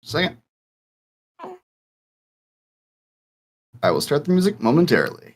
Second. I will start the music momentarily.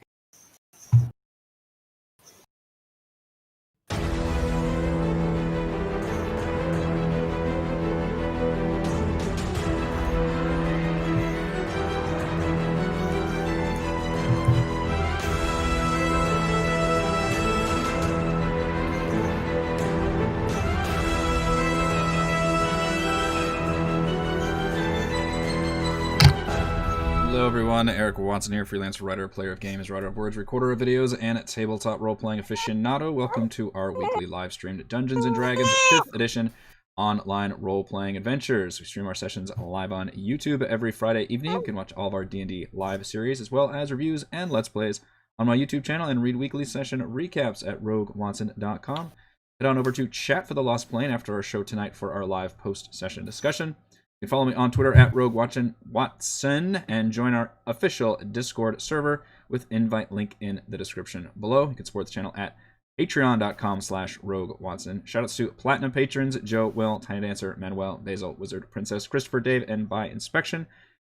Hello everyone, Eric Watson here, freelance writer, player of games, writer of words, recorder of videos, and tabletop role-playing aficionado. Welcome to our weekly live-streamed Dungeons & Dragons 5th edition online role-playing adventures. We stream our sessions live on YouTube every Friday evening. You can watch all of our D&D live series, as well as reviews and Let's Plays on my YouTube channel, and read weekly session recaps at roguewatson.com. Head on over to Chat for the Lost Plane after our show tonight for our live post-session discussion. You can follow me on Twitter at RogueWatson and join our official Discord server with invite link in the description below. You can support the channel at patreon.com/RogueWatson. Shoutouts to Platinum patrons Joe, Will, Tiny Dancer, Manuel, Basil, Wizard, Princess, Christopher, Dave, and By Inspection.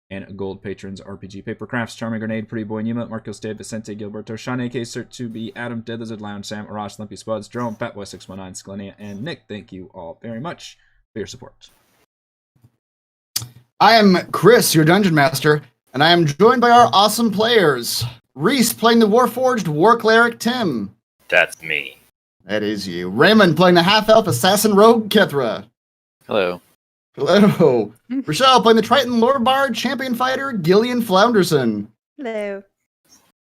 And Gold patrons RPG Papercrafts, Charming Grenade, Pretty Boy Numa, Marcos Dave, Vicente, Gilberto, Sean AK, Cert2B, Adam, Dead Lizard, Lounge, Sam, Arash, Lumpy Spuds, Jerome, Fatboy619, Skalenia, and Nick. Thank you all very much for your support. I am Chris, your Dungeon Master, and I am joined by our awesome players. Reese playing the Warforged War Cleric Tim. That's me. That is you. Raymond playing the Half-Elf Assassin Rogue Kethra. Hello. Hello. Rochelle playing the Triton Lord Bard Champion Fighter Gillian Flounderson. Hello.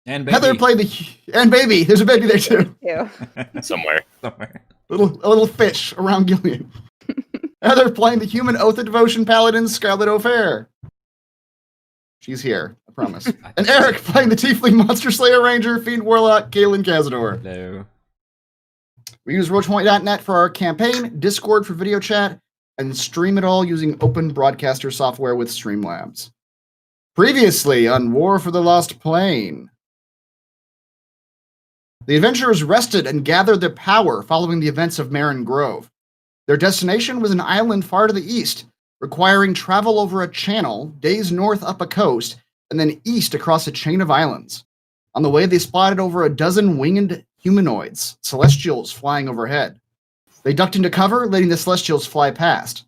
And Baby. Heather played and Baby. There's a baby there too. Ew. Somewhere. A little fish around Gillian. Heather playing the Human Oath of Devotion Paladin Scarlet O'Fair. She's here, I promise. And Eric playing the Tiefling Monster Slayer Ranger Fiend Warlock Galen Cazador. Hello. We use Roll20.net for our campaign, Discord for video chat, and stream it all using open broadcaster software with Streamlabs. Previously on War for the Lost Plane. The adventurers rested and gathered their power following the events of Marin Grove. Their destination was an island far to the east, requiring travel over a channel, days north up a coast, and then east across a chain of islands. On the way, they spotted over a dozen winged humanoids, celestials flying overhead. They ducked into cover, letting the celestials fly past.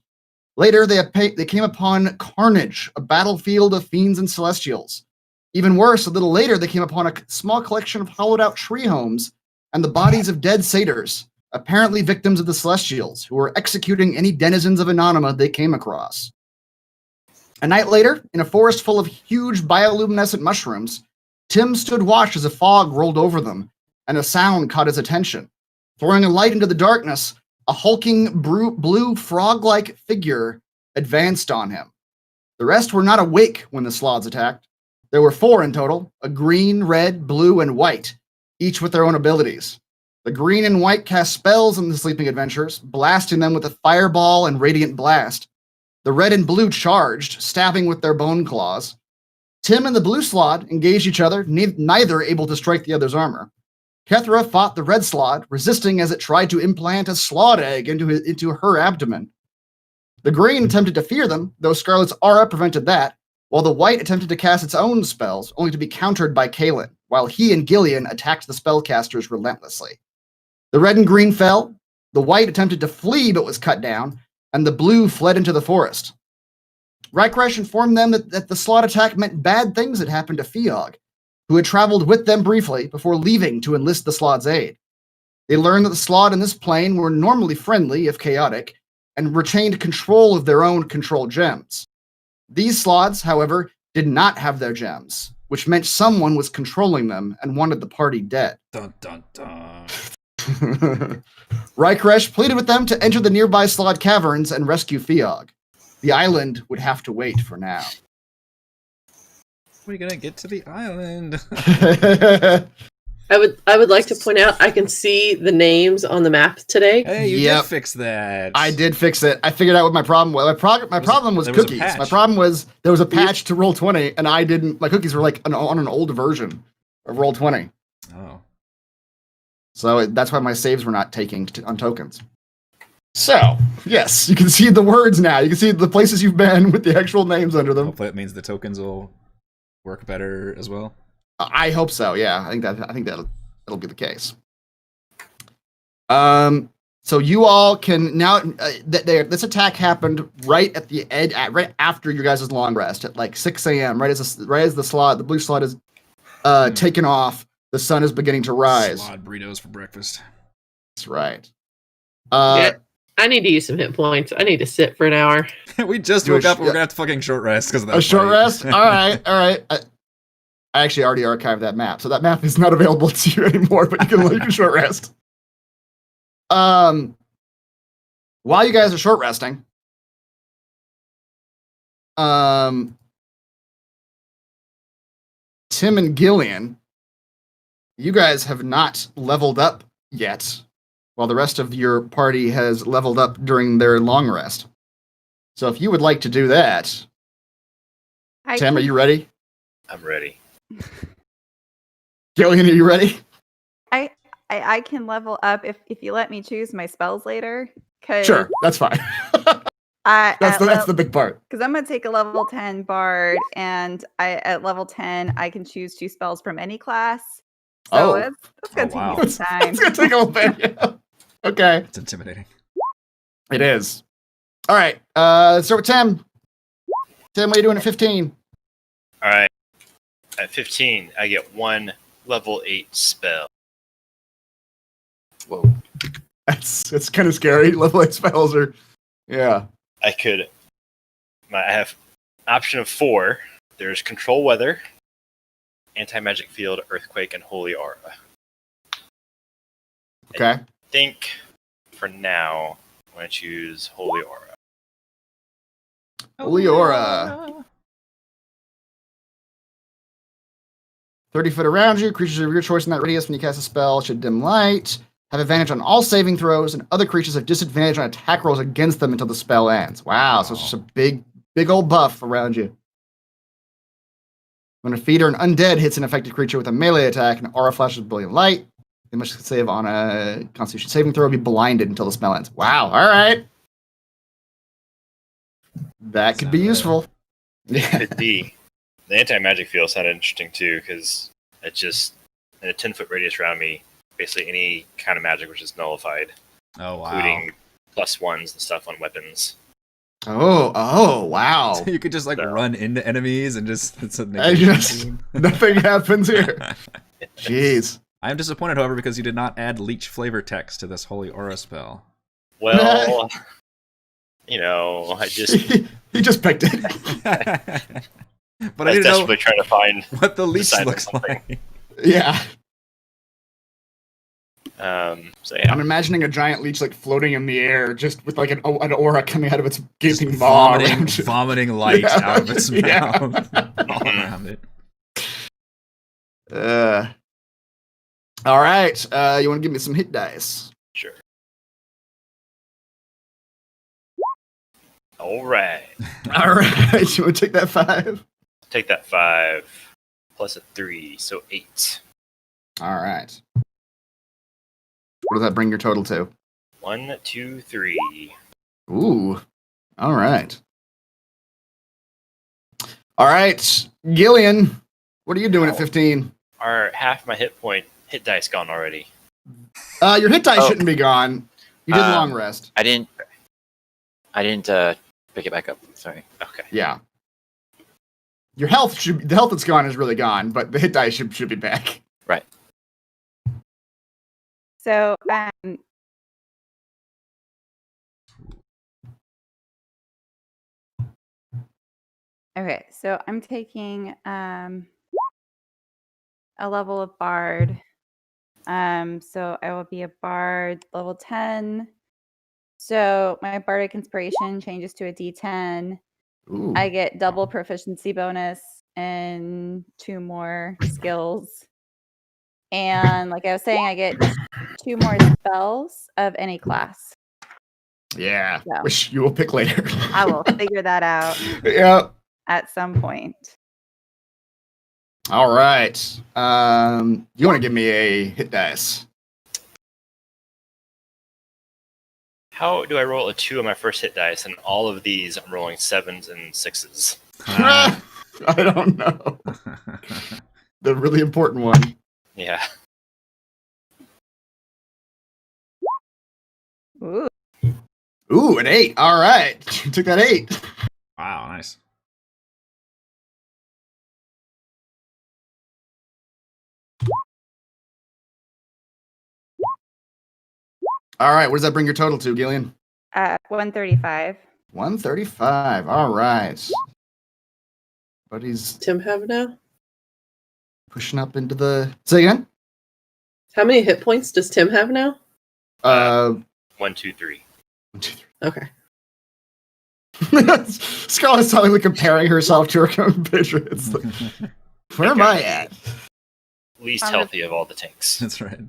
Later, they came upon Carnage, a battlefield of fiends and celestials. Even worse, a little later, they came upon a small collection of hollowed-out tree homes and the bodies of dead satyrs, apparently victims of the Celestials, who were executing any denizens of Anonymous they came across. A night later, in a forest full of huge bioluminescent mushrooms, Tim stood watch as a fog rolled over them, and a sound caught his attention. Throwing a light into the darkness, a hulking blue frog-like figure advanced on him. The rest were not awake when the Slaads attacked. There were 4 in total, a green, red, blue, and white, each with their own abilities. The green and white cast spells on the sleeping adventurers, blasting them with a fireball and radiant blast. The red and blue charged, stabbing with their bone claws. Tim and the blue Slaad engaged each other, neither able to strike the other's armor. Kethra fought the red Slaad, resisting as it tried to implant a Slaad egg into her abdomen. The green attempted to fear them, though Scarlet's aura prevented that, while the white attempted to cast its own spells, only to be countered by Kalen, while he and Gillian attacked the spellcasters relentlessly. The red and green fell, the white attempted to flee but was cut down, and the blue fled into the forest. Rykresh informed them that the Slaad attack meant bad things had happened to Fiog, who had traveled with them briefly before leaving to enlist the Slaad's aid. They learned that the Slaad in this plane were normally friendly, if chaotic, and retained control of their own control gems. These Slaads, however, did not have their gems, which meant someone was controlling them and wanted the party dead. Dun, dun, dun. Rykresh pleaded with them to enter the nearby Twisted Caverns and rescue Fiog. The island would have to wait for now. We're gonna get to the island. I would like to point out I can see the names on the map today. Hey, you did fix that. I did fix it. I figured out what my problem was. My problem was cookies. My problem was there was a patch to Roll20, and I didn't. My cookies were like on an old version of Roll20. Oh. So that's why my saves were not taking on tokens. So, yes, you can see the words now. You can see the places you've been with the actual names under them. Hopefully, it means the tokens will work better as well. I hope so. Yeah, I think that'll be the case. So you all can now. This attack happened right at the edge, right after your guys' long rest at like 6 a.m. Right as the Slaad, the blue Slaad is taken off. The sun is beginning to rise. Slaad burritos for breakfast. That's right. Yeah, I need to use some hit points. I need to sit for an hour. We just woke up. We're gonna have to fucking short rest because of that. A short rest. All right. I actually already archived that map, so that map is not available to you anymore. But you can short rest. While you guys are short resting, Tim and Gillian, you guys have not leveled up yet, while the rest of your party has leveled up during their long rest. So if you would like to do that, Tim, are you ready? I'm ready. Gillian, are you ready? I can level up if you let me choose my spells later. Sure, that's fine. That's the big part. Because I'm gonna take a level 10 bard, and at level 10 I can choose 2 spells from any class. So it's gonna take me some time. It's gonna take a little bit. Yeah. Okay. It's intimidating. It is. All right. Let's start with Tim. Tim, what are you doing at 15? All right. At 15, I get 1 level 8 spell. Whoa. That's kind of scary. Level 8 spells are, yeah. I have option of 4. There's Control Weather, Anti-Magic Field, Earthquake, and Holy Aura. Okay. I think for now, I'm going to choose Holy Aura. Holy Aura. 30 foot around you, creatures of your choice in that radius when you cast a spell should dim light. Have advantage on all saving throws, and other creatures have disadvantage on attack rolls against them until the spell ends. Wow, so it's just a big old buff around you. When a feat or an undead hits an affected creature with a melee attack, an aura flashes brilliant light. They must save on a Constitution saving throw, be blinded until the spell ends. Wow, all right. That could be useful. Yeah. The anti-magic field sounded interesting too, because it just, in a 10-foot radius around me, basically any kind of magic which is nullified. Oh, wow. Including +1s and stuff on weapons. Oh, wow. So you could just run into enemies and just nothing happens here. Jeez. I am disappointed, however, because you did not add leech flavor text to this Holy Aura spell. Well, I just he just picked it. But I was didn't know desperately trying to find what the leech sign of looks something. like. Yeah. So yeah. I'm imagining a giant leech floating in the air, just with an aura coming out of its gaping maw, vomiting light out of its mouth, all around it. All right. You want to give me some hit dice? Sure. All right. All right. You want to take that 5? Take that 5 plus a 3, so 8. All right. What does that bring your total to? 1, 2, 3. Ooh. All right. All right. Gillian, what are you doing at 15? Are half my hit dice gone already? Your hit dice shouldn't be gone. You did long rest. I didn't pick it back up. Sorry. Okay. Yeah. The health that's gone is really gone, but the hit dice should be back. Right. So, okay, so I'm taking a level of Bard. So I will be a Bard level 10. So my Bardic Inspiration changes to a D10. Ooh. I get double proficiency bonus and 2 more skills. And like I was saying, I get 2 more spells of any class. Yeah, So. which you will pick later. I will figure that out Yep. at some point. All right. You want to give me a hit dice? How do I roll a 2 on my first hit dice, and all of these I'm rolling 7s and 6s? Ah. I don't know. The really important one. Yeah. Ooh. Ooh, an 8. All right. You took that 8. Wow, nice. All right. What does that bring your total to, Gillian? 135. 135. All right. Buddy's Tim have now? pushing up into the. Say again? How many hit points does Tim have now? 1, 2, 3. 1, 2, 3. Okay. Scarlett's suddenly comparing herself to her compatriots. Where am I at? Least I'm healthy of all the tanks. That's right.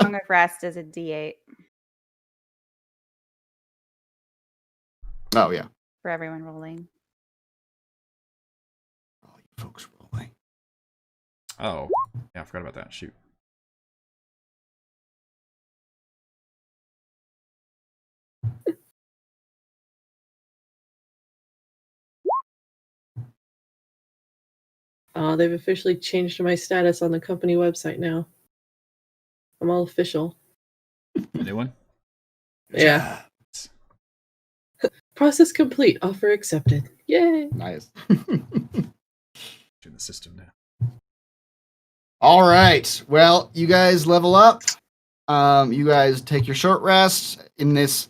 Song of Rest is a D8 Oh, yeah. for everyone rolling. Oh, you folks rolling. Oh, yeah, I forgot about that. Shoot. They've officially changed my status on the company website now. I'm all official. The new one? Yeah. Process complete. Offer accepted. Yay. Nice. In the system now. All right. Well, you guys level up. You guys take your short rest in this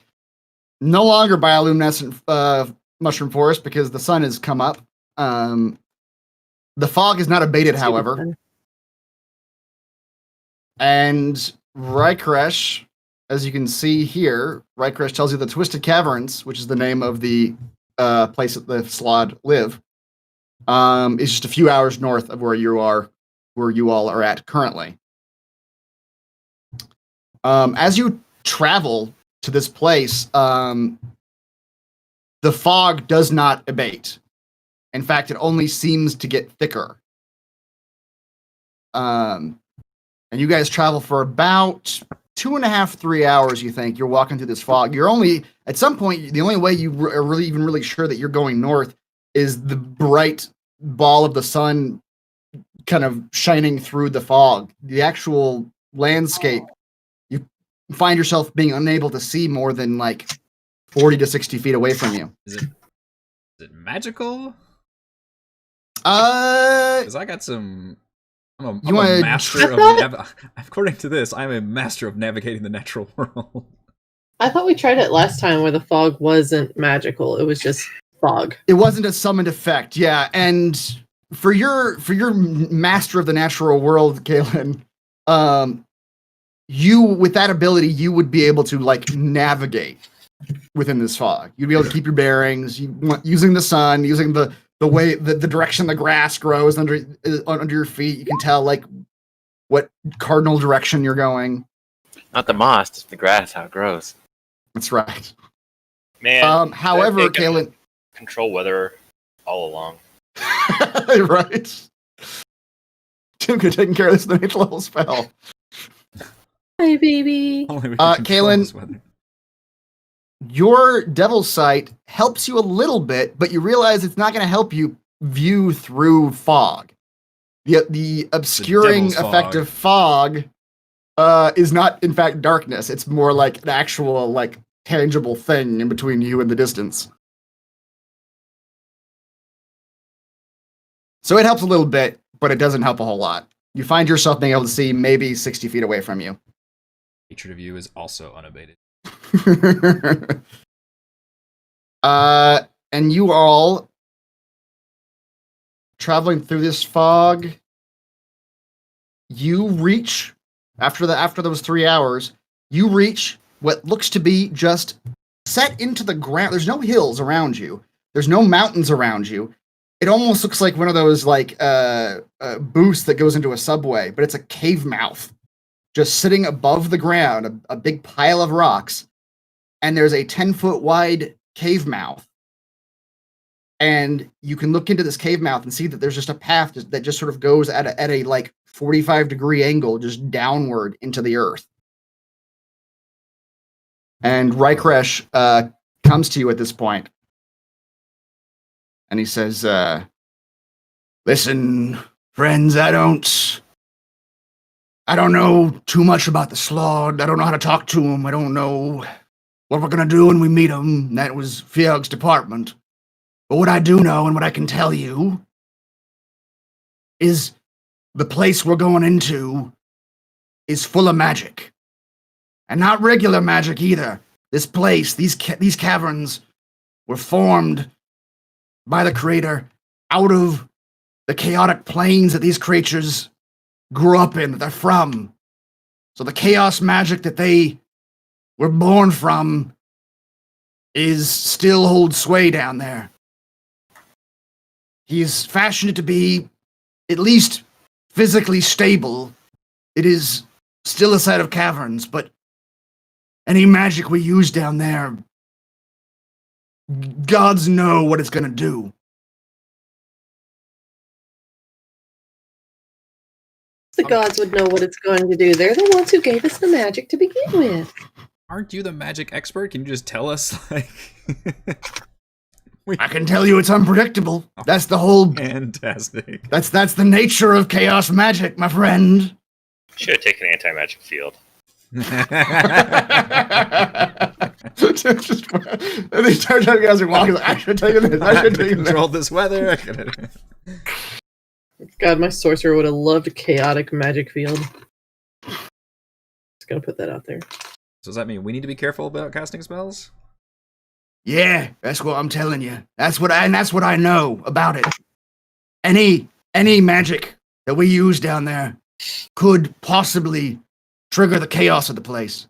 no longer bioluminescent mushroom forest because the sun has come up. The fog is not abated, however. And Rykresh, as you can see here, Rykresh tells you the Twisted Caverns, which is the name of the place that the Slaad live, is just a few hours north of where you all are at currently. As you travel to this place, the fog does not abate. In fact, it only seems to get thicker. And you guys travel for about 2.5, 3 hours, you think. You're walking through this fog. You're only, at some point, the only way you are really sure that you're going north is the bright ball of the sun kind of shining through the fog. The actual landscape, you find yourself being unable to see more than like 40 to 60 feet away from you. Is it magical? 'Cause Because I got some. I'm You a wanna master of according to this, I'm a master of navigating the natural world. I thought we tried it last time where the fog wasn't magical. It was just fog. It wasn't a summoned effect, yeah. And for your master of the natural world, Kaylin, you with that ability, you would be able to like navigate within this fog. You'd be able to keep your bearings, using the sun, using the way the direction the grass grows under your feet. You can tell like what cardinal direction you're going. Not the moss, just the grass, how it grows. That's right. Man. However, they can Kaylin, control weather all along. right? Tim could have taken care of this in the 8th level spell. Hi, baby. Only we can control Kaylin, this weather. Your Devil's Sight helps you a little bit, but you realize it's not going to help you view through fog. The obscuring devil's effect fog. of fog is not, in fact, darkness. It's more like an actual, like, tangible thing in between you and the distance. So it helps a little bit, but it doesn't help a whole lot. You find yourself being able to see maybe 60 feet away from you. Hatred of you is also unabated. And you all traveling through this fog, you reach after those 3 hours, you reach what looks to be just set into the ground. There's no hills around you. There's no mountains around you. It almost looks like one of those like booths that goes into a subway, but it's a cave mouth just sitting above the ground, a big pile of rocks. And there's a 10-foot wide cave mouth. And you can look into this cave mouth and see that there's just a path that just sort of goes at a like 45-degree angle, just downward into the earth. And Rykresh comes to you at this point. And he says, listen, friends, I don't know too much about the Slaad. I don't know how to talk to him. I don't know what we're going to do when we meet him. That was Fiog's department. But what I do know and what I can tell you is the place we're going into is full of magic. And not regular magic either. This place, these caverns were formed by the Creator out of the chaotic planes that these creatures grew up in, that they're from. So the chaos magic that they were born from is still holds sway down there. He's fashioned it to be at least physically stable. It is still a set of caverns, but any magic we use down there, gods know what it's gonna do. The gods would know what it's going to do. They're the ones who gave us the magic to begin with. Aren't you the magic expert? Can you just tell us? Like, I can tell you it's unpredictable. That's the whole... Fantastic. That's the nature of chaos magic, my friend. Should have taken anti-magic field. And these Tartar guys are walking like, I should have taken this. I should have taken this. Control this weather. God, my sorcerer would have loved a chaotic magic field. Just gonna put that out there. So does that mean we need to be careful about casting spells? Yeah, that's what I'm telling you. That's what I know about it. Any magic that we use down there could possibly trigger the chaos of the place.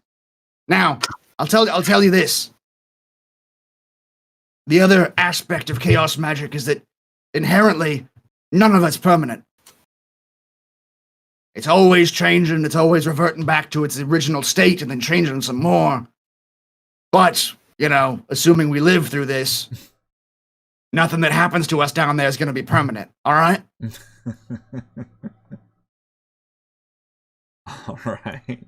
Now, I'll tell you this. The other aspect of chaos magic is that inherently none of it's permanent. It's always changing, it's always reverting back to its original state and then changing some more. But, you know, assuming we live through this, nothing that happens to us down there is going to be permanent, all right? All right.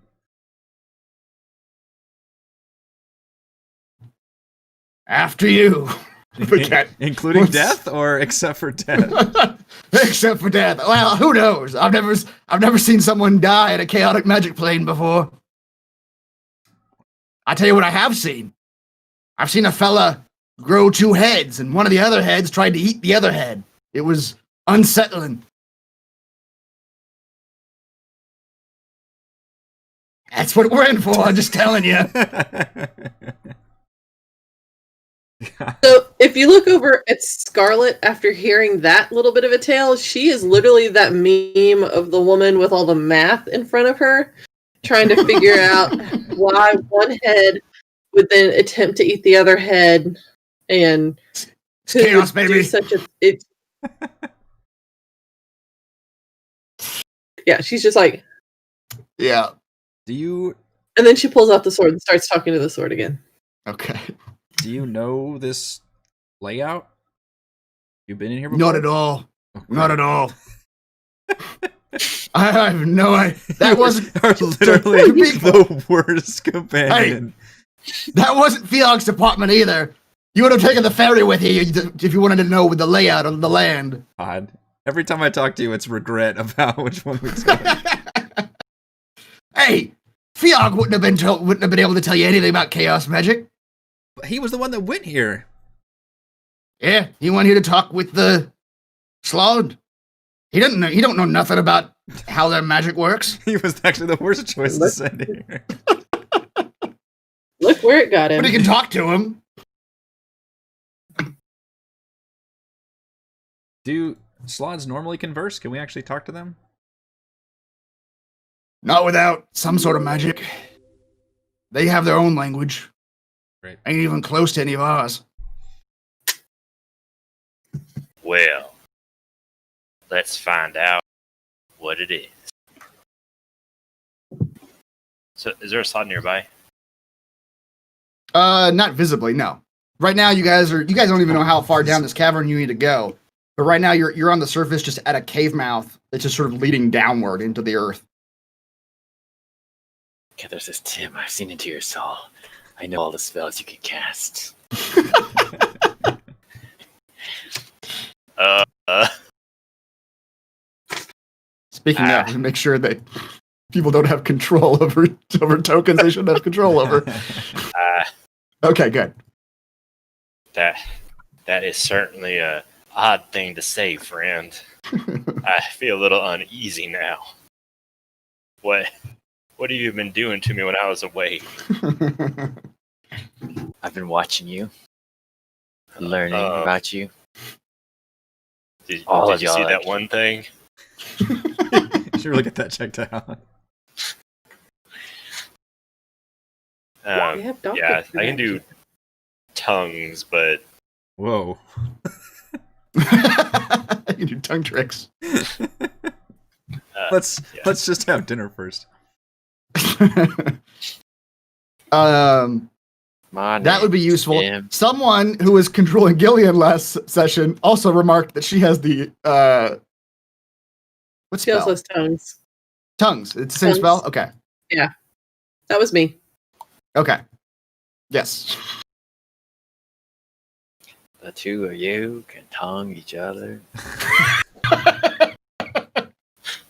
After you. Including death or except for death? Except for death. Well, who knows? I've never seen someone die at a chaotic magic plane before. I tell you what I have seen. I've seen a fella grow 2 heads, and one of the other heads tried to eat the other head. It was unsettling. That's what we're in for, I'm just telling you. So, if you look over at Scarlet after hearing that little bit of a tale, she is literally that meme of the woman with all the math in front of her, trying to figure out why one head would then attempt to eat the other head, and chaos, baby. Yeah, she's just like, yeah. And then she pulls out the sword and starts talking to the sword again. Okay. Do you know this layout? You've been in here before? Not at all. Okay. Not at all. I have no idea. That wasn't literally the worst companion. Hey, that wasn't Fiog's department either. You would have taken the ferry with you if you wanted to know the layout of the land. God. Every time I talk to you, it's regret about which one we took. Hey, Fiog wouldn't have been able to tell you anything about chaos magic. But he was the one that went here. Yeah, he went here to talk with the Slaad. He don't know nothing about how their magic works. He was actually the worst choice to send here. Look where it got him. But he can talk to him. Do Slaads normally converse? Can we actually talk to them? Not without some sort of magic. They have their own language. Right. Ain't even close to any of ours. Well, let's find out what it is. So, is there a Slaad nearby? Not visibly, no. Right now, you guys don't even know how far down this cavern you need to go. But right now, you're on the surface, just at a cave mouth that's just sort of leading downward into the earth. Okay, there's this Tim. I've seen into your soul. I know all the spells you can cast. Speaking of, make sure that people don't have control over tokens they shouldn't have control over. Okay, good. That is certainly a odd thing to say, friend. I feel a little uneasy now. What have you been doing to me when I was away? I've been watching you, learning about you. Did All you of see y'all that one thing? You should really get that checked out. We have doctors Yeah, for I can that. do tongues, but Whoa. You can do tongue tricks. Let's just have dinner first. That would be useful. Jim. Someone who was controlling Gillian last session also remarked that she has the what spell? Skills tongues. Tongues. It's the same Tongues. spell? Okay. That was me. Okay. Yes. The two of you can tongue each other.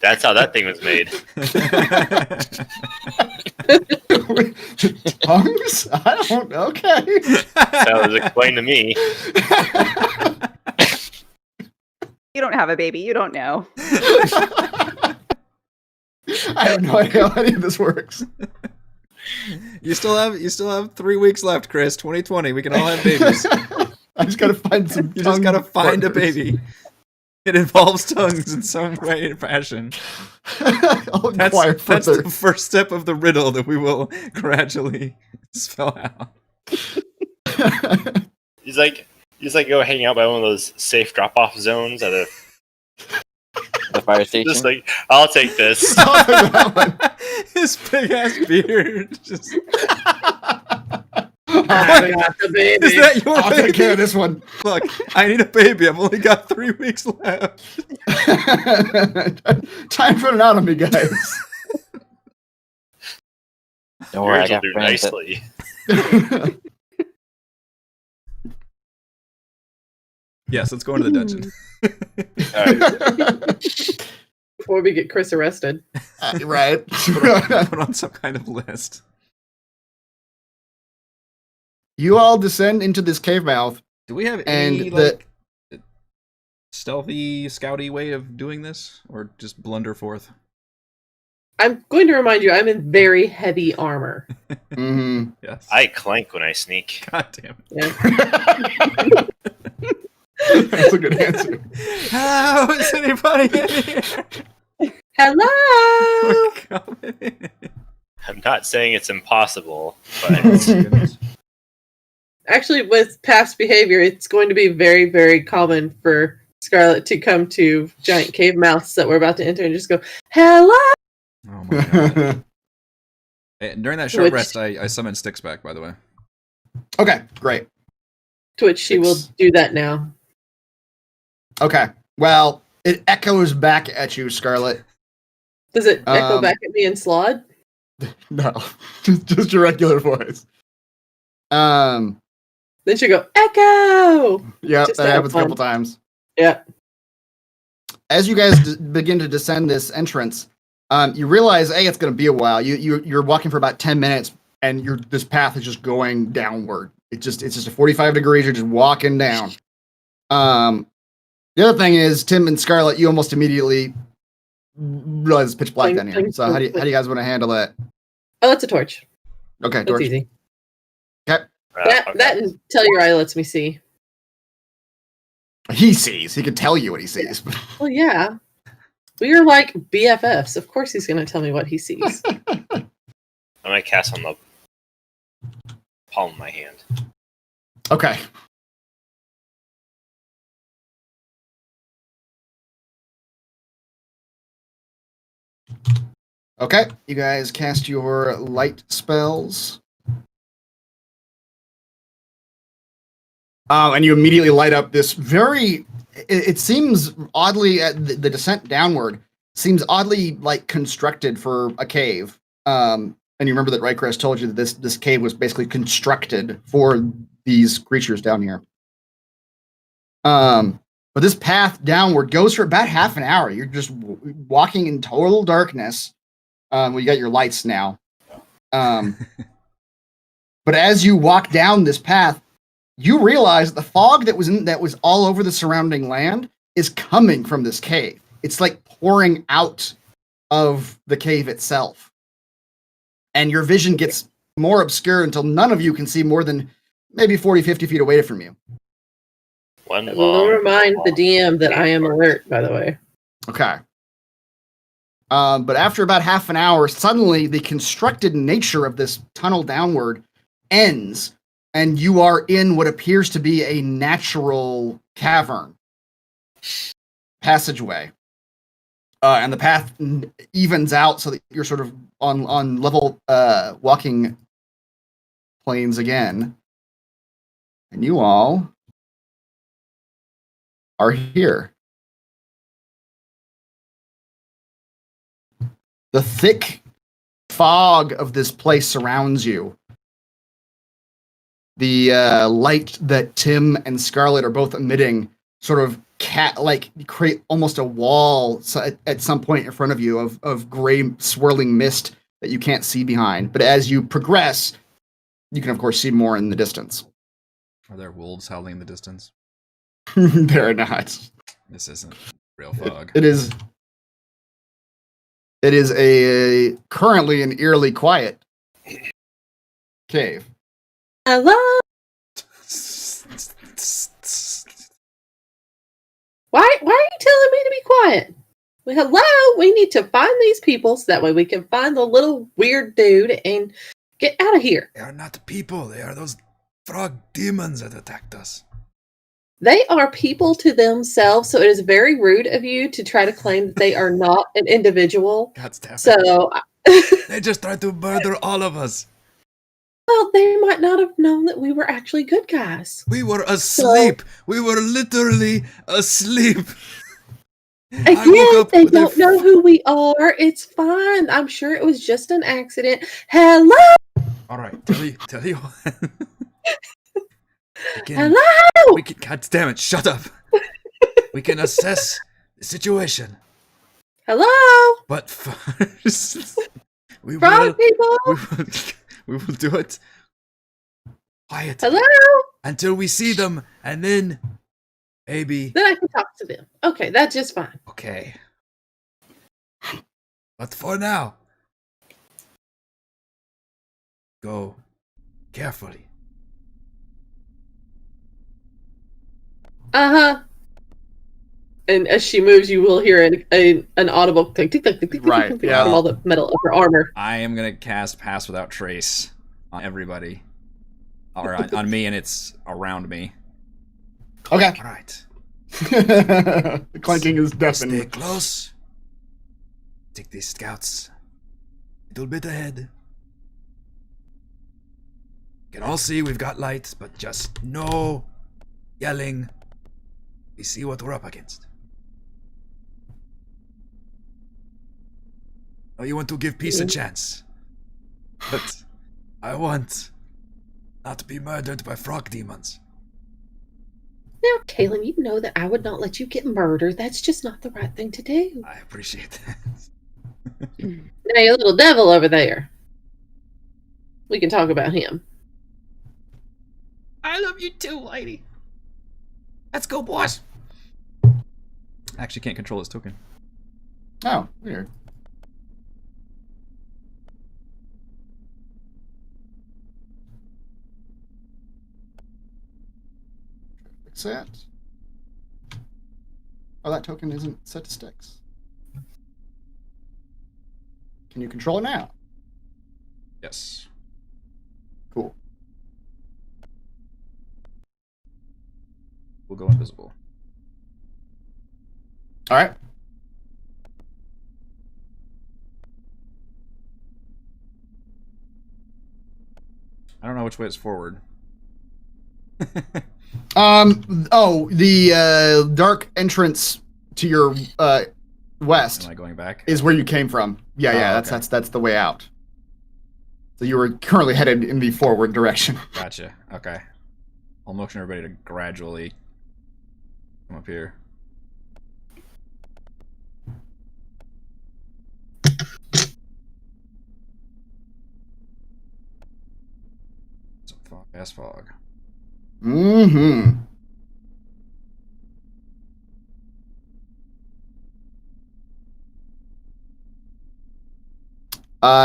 that's how that thing was made. Tongues? I don't. Okay. That was explained to me. You don't have a baby. You don't know. I have no idea how any of this works. You still have 3 weeks left, Chris. 2020. We can all have babies. I just gotta find some. You just gotta tongue find a partners. baby. It involves tongues in some way or fashion. I'll inquire That's further. the first step of the riddle that we will gradually spell out. He's like go hang out by one of those safe drop-off zones at a. The fire station. Just like, I'll take this. I'll take that one. His big ass beard. Just I got the baby. is that your I'll baby? take care of this one. Look, I need a baby. I've only got 3 weeks left. Time's running out on me, guys. Don't worry, I Yours will got do friends that- nicely. Yes, let's go into the dungeon. Alright. Before we get Chris arrested. Right. Put on some kind of list. You all descend into this cave mouth. Do we have And any the- like stealthy, scouty way of doing this, or just blunder forth? I'm going to remind you, I'm in very heavy armor. Mhm. Yes. I clank when I sneak. God damn Yeah. That's a good answer. it. How is anybody in here? Hello. We're coming in. I'm not saying it's impossible, Oh, but goodness. Actually, with past behavior, it's going to be very, very common for Scarlet to come to giant cave mouths that we're about to enter and just go, hello! Oh my god. And during that short Which- rest, I summoned Sticks back, by the way. Okay, great. To which she will Six. do that now. Okay. Well, it echoes back at you, Scarlet. Does it echo Um, back at me in Slaad? No, just your regular voice. Then she'll go, echo! Yeah, Just that to have happens a couple fun. times. Yeah. As you guys begin to descend this entrance, you realize, A, it's going to be a while. You're walking for about 10 minutes, and this path is just going downward. It's just a 45 degrees. You're just walking down. The other thing is, Tim and Scarlet, you almost immediately realize it's pitch black Blink, down here. blink, So how do blink, you guys want to handle that? Oh, that's a torch. Okay, That's George. easy. Okay. That and tell your eye lets me see. He sees. He can tell you what he sees. Well, yeah. We are like BFFs. Of course he's going to tell me what he sees. I might cast on the palm of my hand. Okay. Okay, you guys cast your light spells. And you immediately light up this very. It seems oddly the descent downward seems oddly like constructed for a cave. And you remember that Rykras told you that this cave was basically constructed for these creatures down here. But this path downward goes for about half an hour. You're just walking in total darkness. Well, you got your lights now. But as you walk down this path, you realize the fog that was all over the surrounding land is coming from this cave. It's like pouring out of the cave itself. And your vision gets more obscure until none of you can see more than maybe 40, 50 feet away from you. We'll remind the DM that I am alert, by the way. Okay. But after about half an hour, suddenly the constructed nature of this tunnel downward ends, and you are in what appears to be a natural cavern passageway. And the path evens out so that you're sort of on level walking planes again. And you all are here. The thick fog of this place surrounds you. The light that Tim and Scarlet are both emitting sort of create almost a wall at some point in front of you of gray swirling mist that you can't see behind. But as you progress, you can of course see more in the distance. Are there wolves howling in the distance? They're not. This isn't real fog. It is a currently an eerily quiet cave. Hello? Why are you telling me to be quiet? Well, hello? We need to find these people so that way we can find the little weird dude and get out of here. They are not people. They are those frog demons that attacked us. They are people to themselves, so it is very rude of you to try to claim that they are not an individual. God damn it. So, They just tried to murder all of us. well, they might not have known that we were actually good guys. We were asleep. We were literally asleep. I woke Again, up they with don't know who we are. It's fine. I'm sure it was just an accident. Hello? All right, tell you. Hello? We can, God damn it, shut up. We can assess the situation. Hello? But first, we Frog people? will do it quiet Hello? until we see them, and then maybe. Then I can talk to them. Okay, that's just fine. Okay. But for now, go carefully. Uh-huh. And as she moves, you will hear an audible click, click, click, click, click, Right, click, yeah. from all the metal of her armor. I am gonna cast Pass Without Trace on everybody, or on me, and it's around me. Okay. All right. The clanking is Stay deafening. close. Take these scouts a little bit ahead. You can all see we've got lights, but just no yelling. We see what we're up against. Now you want to give peace a chance, but I want not to be murdered by frog demons. Now, Kalen, you know that I would not let you get murdered. That's just not the right thing to do. I appreciate that. Now, your little devil over there. We can talk about him. I love you too, lady. Let's go, boys. I actually can't control his token. Oh, weird. Fix that. Oh, that token isn't set to sticks. Can you control it now? Yes. Cool. We'll go invisible. All right. I don't know which way it's forward. Oh, the dark entrance to your west Am I going back? is where you came from. Yeah, Oh, yeah, okay. that's the way out. So you were currently headed in the forward direction. Gotcha. Okay. I'll motion everybody to gradually come up here. Some fog, fast fog. Mm-hmm.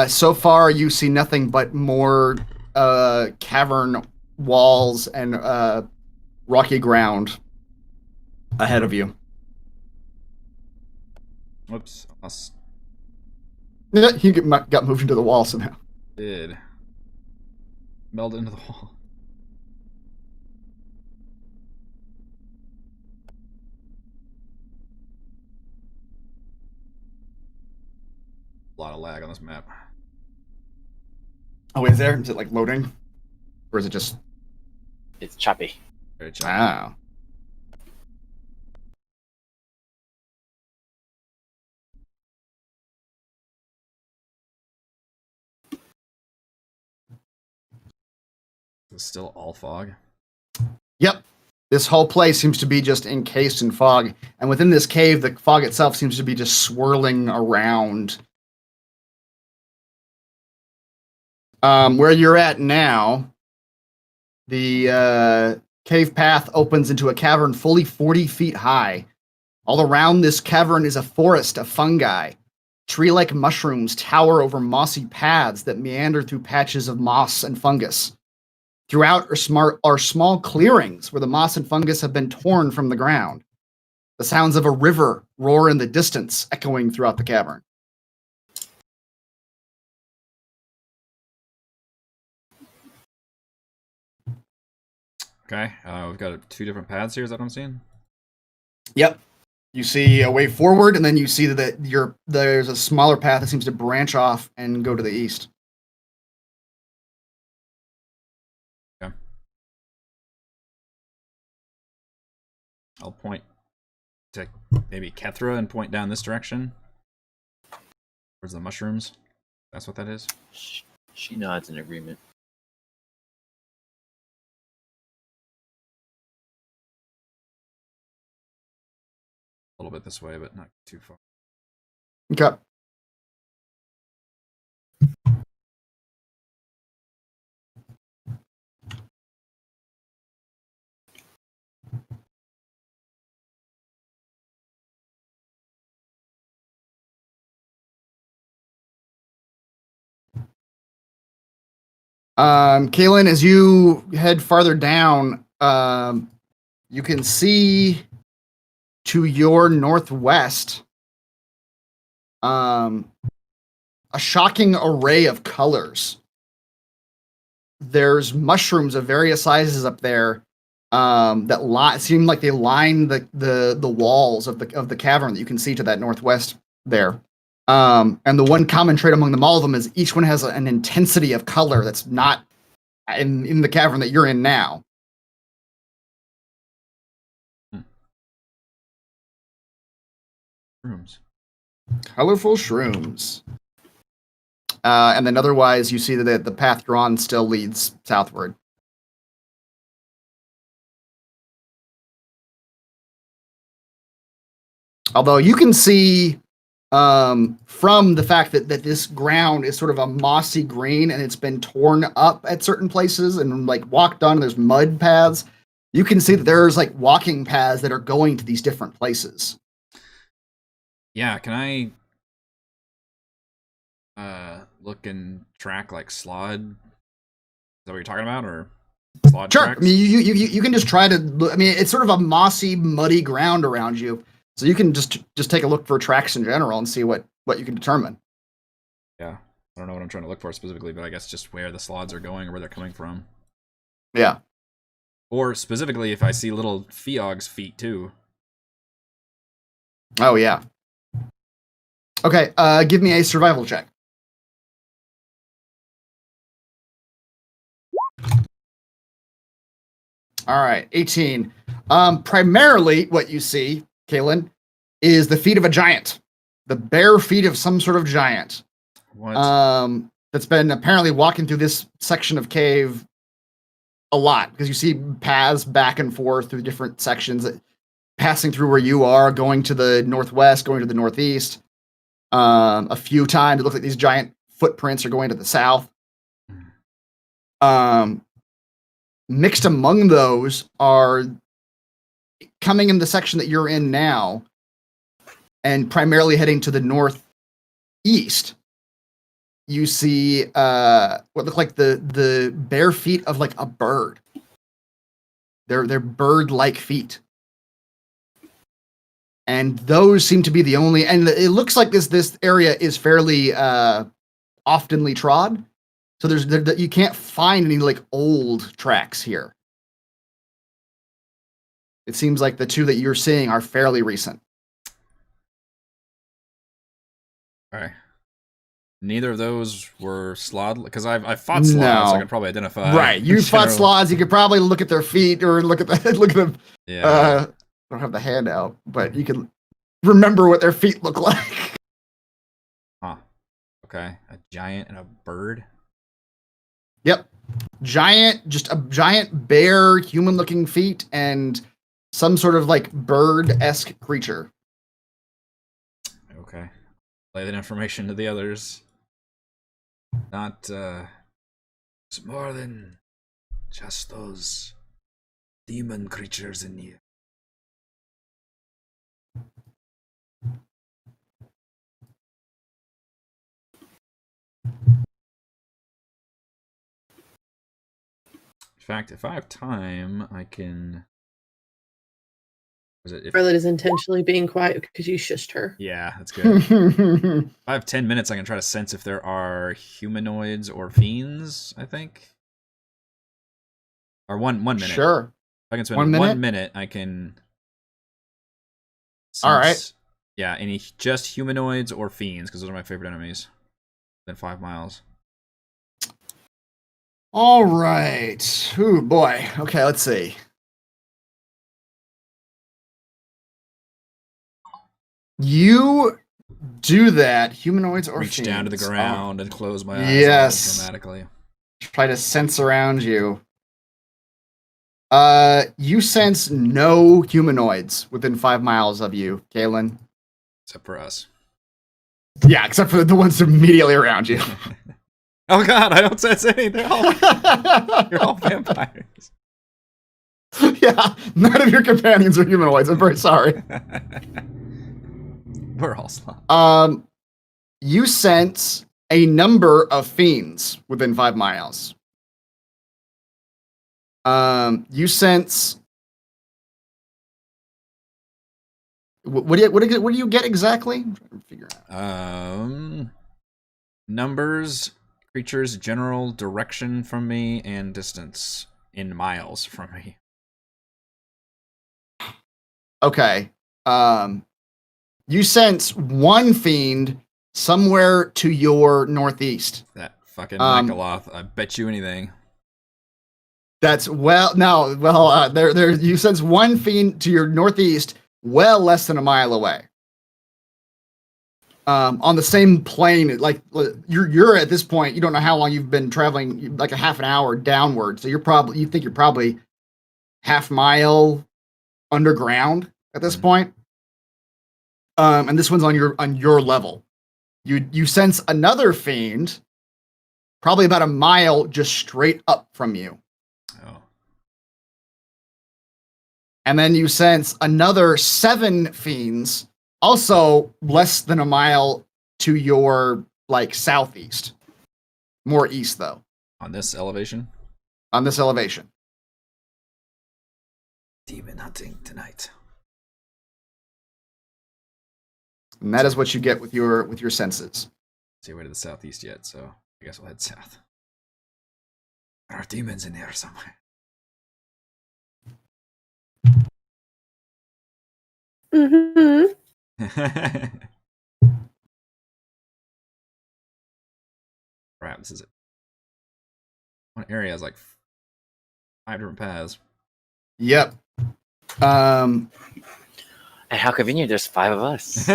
So far, you see nothing but more cavern walls and rocky ground ahead of you. Whoops. I He got moved into the wall somehow. did. Meld into the wall. A lot of lag on this map. Oh, is there? Is it like loading? Or is it just... It's choppy. Very choppy. Wow. It's still all fog. Yep. This whole place seems to be just encased in fog. And within this cave, the fog itself seems to be just swirling around. Where you're at now, the cave path opens into a cavern fully 40 feet high. All around this cavern is a forest of fungi. Tree-like mushrooms tower over mossy paths that meander through patches of moss and fungus. Throughout are small clearings where the moss and fungus have been torn from the ground. The sounds of a river roar in the distance, echoing throughout the cavern. Okay, we've got two different paths here. Is that what I'm seeing? Yep. You see a way forward, and then you see that there's a smaller path that seems to branch off and go to the east. Okay. I'll point to maybe Kethra and point down this direction. Towards the mushrooms. That's what that is? She nods in agreement. A little bit this way, but not too far. Okay. Kaylin, as you head farther down, you can see to your northwest a shocking array of colors. There's mushrooms of various sizes up there that seem like they line the walls of the cavern that you can see to that northwest there. And the one common trait among them all of them is each one has an intensity of color that's not in the cavern that you're in now. Shrooms. Colorful shrooms. And then otherwise, you see that the path drawn still leads southward. Although you can see from the fact that this ground is sort of a mossy green and it's been torn up at certain places and like walked on, there's mud paths. You can see that there's like walking paths that are going to these different places. Yeah, can I look and track like Slaad? Is that what you're talking about, or Slaad Sure. tracks? I mean, you can just try to look. I mean, it's sort of a mossy, muddy ground around you, so you can just take a look for tracks in general and see what you can determine. Yeah, I don't know what I'm trying to look for specifically, but I guess just where the Slaads are going or where they're coming from. Yeah. Or specifically, if I see little Feog's feet too. Oh yeah. Okay. Give me a survival check. All right, 18. Primarily, what you see, Kaylin, is the feet of a giant. The bare feet of some sort of giant. What? that's been apparently walking through this section of cave a lot, because you see paths back and forth through different sections, passing through where you are, going to the northwest, going to the northeast. A few times it looks like these giant footprints are going to the south. Mixed among those are coming in the section that you're in now, and primarily heading to the northeast. You see what look like the bare feet of like a bird. They're bird-like feet. And those seem to be the only, and it looks like this area is fairly oftenly trod. So you can't find any like old tracks here. It seems like the two that you're seeing are fairly recent. All right. Neither of those were Slaad, because I've fought Slaad, so I can probably identify. Right, you fought Slaads. You could probably look at their feet or look at them. Yeah. I don't have the handout, but you can remember what their feet look like. Huh. Okay. A giant and a bird. Yep. Just a giant bare human-looking feet and some sort of like bird-esque creature. Okay. Lay that information to the others. Not, it's more than just those demon creatures in you. In fact, if I have time, I can. Scarlet is intentionally being quiet because you shushed her. Yeah, that's good. If I have 10 minutes, I can try to sense if there are humanoids or fiends, I think. Or one minute. Sure. If I can spend 1 minute? 1 minute, I can sense, All right. Yeah, any just humanoids or fiends, because those are my favorite enemies. Within 5 miles. All right. Ooh, boy. Okay, let's see. You do that, humanoids or Reach fiends. down to the ground and close my eyes yes. dramatically. Try to sense around you. You sense no humanoids within 5 miles of you, Kalen. Except for us. Yeah, except for the ones immediately around you. Oh god, I don't sense any. You're all vampires. Yeah, none of your companions are humanoids. I'm very sorry. We're all slow. You sense a number of fiends within 5 miles. You sense. What do you get exactly? I'm trying to figure out. Numbers, creatures, general direction from me, and distance in miles from me. Okay. You sense one fiend somewhere to your northeast. That fucking Mikaloth. I bet you anything. That's there. You sense one fiend to your northeast, well less than a mile away. On the same plane, like you're at this point, you don't know how long you've been traveling, like a half an hour downward. So you think you're probably half mile underground at this point. And this one's on your level. You sense another fiend, probably about a mile just straight up from you. Oh. And then you sense another 7 fiends, also less than a mile to your like southeast. More east though. On this elevation? On this elevation. Demon hunting tonight. And that is what you get with your senses. See way to the southeast yet, so I guess we'll head south. There are demons in there somewhere. Mm-hmm. Crap, this is it. One area has like 5 different paths. Yep. And how convenient, there's 5 of us.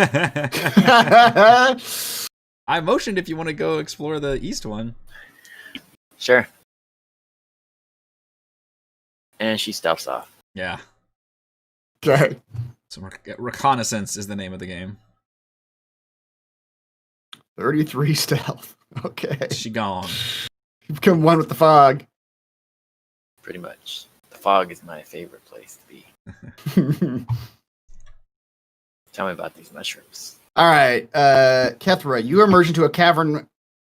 I motioned if you want to go explore the east one. Sure. And she steps off. Yeah. Okay. So reconnaissance is the name of the game. 33 stealth. Okay. She gone. You've become one with the fog. Pretty much. The fog is my favorite place to be. Tell me about these mushrooms. All right, Kethra, you emerge into a cavern.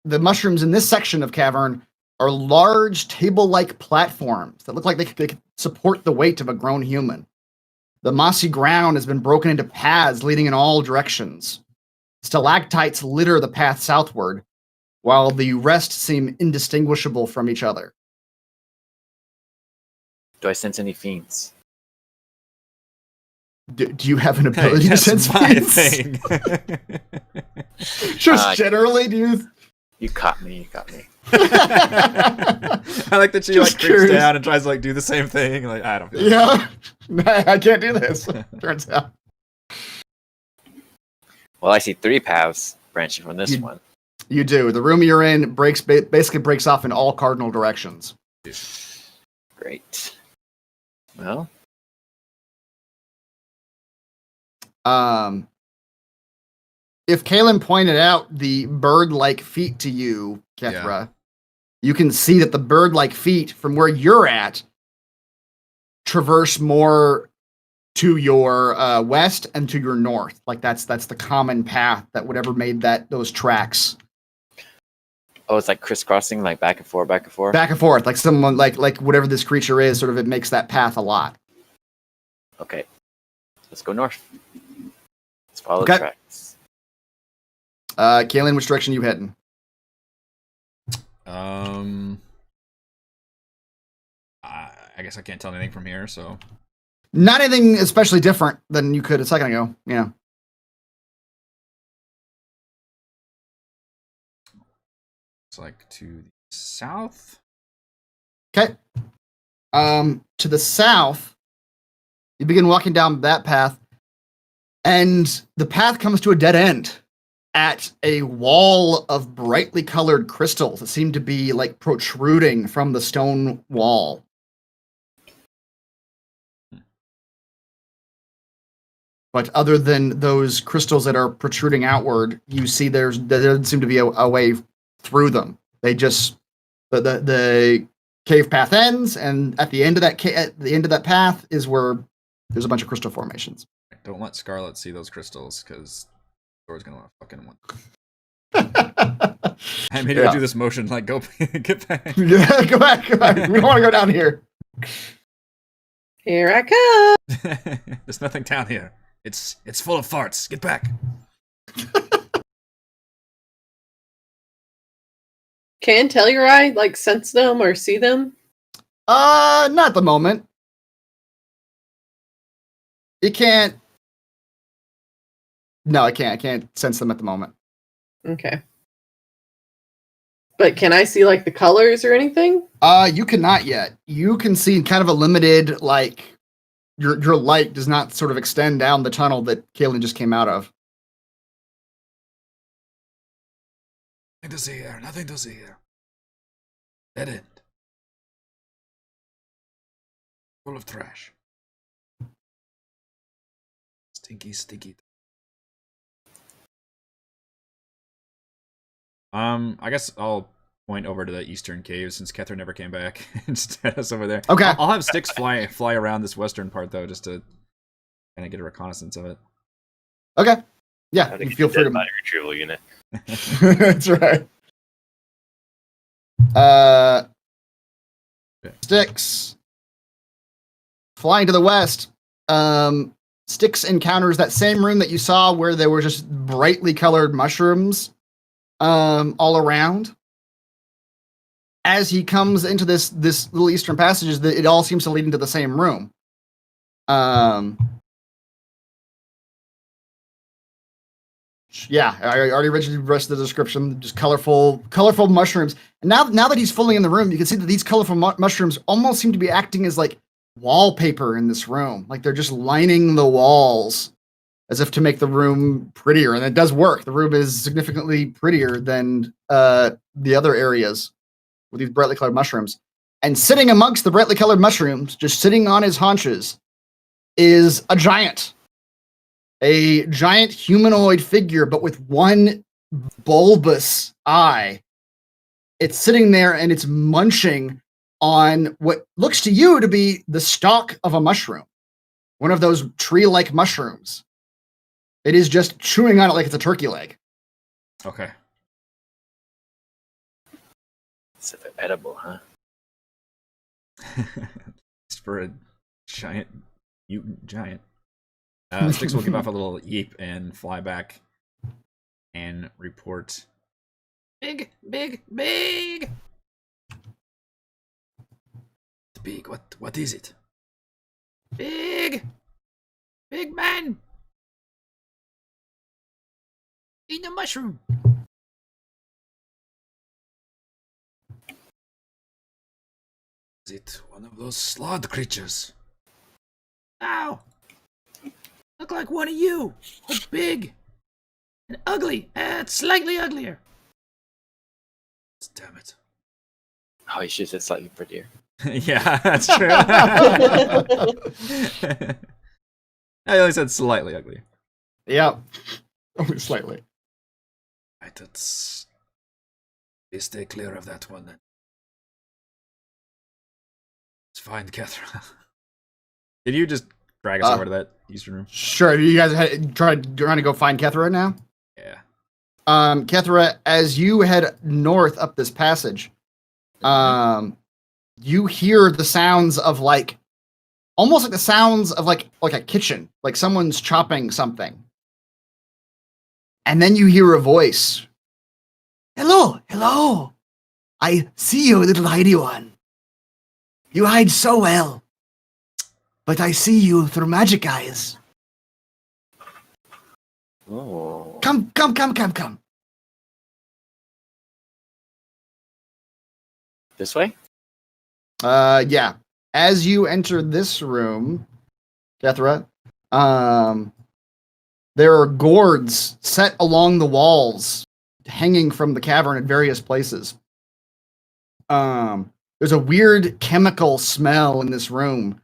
The mushrooms in this section of cavern are large table-like platforms that look like they could support the weight of a grown human. The mossy ground has been broken into paths leading in all directions. Stalactites litter the path southward, while the rest seem indistinguishable from each other. Do I sense any fiends? Do you have an ability to sense my fiends? thing. Just generally, do you? You caught me. I like that she Just creeps curious. down and tries to do the same thing. Like, I don't feel Yeah, I can't do this. Turns out. Well, I see 3 paths branching from this one. You do. The room you're in basically breaks off in all cardinal directions. Great. Well, If Kalen pointed out the bird-like feet to you, Kethra, you can see that the bird-like feet from where you're at traverse more to your west and to your north. Like that's the common path that whatever made those tracks. oh, it's like crisscrossing, like back and forth. Back and forth, like someone like whatever this creature is, sort of it makes that path a lot. Okay. Let's go north. Let's follow Okay. the tracks. Kalen, which direction you heading? I guess I can't tell anything from here, so Not anything especially different than you could a second ago. Yeah. it's like to the south. Okay. To the south, you begin walking down that path, and the path comes to a dead end at a wall of brightly colored crystals that seem to be like protruding from the stone wall. But other than those crystals that are protruding outward, you see there doesn't seem to be a way through them. They just the cave path ends, and at the end of that path is where there's a bunch of crystal formations. Don't let Scarlet see those crystals, because Thor's gonna fucking want. I made her do this motion, like go get back. Yeah, go back. We don't want to go down here. Here I come. There's nothing down here. It's full of farts. Get back. Can Telluride like sense them or see them? Not at the moment. It can't. No, I can't. I can't sense them at the moment. Okay. But can I see like the colors or anything? You cannot yet. You can see kind of a limited, like your light does not sort of extend down the tunnel that Kaylin just came out of. Nothing to see here. Nothing to see here. Dead end. Full of trash. Stinky, stinky. I guess I'll point over to the eastern cave since Kethra never came back and set us over there. Okay. I'll have sticks fly around this western part though, just to kind of get a reconnaissance of it. Okay. Yeah, I you think feel it's a free dead to. body retrieval unit. That's right. Sticks flying to the west. Sticks encounters that same room that you saw where there were just brightly colored mushrooms all around. As he comes into this little eastern passage, it all seems to lead into the same room. Yeah, I already read the rest of the description. Just colorful mushrooms. And now that he's fully in the room, you can see that these colorful mushrooms almost seem to be acting as like wallpaper in this room. Like they're just lining the walls as if to make the room prettier. And it does work. The room is significantly prettier than the other areas with these brightly colored mushrooms. And sitting amongst the brightly colored mushrooms, just sitting on his haunches, is a giant humanoid figure, but with one bulbous eye. It's sitting there and it's munching on what looks to you to be the stalk of a mushroom, one of those tree-like mushrooms. It is just chewing on it like it's a turkey leg. Okay. It's edible, huh? It's for a giant mutant giant. Styx will give off a little yeep and fly back and report. Big. Big. What is it? Big man. Eat a mushroom. Is it one of those Slaad creatures? Ow! Look like one of you, but big and ugly. Slightly uglier. Damn it. Oh, you should have said slightly prettier. Yeah, that's true. I only said slightly ugly. Yeah. Only slightly. Right, let's stay clear of that one then. Let's find Kethra. Did you just drag us over to that eastern room? Sure. You guys trying to go find Kethra now? Yeah. Kethra, as you head north up this passage, you hear the sounds of almost like the sounds of like a kitchen, like someone's chopping something. And then you hear a voice. Hello. I see you, little hidey one. You hide so well. But I see you through magic eyes. Oh. Come. This way? Yeah. As you enter this room, Kethra, there are gourds set along the walls, hanging from the cavern in various places. There's a weird chemical smell in this room.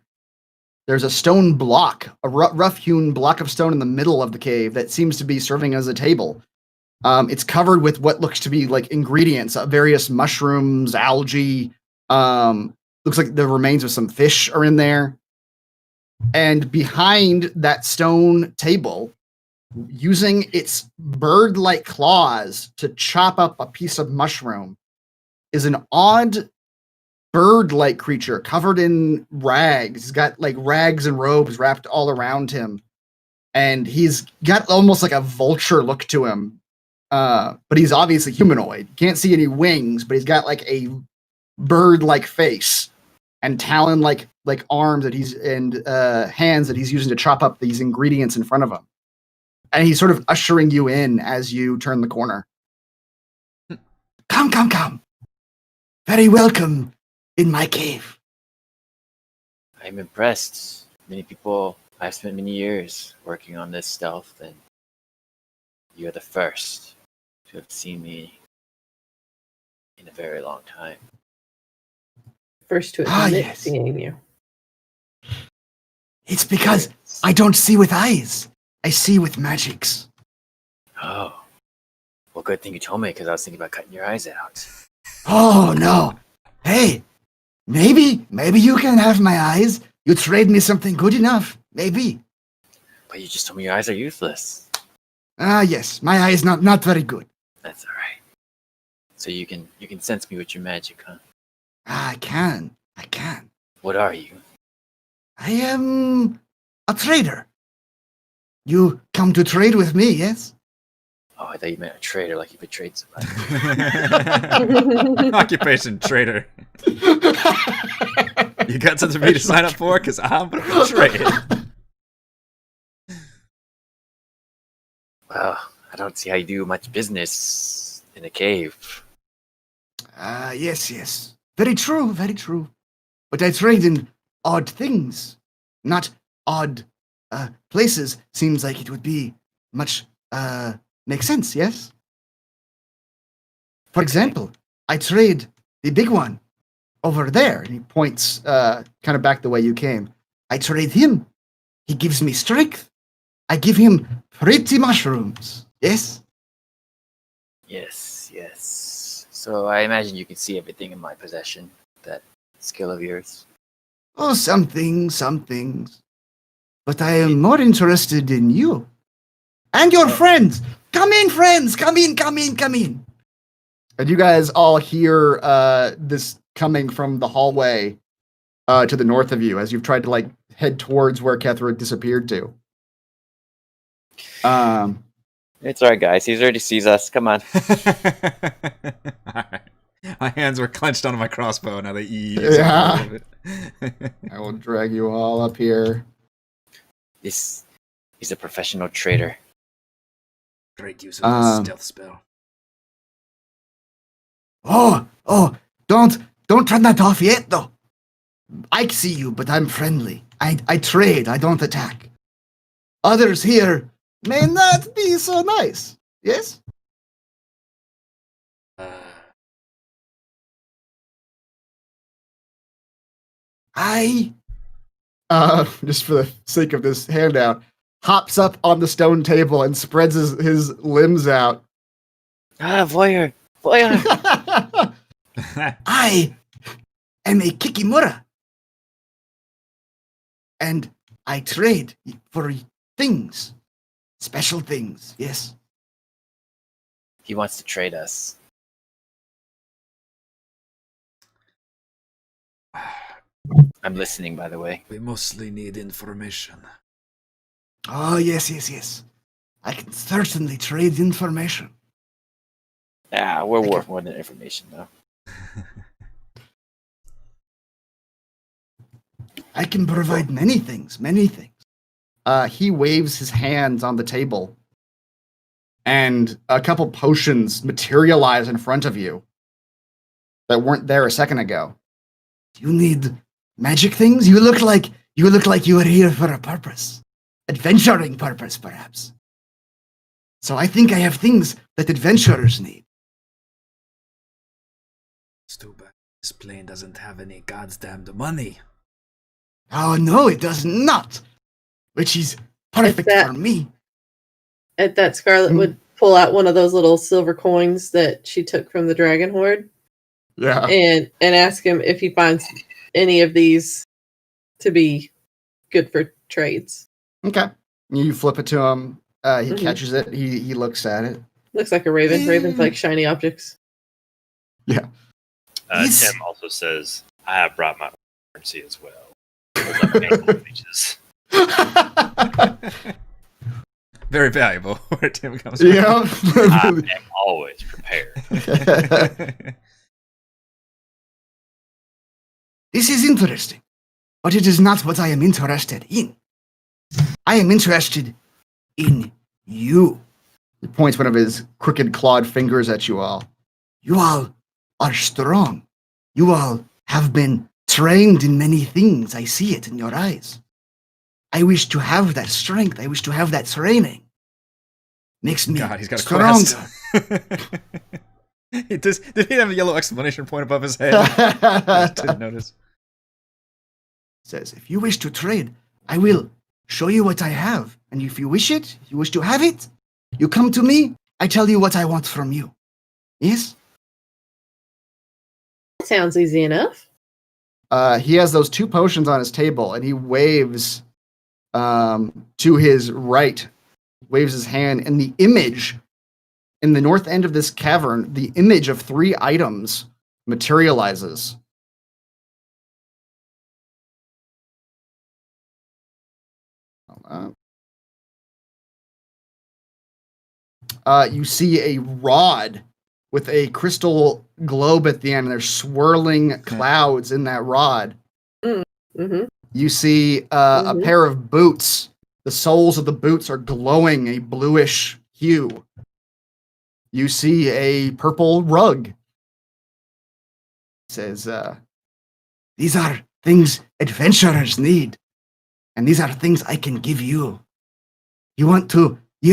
There's a stone block, a rough-hewn block of stone in the middle of the cave that seems to be serving as a table. It's covered with what looks to be like ingredients, various mushrooms, algae. Looks like the remains of some fish are in there. And behind that stone table, using its bird-like claws to chop up a piece of mushroom, is an odd bird-like creature covered in rags. He's got like rags and robes wrapped all around him. And he's got almost like a vulture look to him. But he's obviously humanoid. Can't see any wings, but he's got like a bird-like face and talon-like arms that hands that he's using to chop up these ingredients in front of him. And he's sort of ushering you in as you turn the corner. Come. Very welcome in my cave. I'm impressed. I've spent many years working on this stealth, and you're the first to have seen me in a very long time. First to admit yes. seeing you. It's because I don't see with eyes. I see with magics. Oh. Well, good thing you told me, because I was thinking about cutting your eyes out. Oh, no. Hey, maybe you can have my eyes. You trade me something good enough. Maybe. But you just told me your eyes are useless. Yes. My eye is not very good. That's all right. So you can sense me with your magic, huh? I can. What are you? I am a trader. You come to trade with me, yes? Oh, I thought you meant a traitor, like you betrayed somebody. Occupation trader. You got something for me to sign up for? Because I'm going to betray it. Well, I don't see how you do much business in a cave. Yes. Very true. But I trade in odd things, not odd places seems like it would be much make sense, yes? For example, I trade the big one over there, and he points kind of back the way you came. I trade him. He gives me strength. I give him pretty mushrooms. Yes? Yes, yes. So I imagine you can see everything in my possession. That skill of yours. Oh, some things. But I am more interested in you. And your friends. Come in, friends. Come in. And you guys all hear this coming from the hallway to the north of you as you've tried to like head towards where Kethra disappeared to. It's alright, guys. He already sees us. Come on. Alright. My hands were clenched onto my crossbow. Now they ease. Yeah. I will drag you all up here. This is a professional trader. Great use of the stealth spell. Oh, don't turn that off yet, though. I see you, but I'm friendly. I trade, I don't attack. Others here may not be so nice, yes? Just for the sake of this handout, hops up on the stone table and spreads his limbs out. Ah, voyeur. I am a Kikimura. And I trade for things. Special things, yes. He wants to trade us. I'm listening, by the way. We mostly need information. Oh, yes. I can certainly trade information. Yeah, we're worth more than information, though. I can provide many things. He waves his hands on the table, and a couple potions materialize in front of you that weren't there a second ago. You need magic things? You look like you are here for a purpose. Adventuring purpose, perhaps. So I think I have things that adventurers need. It's too bad this plane doesn't have any goddamn money. Oh, no, it does not. Which is perfect for me. At that, Scarlet would pull out one of those little silver coins that she took from the Dragon Horde. Yeah. And ask him if he finds any of these to be good for trades. Okay. You flip it to him. He catches it. He looks at it. Looks like a raven. Ravens like shiny objects. Yeah. Tim also says, I have brought my currency as well. Hold up ankle leeches. Very valuable where Tim comes from. Yeah. I am always prepared. This is interesting, but it is not what I am interested in. I am interested in you. He points one of his crooked clawed fingers at you all. You all are strong. You all have been trained in many things. I see it in your eyes. I wish to have that strength. I wish to have that training. Makes me God, he's got a stronger. quest. Did he have a yellow exclamation point above his head? I just didn't notice. Says, if you wish to trade, I will show you what I have. And if you wish it, you wish to have it, you come to me, I tell you what I want from you. Yes? Sounds easy enough. He has those two potions on his table, and he waves to his right, waves his hand, and the image in the north end of this cavern, the image of 3 items materializes. You see a rod with a crystal globe at the end, and there's swirling clouds in that rod. Mm-hmm. You see a pair of boots. The soles of the boots are glowing a bluish hue. You see a purple rug. It says, these are things adventurers need. And these are things I can give you. You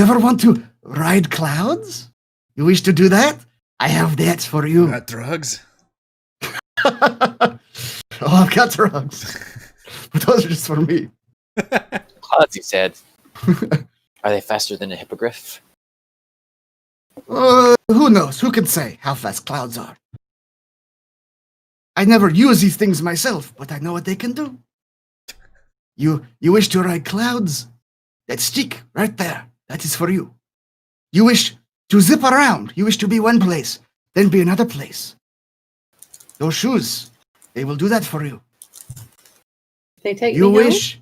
ever want to ride clouds? You wish to do that? I have that for you. Got drugs? Oh, I've got drugs. But those are just for me. Clouds, you said. Are they faster than a hippogriff? Who knows? Who can say how fast clouds are? I never use these things myself, but I know what they can do. You wish to ride clouds? That stick right there, that is for you. You wish to zip around. You wish to be one place, then be another place. Those shoes, they will do that for you. They take You me home? wish...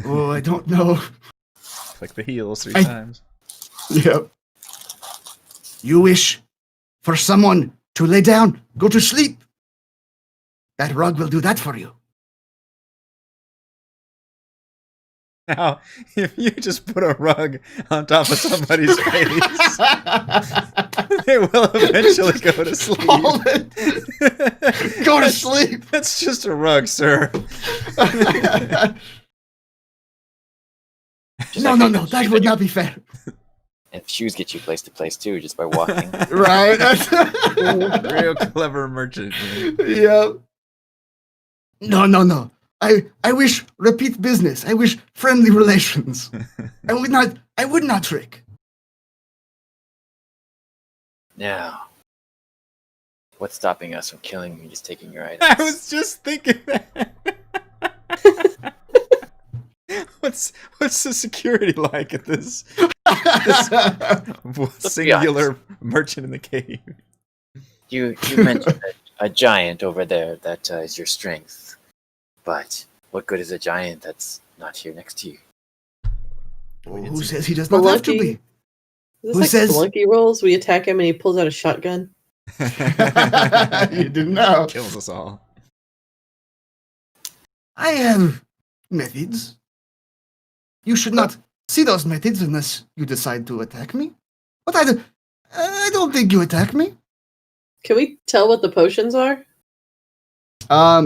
Oh, I don't know. Click the heels 3 times. Yep. You wish for someone to lay down, go to sleep. That rug will do that for you. Now, if you just put a rug on top of somebody's face, they will eventually go to sleep. Hold it. Go to sleep. That's just a rug, sir. No, that would not be fair. And shoes get you place to place too, just by walking. Right? Real clever merchant. Man. Yep. No. I wish repeat business. I wish friendly relations. I would not trick. Now, what's stopping us from killing me, just taking your items? I was just thinking that. What's the security like at this singular merchant in the cave? You mentioned a giant over there that is your strength. But what good is a giant that's not here next to you? Who says he does not have to be? Is Who this says- like Spelunky rolls? We attack him and he pulls out a shotgun. You didn't know. Kills us all. I have methods. You should not see those methods unless you decide to attack me. But I don't think you attack me. Can we tell what the potions are?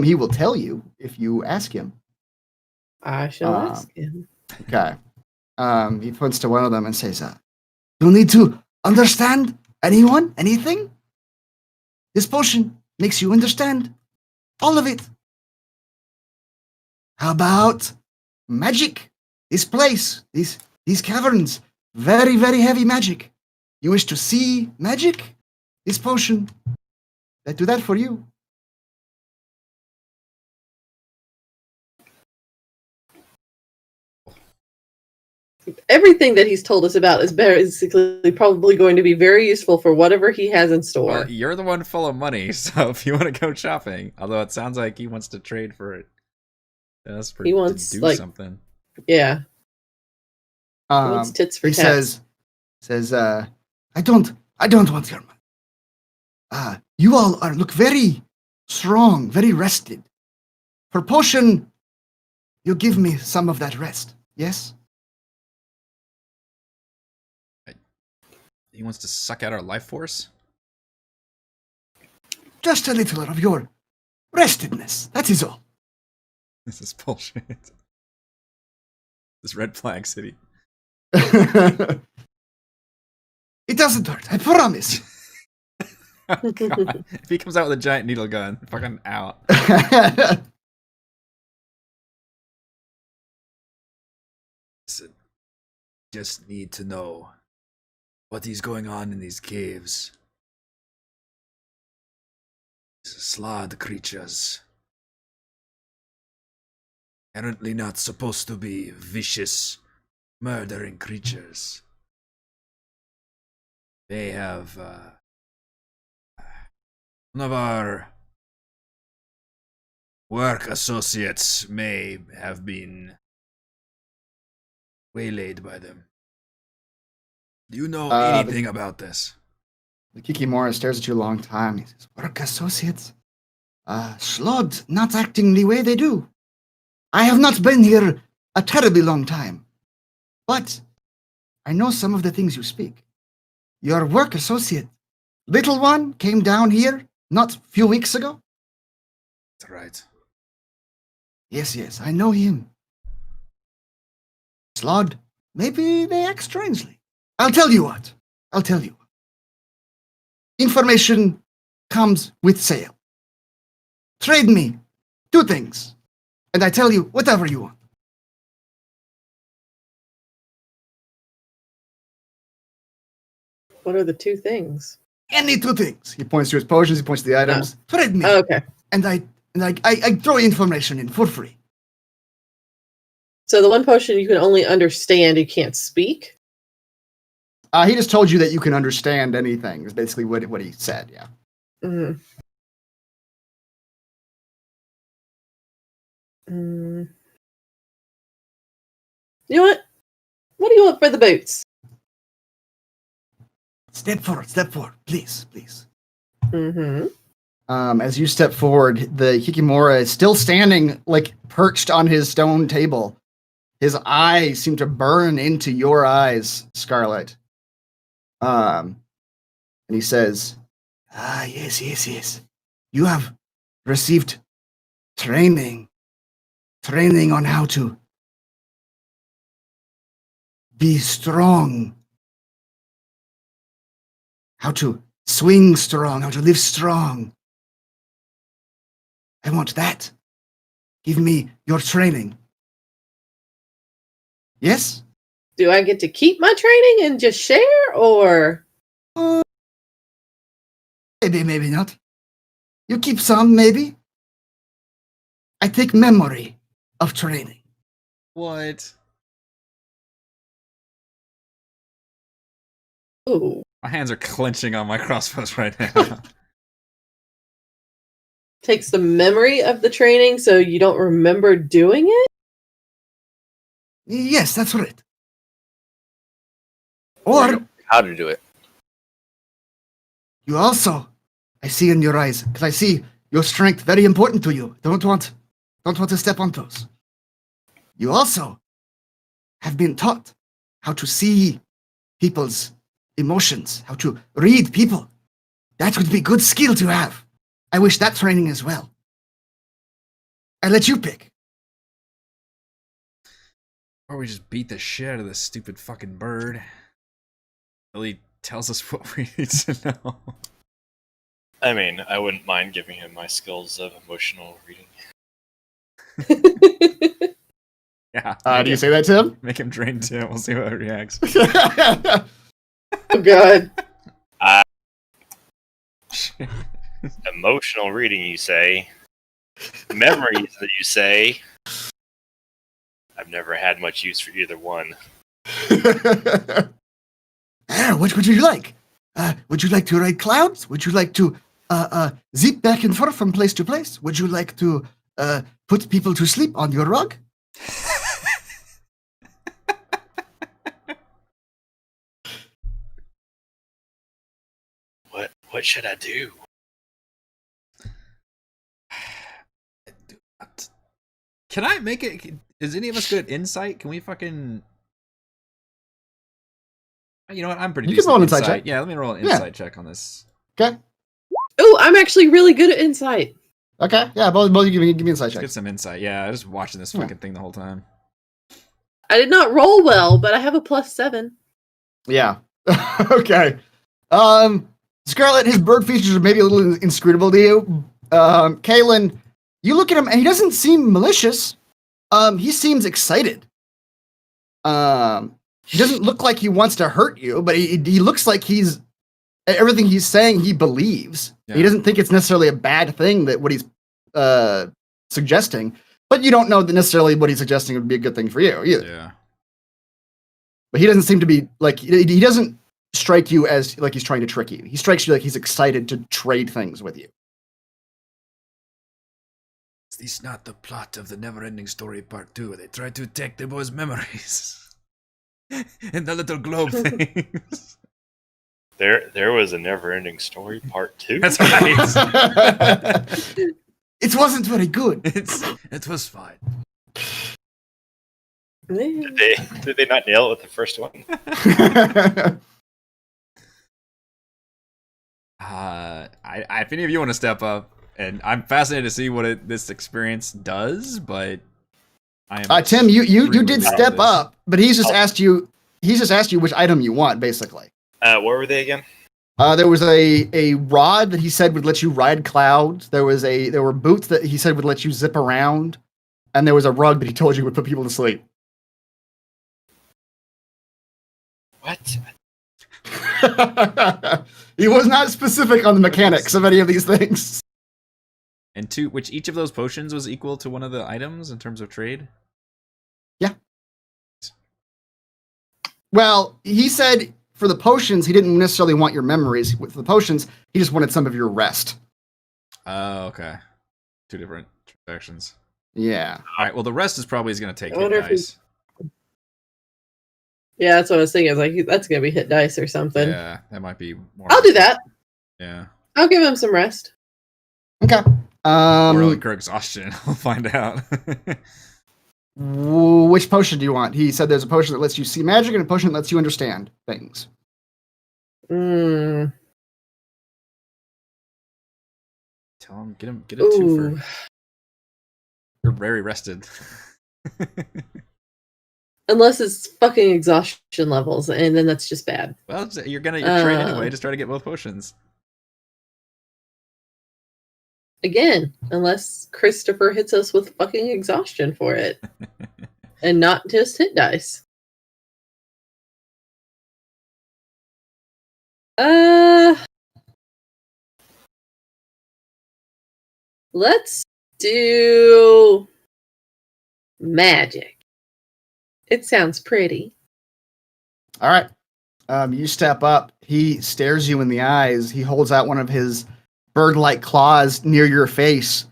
He will tell you if you ask him. I shall ask him. Okay. He points to one of them and says, "You need to understand anyone, anything. This potion makes you understand all of it. How about magic? This place, these caverns, very, very heavy magic. You wish to see magic? This potion, that do that for you." Everything that he's told us about is basically probably going to be very useful for whatever he has in store. Well, you're the one full of money, so if you want to go shopping, although it sounds like he wants to trade for it. He wants, to do like, something. Yeah. He wants tits for He tats. says, I don't want your money. You all look very strong, very rested. For potion, you give me some of that rest, yes? He wants to suck out our life force? Just a little of your restedness, that is all. This is bullshit. This red flag city. It doesn't hurt, I promise. Oh, God. If he comes out with a giant needle gun, fucking out. Listen, just need to know what is going on in these caves. Slaad creatures. Apparently not supposed to be vicious, murdering creatures. They have, one of our work associates may have been waylaid by them. Do you know anything about this? The Kikimora stares at you a long time. He says, "Work associates? Slaad not acting the way they do. I have not been here a terribly long time. But I know some of the things you speak. Your work associate, little one, came down here not a few weeks ago? That's right. Yes, I know him. Slaad, maybe they act strangely. I'll tell you what. Information comes with sale. Trade me 2 things, and I tell you whatever you want. What are the 2 things? Any 2 things. He points to his potions, he points to the items. Trade me. Oh, okay. And I throw information in for free. So the one potion you can only understand, you can't speak? He just told you that you can understand anything, is basically what he said, yeah. Mm. Mm. You know what? What do you want for the boots? Step forward, please. Mm-hmm. As you step forward, the Hikimura is still standing, like, perched on his stone table. His eyes seem to burn into your eyes, Scarlet. And he says, yes. You have received training on how to be strong, how to swing strong, how to live strong. I want that. Give me your training. Yes? Do I get to keep my training and just share, or? Maybe not. You keep some, maybe. I take memory of training. What? Ooh. My hands are clenching on my crossbows right now. Takes the memory of the training so you don't remember doing it? Yes, that's right. Or How to do it. you also, I see in your eyes, because I see your strength very important to you. Don't want to step on toes. You also have been taught how to see people's emotions, how to read people. That would be good skill to have. I wish that training as well. I let you pick. Or we just beat the shit out of this stupid fucking bird. Really tells us what we need to know. I mean, I wouldn't mind giving him my skills of emotional reading. Yeah. Do you say that to him? Make him drain too. We'll see how he reacts. Oh, God. Emotional reading, you say? Memories, that you say? I've never had much use for either one. What would you like? Would you like to ride clouds? Would you like to zip back and forth from place to place? Would you like to put people to sleep on your rug? What should I do? Can I make it? Is any of us good at insight? Can we fucking? You know what? I'm pretty. You decent can roll an at insight check. Yeah, let me roll an insight check on this. Okay. Oh, I'm actually really good at insight. Okay. Yeah, both of you give me an insight Let's check. get some insight. Yeah, just watching this fucking thing the whole time. I did not roll well, but I have a +7. Yeah. Okay. Scarlet, his bird features are maybe a little inscrutable to you. Kaylin, you look at him and he doesn't seem malicious. He seems excited. He doesn't look like he wants to hurt you, but he looks like he's everything he's saying he believes. Yeah. He doesn't think it's necessarily a bad thing that what he's suggesting, but you don't know that necessarily what he's suggesting would be a good thing for you either. Yeah. But he doesn't seem to be like he doesn't strike you as like he's trying to trick you. He strikes you like he's excited to trade things with you. Is this not the plot of the Never-Ending Story Part 2? They try to take the boy's memories and the little globe things. There was a Never-Ending Story Part 2? That's right. It wasn't very good. It was fine. Did they not nail it with the first one? If any of you want to step up, and I'm fascinated to see what this experience does, but I am Tim, you extremely did bad at step this. up, but he's just Oh. asked you. He's just asked you which item you want, basically. What were they again? There was a rod that he said would let you ride clouds. There were boots that he said would let you zip around, and there was a rug that he told you would put people to sleep. What? He was not specific on the mechanics of any of these things. And which each of those potions was equal to one of the items in terms of trade? Well, he said for the potions, he didn't necessarily want your memories. With the potions, he just wanted some of your rest. Oh, okay. 2 different transactions. Yeah. All right. Well, the rest is probably going to take I hit wonder if dice. Yeah, that's what I was thinking. I was like, that's gonna be hit dice or something. Yeah, that might be more. I'll do that. Yeah. I'll give him some rest. Okay. Or incur exhaustion. We'll find out. Which potion do you want? He said there's a potion that lets you see magic and a potion that lets you understand things. Mm. Tell him, get a twofer. Ooh. You're very rested. Unless it's fucking exhaustion levels, and then that's just bad. Well, you're trained anyway. Just try to get both potions. Again, unless Christopher hits us with fucking exhaustion for it. And not just hit dice. Let's do magic. It sounds pretty. All right. You step up. He stares you in the eyes. He holds out one of his bird-like claws near your face.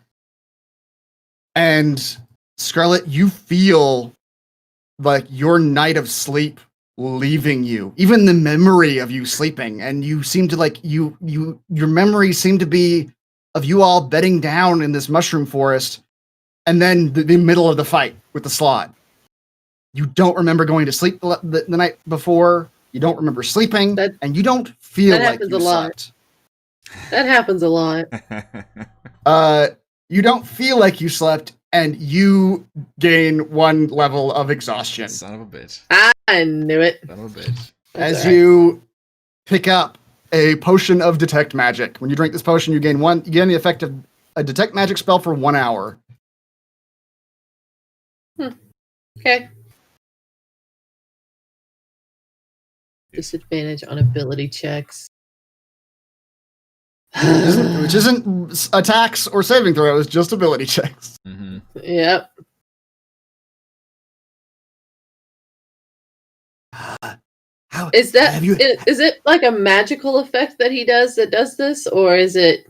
And Scarlet, you feel like your night of sleep leaving you. Even the memory of you sleeping. And you seem to your memories seem to be of you all bedding down in this mushroom forest. And then the middle of the fight with the Slaad. You don't remember going to sleep the night before. You don't remember sleeping, and you don't feel like you slept. That happens a lot. You don't feel like you slept, and you gain 1 level of exhaustion. Son of a bitch. I knew it. Son of a bitch. As you pick up a potion of detect magic. When you drink this potion, you gain the effect of a detect magic spell for 1 hour. Okay. Disadvantage on ability checks. Which isn't attacks or saving throws, just ability checks. Mm-hmm. Yep. How Is that have you? is it like a magical effect that he does that does this, or is it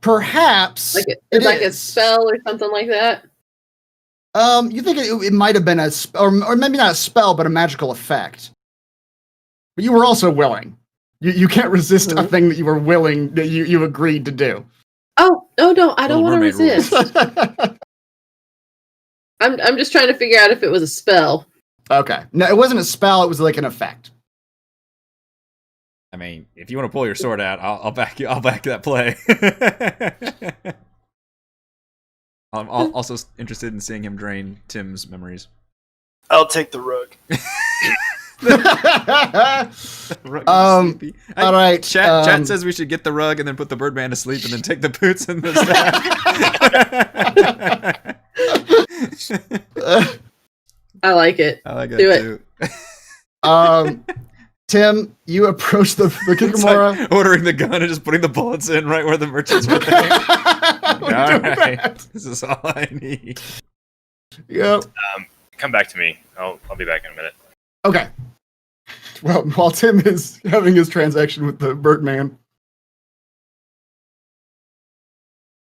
Perhaps like it it's like a is. spell or something like that? You think it might have been or maybe not a spell, but a magical effect. But you were also willing. You can't resist a thing that you were willing, that you agreed to do. Oh no! I don't want to Mermaid rules. resist. I'm just trying to figure out if it was a spell. Okay. No, it wasn't a spell, it was like an effect. I mean, if you want to pull your sword out, I'll back you. I'll back that play. I'm also interested in seeing him drain Tim's memories. I'll take the rug. All right. Chat says we should get the rug and then put the Birdman to sleep and then take the boots and the staff. I like it. I like Do it it. too. Tim, you approach the It's Kikamura. like ordering the gun and just putting the bullets in right where the merchants were there. All right, this is all I need. Yep. Come back to me. I'll be back in a minute. Okay. Well, while Tim is having his transaction with the Birdman,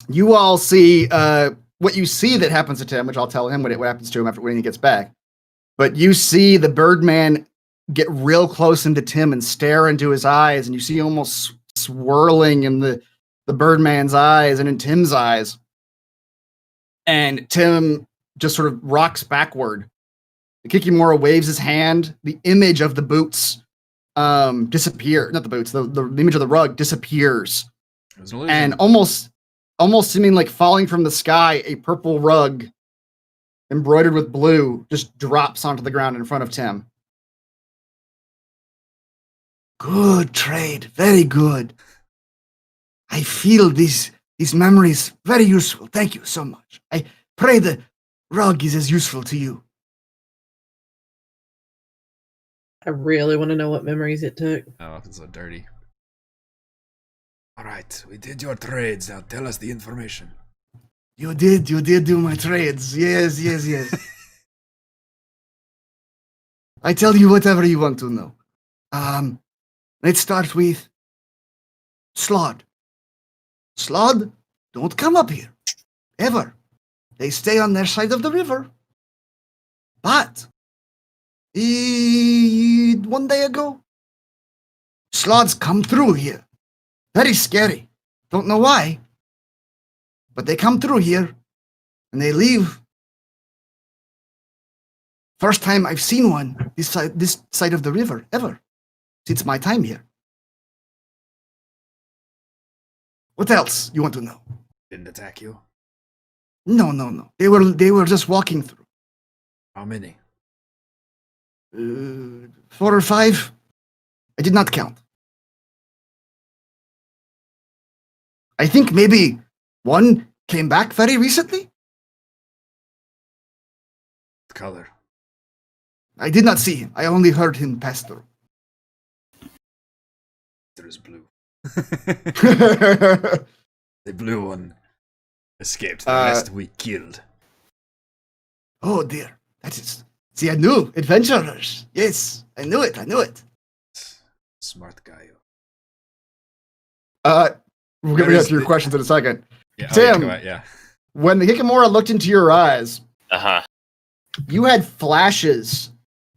you all see what you see that happens to Tim, which I'll tell him what happens to him when he gets back. But you see the Birdman get real close into Tim and stare into his eyes, and you see almost swirling in the Birdman's eyes and in Tim's eyes. And Tim just sort of rocks backward. The Kikimora waves his hand. The image of the boots disappear. Not the boots. The image of the rug disappears. It was an illusion. And almost almost seeming like falling from the sky, a purple rug embroidered with blue just drops onto the ground in front of Tim. Good trade, very good. I feel these memories very useful. Thank you so much. I pray the rug is as useful to you. I really want to know what memories it took. Oh, it's so dirty. All right, we did your trades. Now tell us the information. You did do my trades. Yes. I tell you whatever you want to know. Let's start with Slaad. Slaad, don't come up here. Ever. They stay on their side of the river. But, 1 day ago, Slaads come through here. Very scary. Don't know why. But they come through here, and they leave. First time I've seen one this side of the river, ever. Since my time here. What else you want to know? Didn't attack you? No. They were just walking through. How many? 4 or 5. I did not count. I think maybe one came back very recently. Color. I did not see him. I only heard him pass through. There is blue. The blue one escaped. The rest we killed. Oh dear. That is. See, I knew. Adventurers. Yes, I knew it. Smart guy. We'll get to your questions in a second. Yeah, Tim, yeah. When the Hikikomora looked into your eyes, you had flashes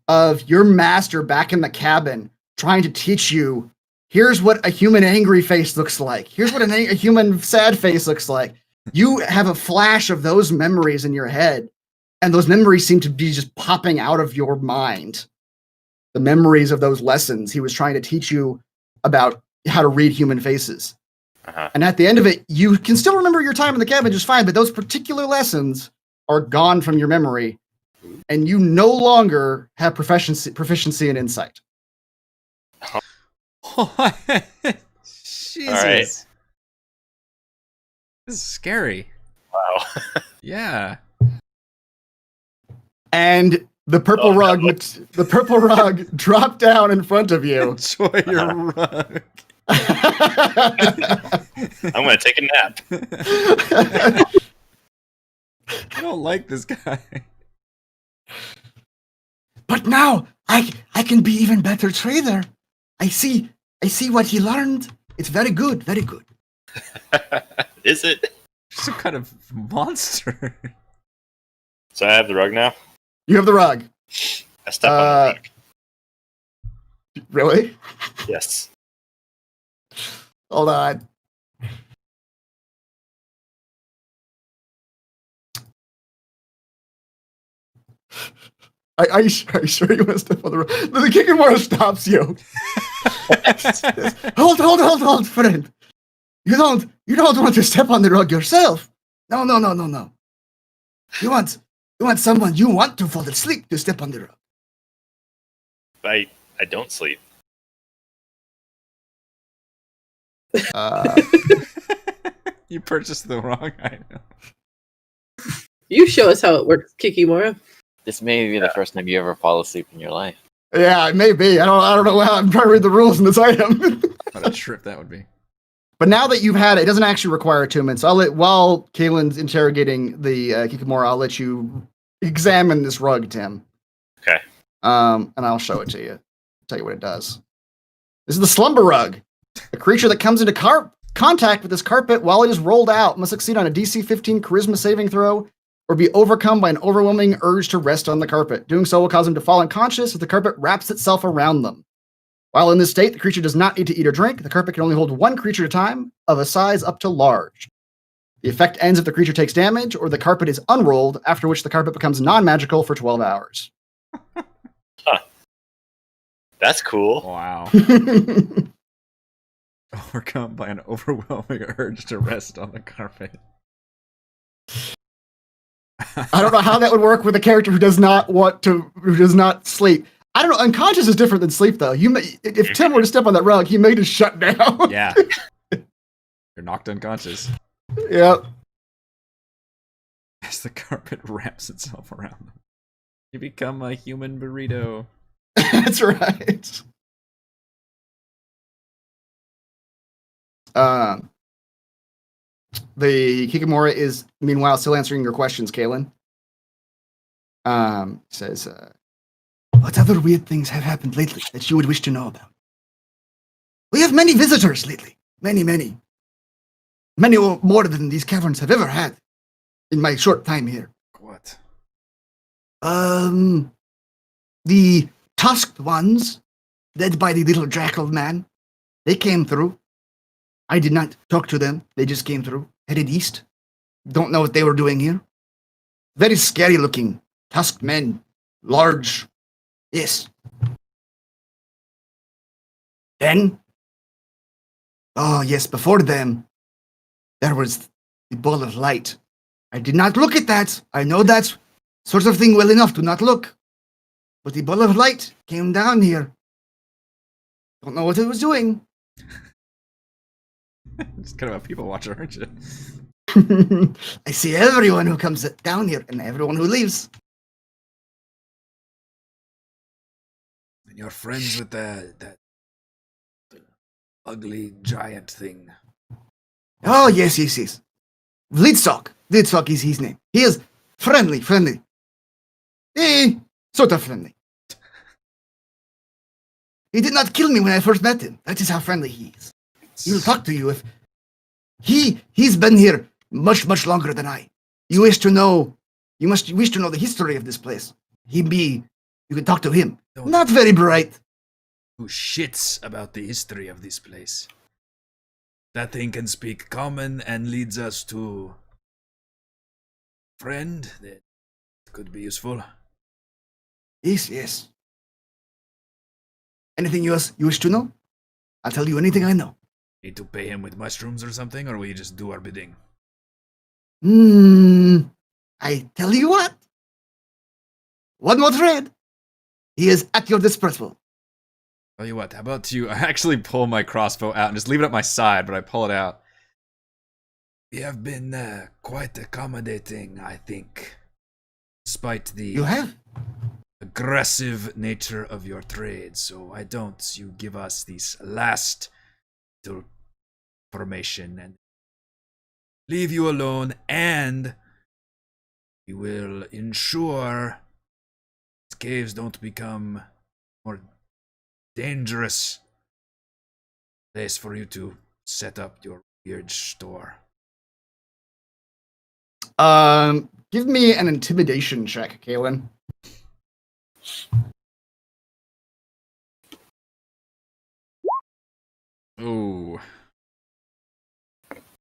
of your master back in the cabin trying to teach you, here's what a human angry face looks like. Here's what a human sad face looks like. You have a flash of those memories in your head, and those memories seem to be just popping out of your mind. The memories of those lessons he was trying to teach you about how to read human faces. And at the end of it, you can still remember your time in the cabin just fine, but those particular lessons are gone from your memory, and you no longer have proficiency in insight. Jesus. All right. This is scary. Wow. Yeah. And the purple rug dropped down in front of you. Enjoy your rug. I'm gonna take a nap. I don't like this guy. But now I can be even better trader. I see what he learned. It's very good, very good. Is it? Some kind of monster. So I have the rug now? You have the rug. I step on the rug. Really? Yes. Hold on. Are you sure you want to step on the rug? The Hikikomora stops you. Hold, friend. You don't want to step on the rug yourself. No. You want someone you want to fall asleep to step on the rug. I don't sleep. You purchased the wrong item. You show us how it works, Kikimora. This may be the first time you ever fall asleep in your life. Yeah, it may be. I don't know how. I'm trying to read the rules in this item. What a trip that would be. But now that you've had it, it doesn't actually require attunement. So while Kaylin's interrogating the Hikikomora, I'll let you examine this rug, Tim. Okay. And I'll show it to you. Tell you what it does. This is the slumber rug. A creature that comes into contact with this carpet while it is rolled out must succeed on a DC 15 charisma saving throw or be overcome by an overwhelming urge to rest on the carpet. Doing so will cause them to fall unconscious as the carpet wraps itself around them. While in this state, the creature does not need to eat or drink. The carpet can only hold one creature at a time of a size up to large. The effect ends if the creature takes damage or the carpet is unrolled, after which the carpet becomes non-magical for 12 hours. That's cool. Wow. Overcome by an overwhelming urge to rest on the carpet. I don't know how that would work with a character who does not sleep. I don't know. Unconscious is different than sleep, though. If Tim were to step on that rug, he may just shut down. Yeah. You're knocked unconscious. Yep. As the carpet wraps itself around them, you become a human burrito. That's right. The Kikamura is meanwhile still answering your questions, Kaylin. Says, what other weird things have happened lately that you would wish to know about? We have many visitors lately. Many, many. Many more than these caverns have ever had in my short time here. What? The tusked ones, led by the little jackal man, they came through. I did not talk to them. They just came through, headed east. Don't know what they were doing here. Very scary looking. Tusked men. Large. Yes. Then, oh yes, before them, there was the ball of light. I did not look at that. I know that sort of thing well enough to not look. But the ball of light came down here. Don't know what it was doing. Just kind of a people watcher, aren't you? I see everyone who comes down here and everyone who leaves. And you're friends with that ugly giant thing. Oh, yes. Lidsock is his name. He is friendly. Sort of friendly. He did not kill me when I first met him. That is how friendly he is. He will talk to you if... He's been here much, much longer than I. You wish to know the history of this place. You can talk to him. Don't- Not very bright. Who shits about the history of this place. That thing can speak common and leads us to friend that could be useful. Yes. Anything else you wish to know? I'll tell you anything I know. Need to pay him with mushrooms or something, or will you just do our bidding? I tell you what. One more trade. He is at your disposal. Tell you what, how about you... I actually pull my crossbow out and just leave it at my side, but I pull it out. We have been quite accommodating, I think. Despite the You have? aggressive nature of your trade, so why don't you give us this last little information and leave you alone, and we will ensure these caves don't become more dangerous place for you to set up your weird store. Give me an intimidation check, Kaylin. Ooh.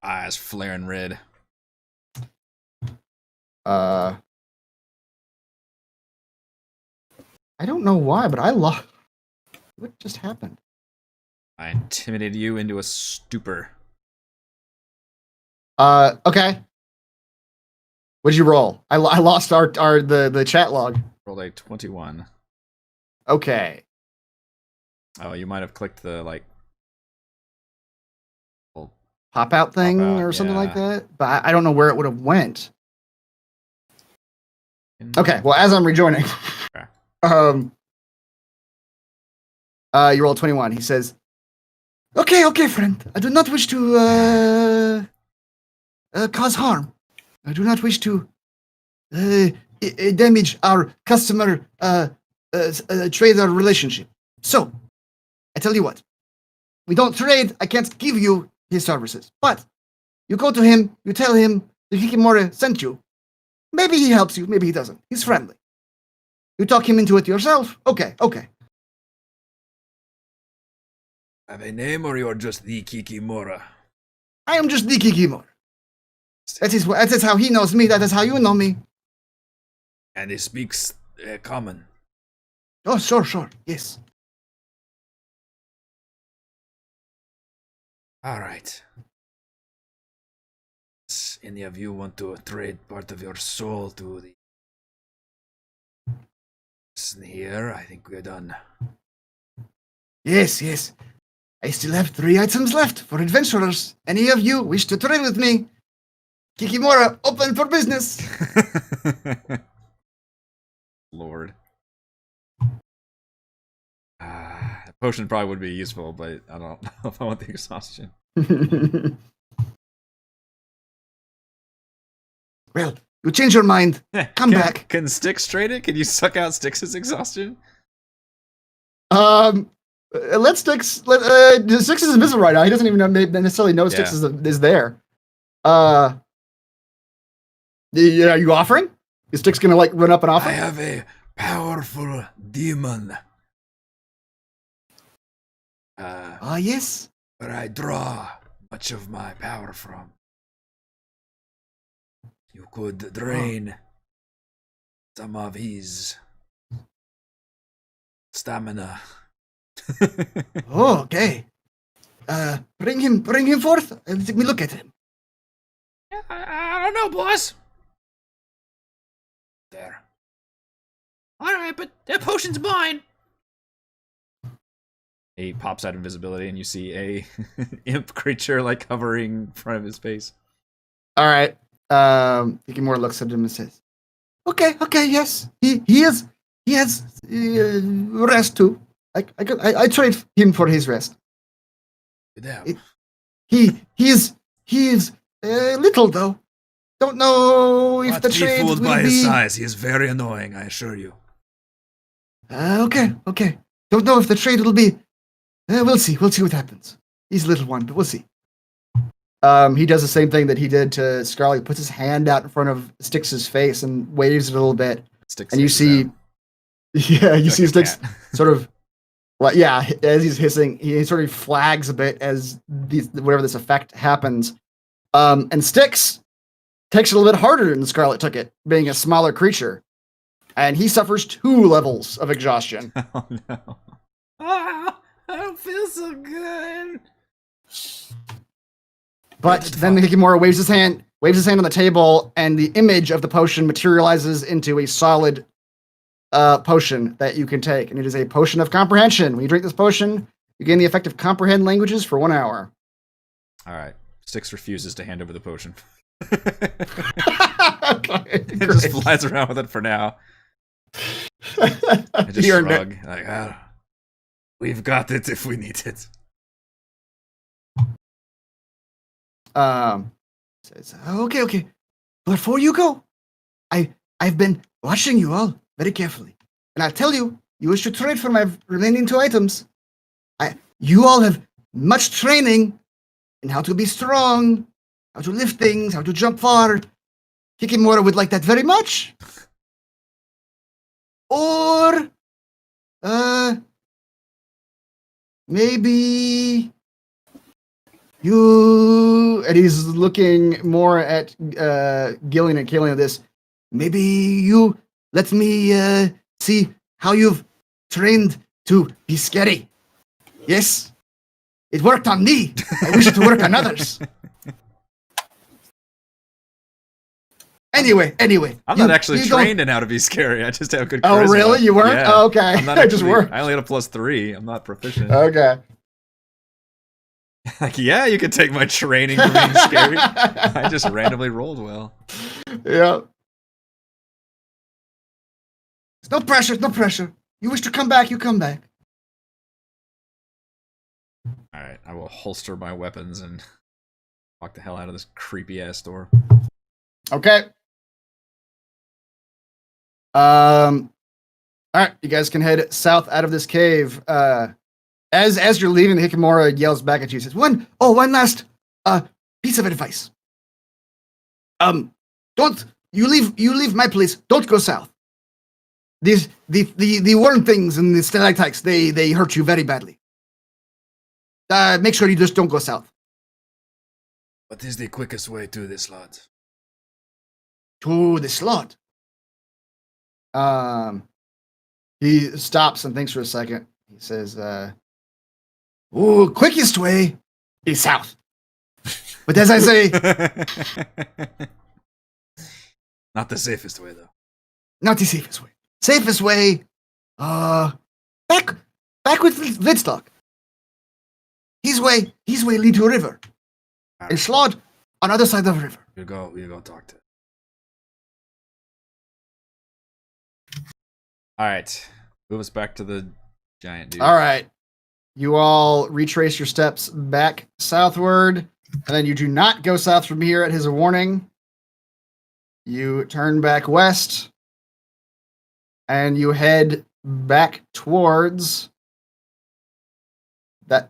Eyes flaring red. I don't know why, but I lost. What just happened? I intimidated you into a stupor. Okay. What'd you roll? I lost the chat log. Rolled a 21. Okay. Oh, you might have clicked the, like... Pop out thing Pop out, or something like yeah. that. But I don't know where it would have went. Okay, well, as I'm rejoining, Okay. you roll 21. He says, okay, friend. I do not wish to cause harm. I do not wish to damage our customer trader relationship. So, I tell you what. We don't trade. I can't give you his services. But you go to him, you tell him the Hikimori sent you. Maybe he helps you, maybe he doesn't. He's friendly. You talk him into it yourself. Okay. Have a name, or you're just the Kikimora? I am just the Kikimori. That is how he knows me. That is how you know me. And he speaks common. Oh, sure. Yes. All right. Does any of you want to trade part of your soul to the person here? I think we're done. Yes, yes. I still have 3 items left for adventurers. Any of you wish to trade with me? Kikimora, open for business. Lord. A potion probably would be useful, but I don't know if I want the exhaustion. Well, you change your mind. Come back. Can Styx trade it? Can you suck out Styx's exhaustion? Let Styx. Styx is invisible right now. He doesn't even necessarily know Styx is there. Are you offering? Is Styx gonna like run up and offer? I have a powerful demon. Yes. Where I draw much of my power from. You could drain some of his stamina. Oh, okay. Bring him forth and let me look at him. I don't know, boss. There. Alright, but that potion's mine. He pops out invisibility, and you see a imp creature like hovering in front of his face. All right. Ikimura looks at him and says, "Okay, yes. He has rest too. I trade him for his rest. Damn. He is little though. Don't know if Not the be trade fooled will by be his size. He is very annoying, I assure you. Okay. Don't know if the trade will be. We'll see. We'll see what happens. He's a little one, but we'll see." He does the same thing that he did to Scarlet. He puts his hand out in front of Styx's face and waves it a little bit. Styx And you see, you see Styx sort of, as he's hissing, he sort of flags a bit as whatever this effect happens. And Styx takes it a little bit harder than Scarlet took it, being a smaller creature. And he suffers 2 levels of exhaustion. Oh no. Ah, I don't feel so good. But then the Hikimura waves his hand on the table, and the image of the potion materializes into a solid potion that you can take. And it is a potion of comprehension. When you drink this potion, you gain the effect of comprehend languages for 1 hour. All right. Styx refuses to hand over the potion. Okay, It just flies around with it for now. I just You earned shrug. it. Like, We've got it if we need it. Says, okay. Before you go, I've been watching you all very carefully, and I tell you, you wish to trade for my remaining 2 items. You all have much training in how to be strong, how to lift things, how to jump far. Kikimura would like that very much. Or, maybe you, and he's looking more at Gillian and Killian at this. Maybe you let me see how you've trained to be scary. Yes, it worked on me. I wish it to work on others. Anyway, I'm not actually trained in how to be scary. I just have good charisma. Oh, really? You weren't? Yeah. Oh, okay. I'm not I just actually, worked. I only had a +3. I'm not proficient. Okay. Like, yeah, you can take my training for being scary. I just randomly rolled well. Yeah. No pressure. You wish to come back, you come back. All right, I will holster my weapons and walk the hell out of this creepy ass door. Okay. All right, you guys can head south out of this cave. As you're leaving, the Hikimura yells back at you. Says, one last piece of advice. Don't you leave my place. Don't go south. The worm things and the stalactites, they hurt you very badly. Make sure you just don't go south. What is the quickest way to this Slaad? To the Slaad. He stops and thinks for a second. He says, quickest way He's south. But as I say, Not the safest way, though. not the safest way. Safest way, back with Vidstock. His way lead to a river. And Slaad on other side of the river. You go talk to. All right, move us back to the giant dude. All right. You all retrace your steps back southward, and then you do not go south from here at his warning. You turn back west, and you head back towards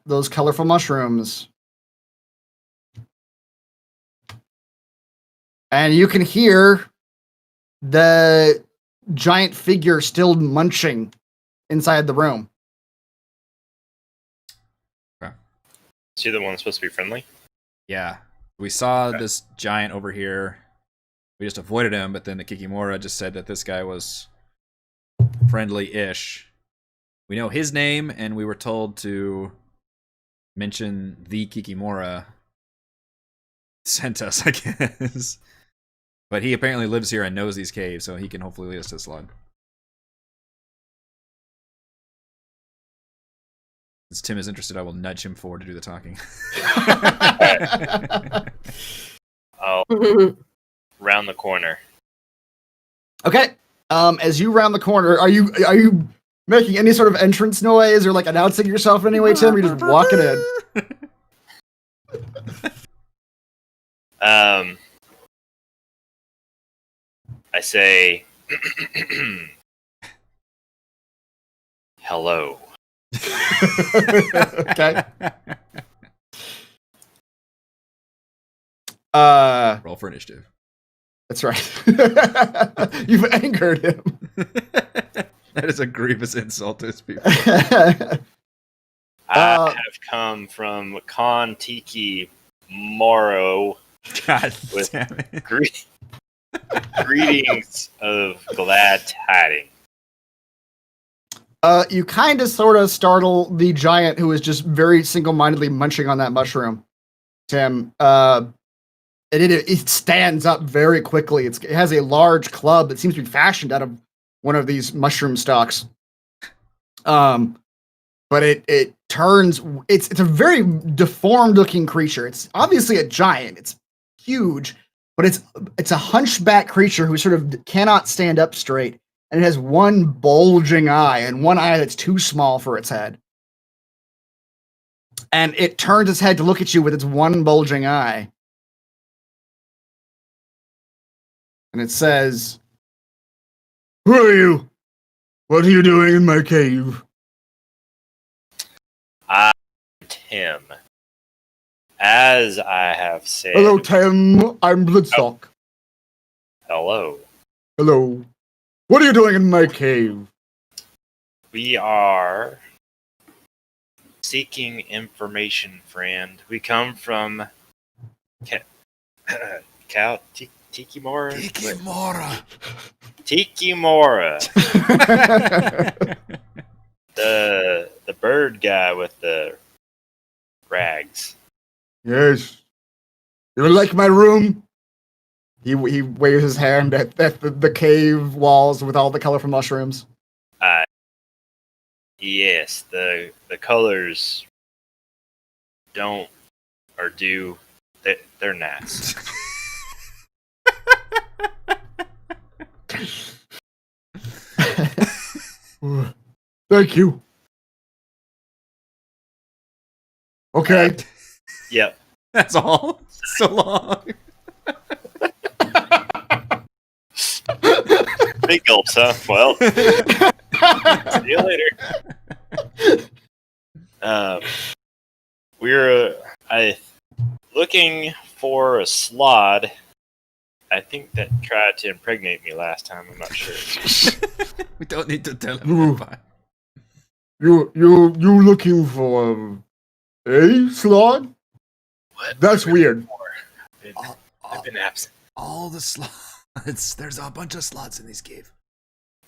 those colorful mushrooms. And you can hear the giant figure still munching inside the room. Is he the one supposed to be friendly? Yeah, we saw Okay. this giant over here. We just avoided him, but then the Kikimora just said that this guy was friendly-ish. We know his name, and we were told to mention the Kikimora sent us, I guess. But he apparently lives here and knows these caves, so he can hopefully lead us to Slaad. Since Tim is interested, I will nudge him forward to do the talking. I'll round the corner. Okay. As you round the corner, are you making any sort of entrance noise or like announcing yourself in any way, Tim? Or you're just walking in. I say, hello. Okay. Roll for initiative. That's right. You've angered him. That is a grievous insult to his people. I have come from Kon Tiki Moro God with damn it. greetings of glad tidings. You kind of sort of startle the giant who is just very single-mindedly munching on that mushroom, Tim. It stands up very quickly. It has a large club that seems to be fashioned out of one of these mushroom stalks. But it turns. It's a very deformed-looking creature. It's obviously a giant. It's huge, but it's a hunchback creature who sort of cannot stand up straight. And it has one bulging eye, and one eye that's too small for its head. And it turns its head to look at you with its one bulging eye. And it says, "Who are you? What are you doing in my cave?" I'm Tim. As I have said, "Hello, Tim. I'm Bloodstock." hello. "Hello. What are you doing in my cave?" We are seeking information, friend. We come from Tikimora? Kikimora. Tikimora. The bird guy with the rags. "Yes. You like my room?" He waves his hand at the cave walls with all the colorful mushrooms. Yes, the colors don't or do. They're nice. Thank you. Okay. Yep. That's all? So long. Big gulps, huh? Well, see you later. We're looking for a Slaad. I think that tried to impregnate me last time. I'm not sure. We don't need to tell him. You looking for a Slaad? What? That's weird. I've been absent. All the slots. There's a bunch of slots in this cave.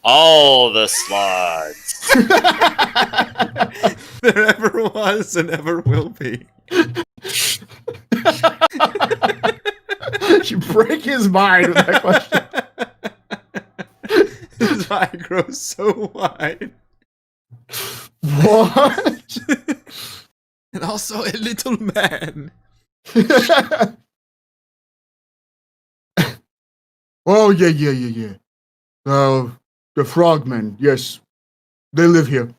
All the Slaads. There ever was and ever will be. You break his mind with that question. His eye grows so wide. What? And also a little man. Oh, yeah. The frogmen, yes. They live here.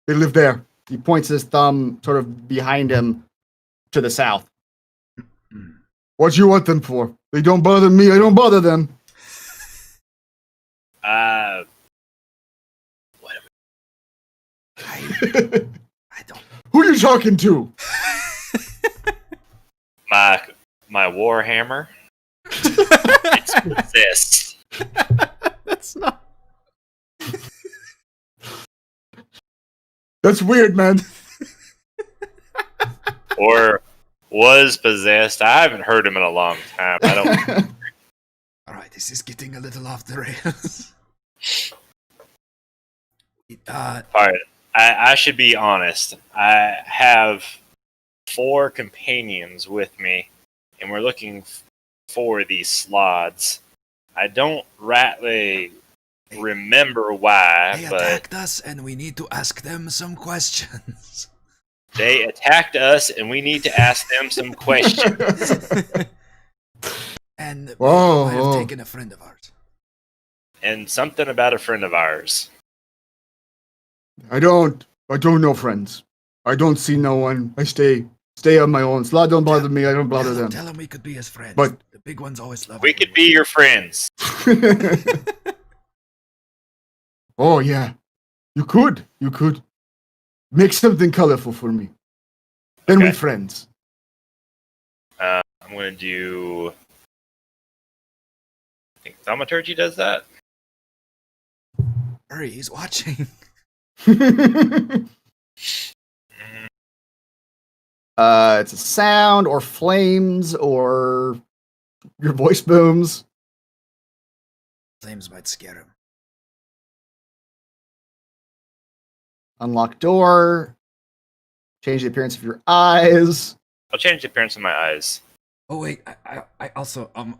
They live there. He points his thumb sort of behind him to the south. What you want them for? They don't bother me, I don't bother them. Whatever. I don't. Who are you talking to? My warhammer. It's possessed. That's not. That's weird, man. Or was possessed. I haven't heard him in a long time. I don't. All right, this is getting a little off the rails. All right. I should be honest. I have 4 companions with me, and we're looking for these Slaads. I don't rightly remember why, They but attacked us, and we need to ask them some questions. they attacked us, and we need to ask them some questions. And Whoa, might have whoa. taken a friend of ours. And something about a friend of ours. I don't know friends. I don't see no one. I stay on my own. Slaad don't bother me, I don't bother them. Tell him we could be his friends. But- the big ones always love We it could when be your friends. Oh yeah. You could. Make something colorful for me. Then we Okay. friends. I'm going to do... I think Thaumaturgy does that. Hurry, he's watching. It's a sound or flames or your voice booms. Flames might scare him. Unlock door. Change the appearance of your eyes. I'll change the appearance of my eyes. Oh wait, I also I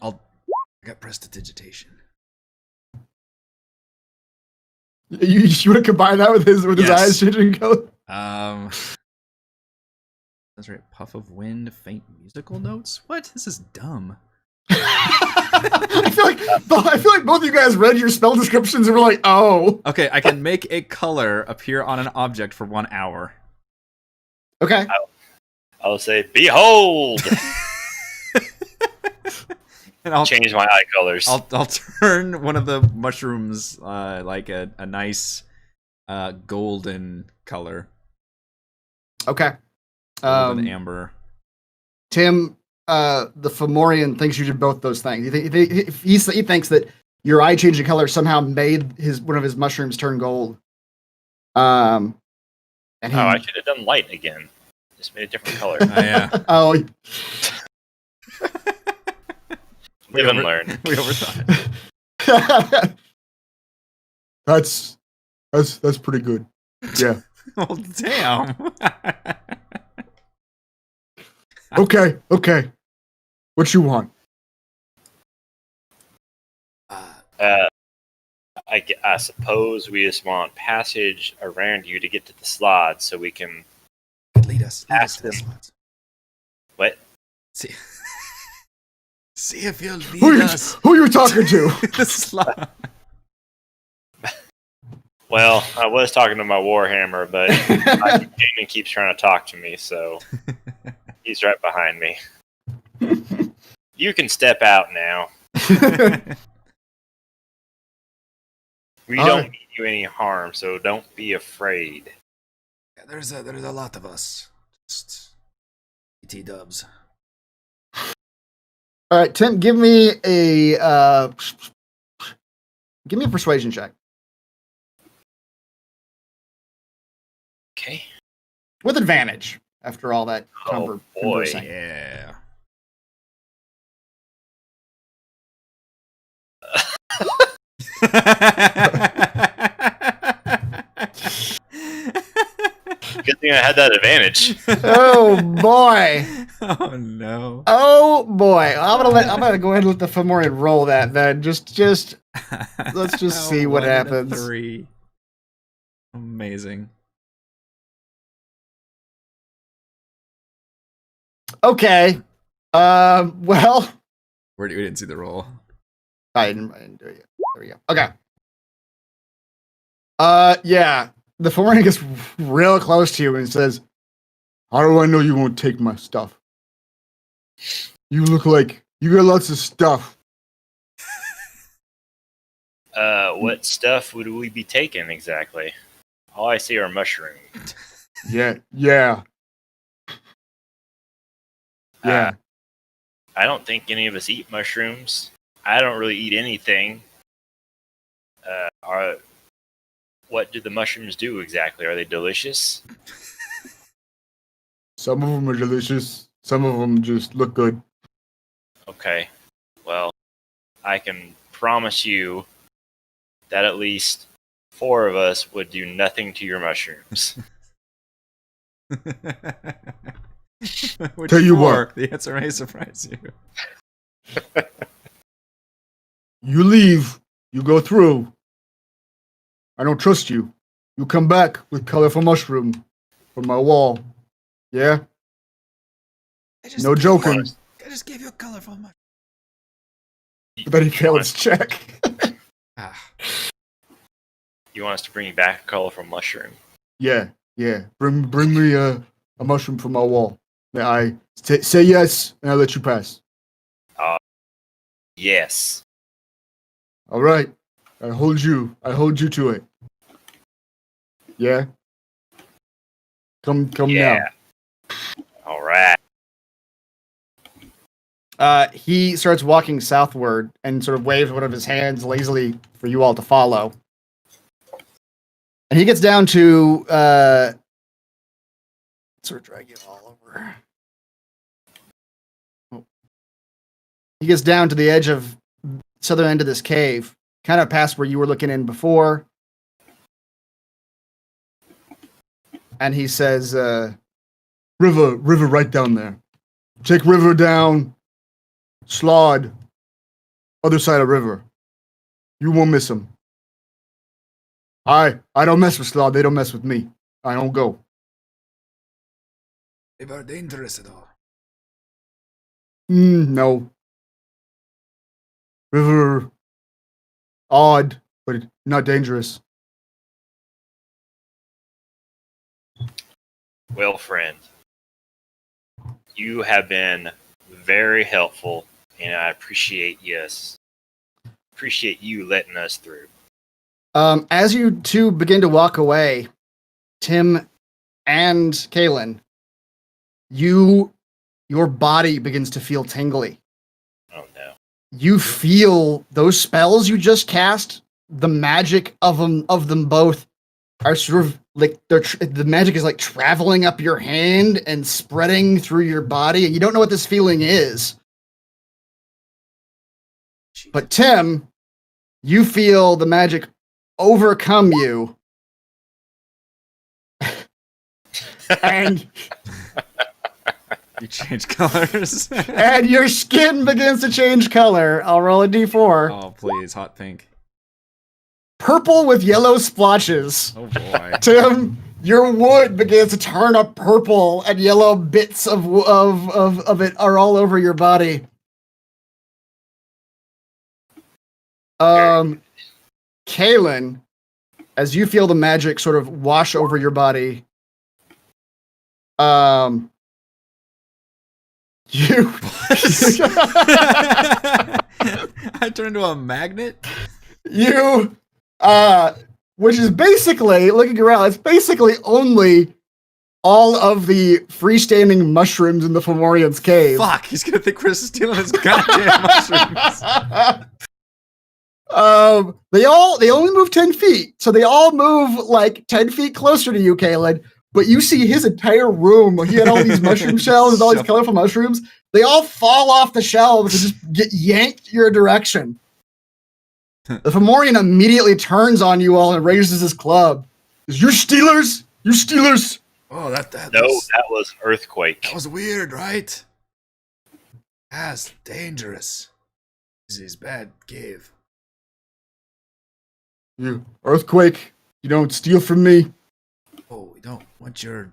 got prestidigitation. You want to combine that with his Yes. eyes changing color? That's right. Puff of wind, faint musical notes. What? This is dumb. I feel like both of you guys read your spell descriptions and were like, "Oh, Okay, I can make a color appear on an object for 1 hour. okay." I'll say, behold! And I'll Change my eye colors. I'll turn one of the mushrooms like a nice golden color, Okay. golden amber. Tim, the Fomorian thinks you did both those things. He thinks that your eye changing color somehow made one of his mushrooms turn gold. And he, Oh, I should have done light again. Just made a different color. Oh, yeah, oh, Live and learn. we overthought it. that's pretty good. Yeah. Oh damn! Okay. What you want? I suppose we just want passage around you to get to the Slaad so we can... Lead us to Ask the them. slots. What? See, see if you'll lead Who us. are you talking to? The slot. Well, I was talking to my Warhammer, but my companion keeps trying to talk to me, so he's right behind me. You can step out now. We All don't right. mean you any harm, so don't be afraid. Yeah, there's a lot of us. Just ET dubs. All right, Tim, give me a persuasion check Okay. with advantage. After all that Oh, boy. conversing. Yeah. Good thing I had that advantage. Oh boy! Oh no. Oh boy, I'm gonna go ahead and let the Fomorian roll that then. Just let's just see what 1 and a happens. 3. Amazing. Okay. Well, We didn't see the roll. I didn't do it yet. There we go. Okay. Yeah. The Fomorian gets real close to you and says, "How do I know you won't take my stuff? You look like you got lots of stuff." What stuff would we be taking exactly? All I see are mushrooms. Yeah. I don't think any of us eat mushrooms. I don't really eat anything. What do the mushrooms do exactly? Are they delicious? Some of them are delicious. Some of them just look good. Okay. Well, I can promise you that at least 4 of us would do nothing to your mushrooms. Which Tell you 4? what. The answer may surprise you. You leave. You go through. I don't trust you. You come back with colorful mushroom from my wall. Yeah? No joking. I just gave you a colorful mushroom. But he failed his check. You want us to bring you back a colorful mushroom? Yeah. Bring me a mushroom from my wall. I say yes, and I'll let you pass. Yes. All right. I hold you to it. Yeah? Come Yeah. All right. now. He starts walking southward and sort of waves one of his hands lazily for you all to follow. And he gets down to sort of drag you all over. Oh. He gets down to the edge of southern end of this cave, kind of past where you were looking in before. And he says, river right down there. Take river down, Slaad, other side of river. You won't miss him. I don't mess with Slaad. They don't mess with me. I don't go. They were dangerous at all. No. River, odd, but not dangerous. Well, friend, you have been very helpful, and I appreciate you letting us through. As you two begin to walk away, Tim and Kaylin, your body begins to feel tingly. Oh no. You feel those spells you just cast, the magic of them both are sort of like the magic is like traveling up your hand and spreading through your body, and you don't know what this feeling is. But Tim, you feel the magic overcome you. And You change colors. and your skin begins to change color. I'll roll a d4. Oh, please. Hot pink. Purple with yellow splotches. Oh, boy. Tim, your wood begins to turn up purple, and yellow bits of it are all over your body. Kaylin, as you feel the magic sort of wash over your body, you I turned into a magnet? Which is basically, looking around, it's basically only all of the freestanding mushrooms in the Fomorian's cave. Fuck, he's gonna think we're stealing his goddamn mushrooms. They only move 10 feet, so they all move like 10 feet closer to you, Kaylin. But you see his entire room. He had all these mushroom shells and all these colorful mushrooms. They all fall off the shelves and just get yanked your direction. The Fomorian immediately turns on you all and raises his club. "You stealers! You stealers! Oh, that No, was, that was an earthquake. that was weird, right? That's dangerous. This is bad cave. You earthquake. You don't steal from me. Oh, we don't want your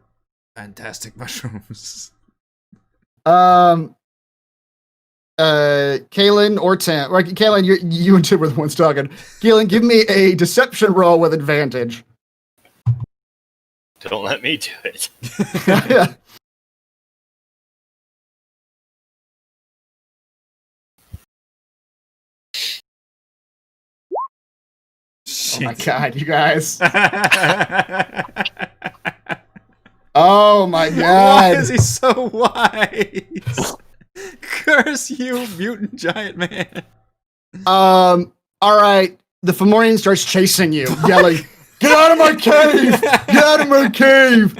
fantastic mushrooms. Kaylin or Tim. Right, Kaylin, you and Tim were the ones talking. Kaylin, give me a deception roll with advantage. Don't let me do it. Oh my god, you guys. Oh my Why god. is he so wise? Curse you, mutant giant man. All right. The Fomorian starts chasing you, yelling, "Get out of my cave! Get out of my cave!"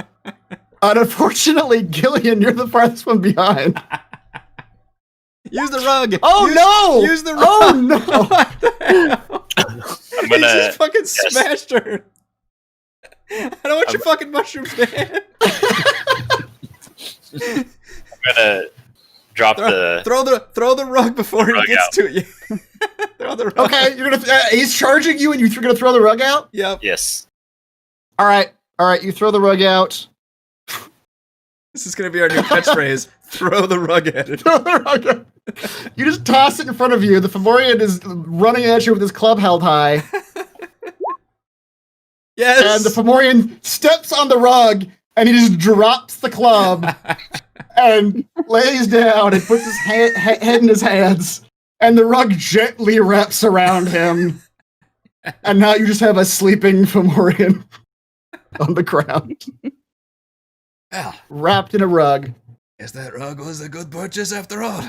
And unfortunately, Gillian, you're the farthest one behind. Use the rug. Oh no! Use the rug. Oh no! What the hell? I'm He gonna. just fucking smashed her. I don't want your fucking mushrooms, man. I'm gonna drop Throw the rug before he Rug gets out. to you. Throw the rug. Okay, you're gonna. He's charging you, and you're gonna throw the rug out. Yep. Yes. All right. You throw the rug out. This is gonna be our new catchphrase. Throw the rug at it. Throw the rug out. You just toss it in front of you. The Fomorian is running at you with his club held high, Yes. and the Fomorian steps on the rug, and he just drops the club and lays down and puts his head in his hands, and the rug gently wraps around him, and now you just have a sleeping Fomorian on the ground, Well, wrapped in a rug. guess that rug was a good purchase after all.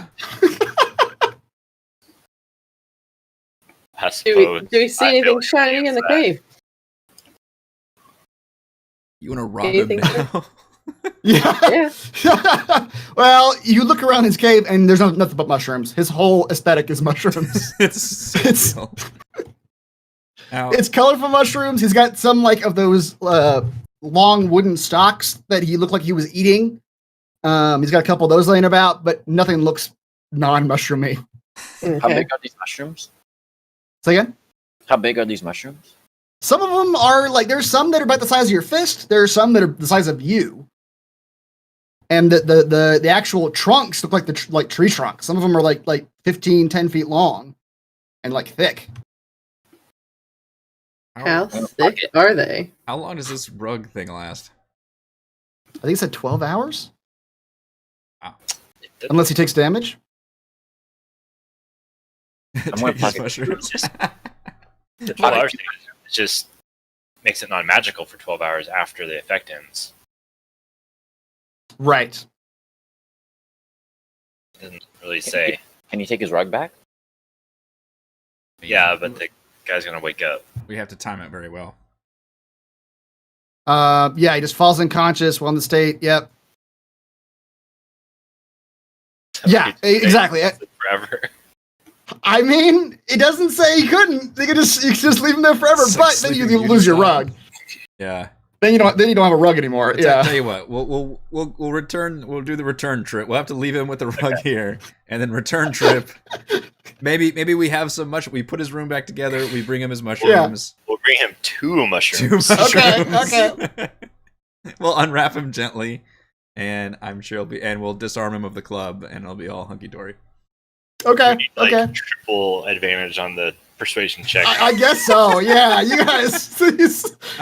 I Do suppose. we see I feel anything like shiny in the that. cave? You wanna rob him Anything now? Yeah. Yeah. Well, you look around his cave, and there's nothing but mushrooms. His whole aesthetic is mushrooms. It's Ow. It's colorful mushrooms. He's got some like of those long wooden stalks that he looked like he was eating. He's got a couple of those laying about, but nothing looks non-mushroomy. How Okay. big are these mushrooms? Say again? How big are these mushrooms? Some of them are like, there's some that are about the size of your fist. There are some that are the size of you. And the actual trunks look like like tree trunks. Some of them are like 15, 10 feet long and like thick. How thick are they? How long does this rug thing last? I think it said 12 hours. It Unless he takes damage. I'm gonna Take his pocket- mushrooms. The 12 hours thing, it just makes it non-magical for 12 hours after the effect ends. Right. It doesn't really say. Can you take his rug back? Yeah, but the guy's gonna wake up. We have to time it very well. Yeah, he just falls unconscious while in the state. Yep. Yeah, exactly. Forever. I mean, it doesn't say he couldn't. You could just leave him there forever, Sick but then sleeping you beauty lose your style. rug. Yeah. Then you don't have a rug anymore. But Yeah. tell you what, we'll return. We'll do the return trip. We'll have to leave him with the rug here, and then return trip. Maybe we have some mush. We put his room back together. We bring him his mushrooms. We'll bring him 2 Two mushrooms. mushrooms. Okay. We'll unwrap him gently, and I'm sure he'll be. And we'll disarm him of the club, and it'll be all hunky dory. Okay. You need, like, Okay. triple advantage on the persuasion check. I guess so. Yeah. You guys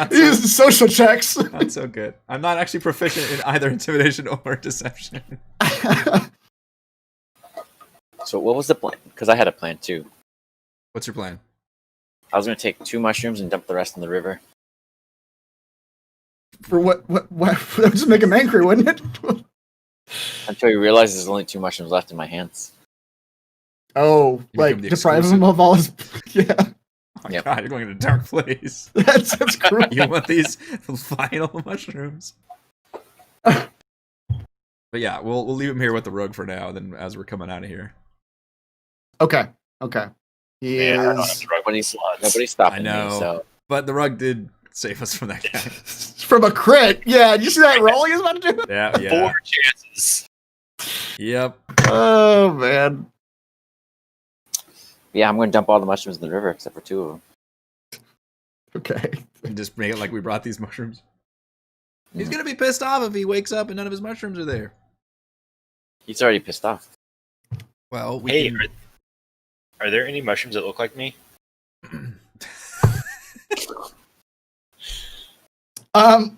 these social checks. Not so good. I'm not actually proficient in either intimidation or deception. So what was the plan? Because I had a plan too. What's your plan? I was gonna take 2 mushrooms and dump the rest in the river. For what? That would just make him angry, wouldn't it? Until he realizes there's only 2 mushrooms left in my hands. Oh, You like become the deprive exclusive. him of all his. Yeah. Oh my Yep. god, you're going to a dark place. That's cruel. You want these final mushrooms? But yeah, we'll leave him here with the rug for now. Then as we're coming out of here, Okay. He Yeah, I don't have is. to rug with Nobody's sluts. nobody's stopping I know. me. So but the rug did save us from that guy. From a crit. Yeah, did you see that roll he was about to do? Yeah, 4 chances. Yep. Oh, man. Yeah, I'm going to dump all the mushrooms in the river except for 2 of them. Okay. And just make it like we brought these mushrooms. He's gonna be pissed off if he wakes up and none of his mushrooms are there. He's already pissed off. Well, we Hey, can... are there any mushrooms that look like me?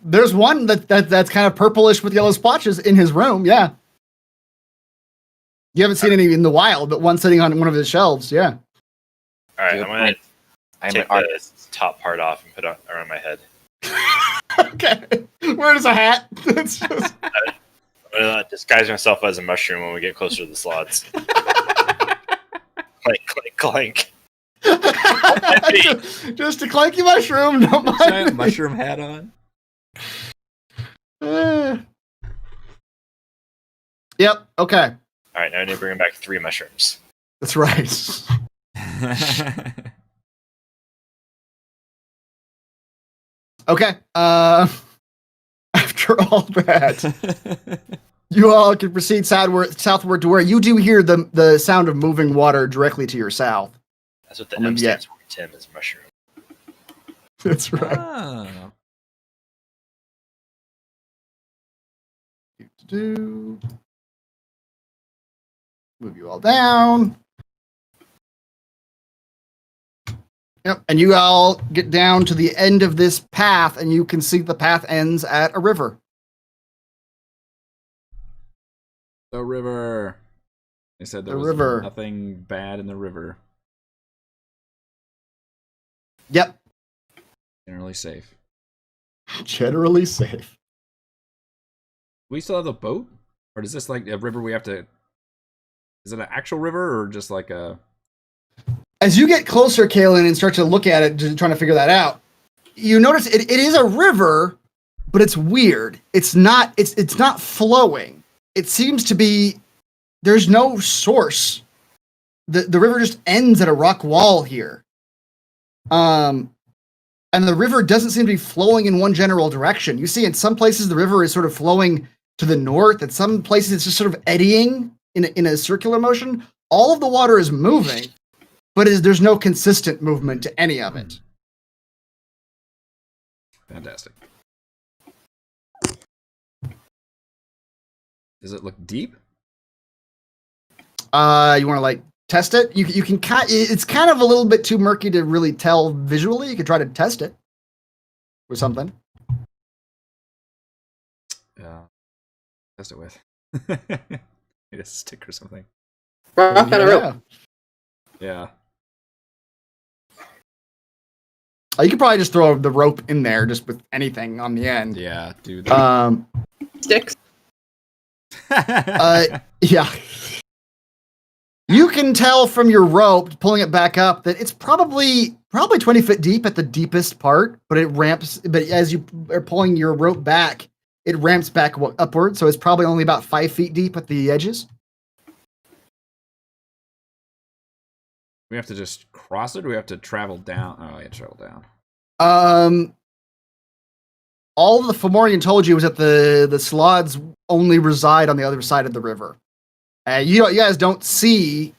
There's one that's kind of purplish with yellow splotches in his room. Yeah. You haven't seen any in the wild, but one sitting on one of his shelves. Yeah. All right, Good I'm gonna point. I'm take an artist. the top part off and put it around my head. Okay. Where is a hat? It's just... I'm gonna disguise myself as a mushroom when we get closer to the slots. Clank, clank, clank. just a clanky mushroom. Don't mind Giant me. mushroom hat on. Yep. Okay. All right, now I need to bring back 3 mushrooms. That's right. Okay. After all that, you all can proceed southward to where you do hear the sound of moving water directly to your south. That's what the I mean, M stands for. Tim is mushroom. That's right. Ah. Move you all down. Yep, and you all get down to the end of this path, and you can see the path ends at a river. The river. They said there The was river. nothing bad in the river. Yep, Generally safe. generally safe. We still have the boat? Or is this like a river we have to... Is it an actual river or just like a... As you get closer, Kaylin, and start to look at it, just trying to figure that out, you notice it is a river, but it's weird. It's not flowing. It seems to be, there's no source. The river just ends at a rock wall here. And the river doesn't seem to be flowing in one general direction. You see in some places the river is sort of flowing to the north, and some places it's just sort of eddying in a circular motion. All of the water is moving, but there's no consistent movement to any of it. Fantastic. Does it look deep? You want to like test it? You can it's kind of a little bit too murky to really tell visually. You could try to test it with something. Test it with. Maybe a stick or something. Rock on a rope. Yeah. You could probably just throw the rope in there just with anything on the end. Yeah, do that. Sticks. Yeah. You can tell from your rope, pulling it back up, that it's probably 20 feet deep at the deepest part, but it ramps. But as you are pulling your rope back, it ramps back upward, so it's probably only about 5 feet deep at the edges. We have to just cross it, or we have to travel down? Oh, yeah, travel down. All the Fomorian told you was that the Slaads only reside on the other side of the river. You guys don't see.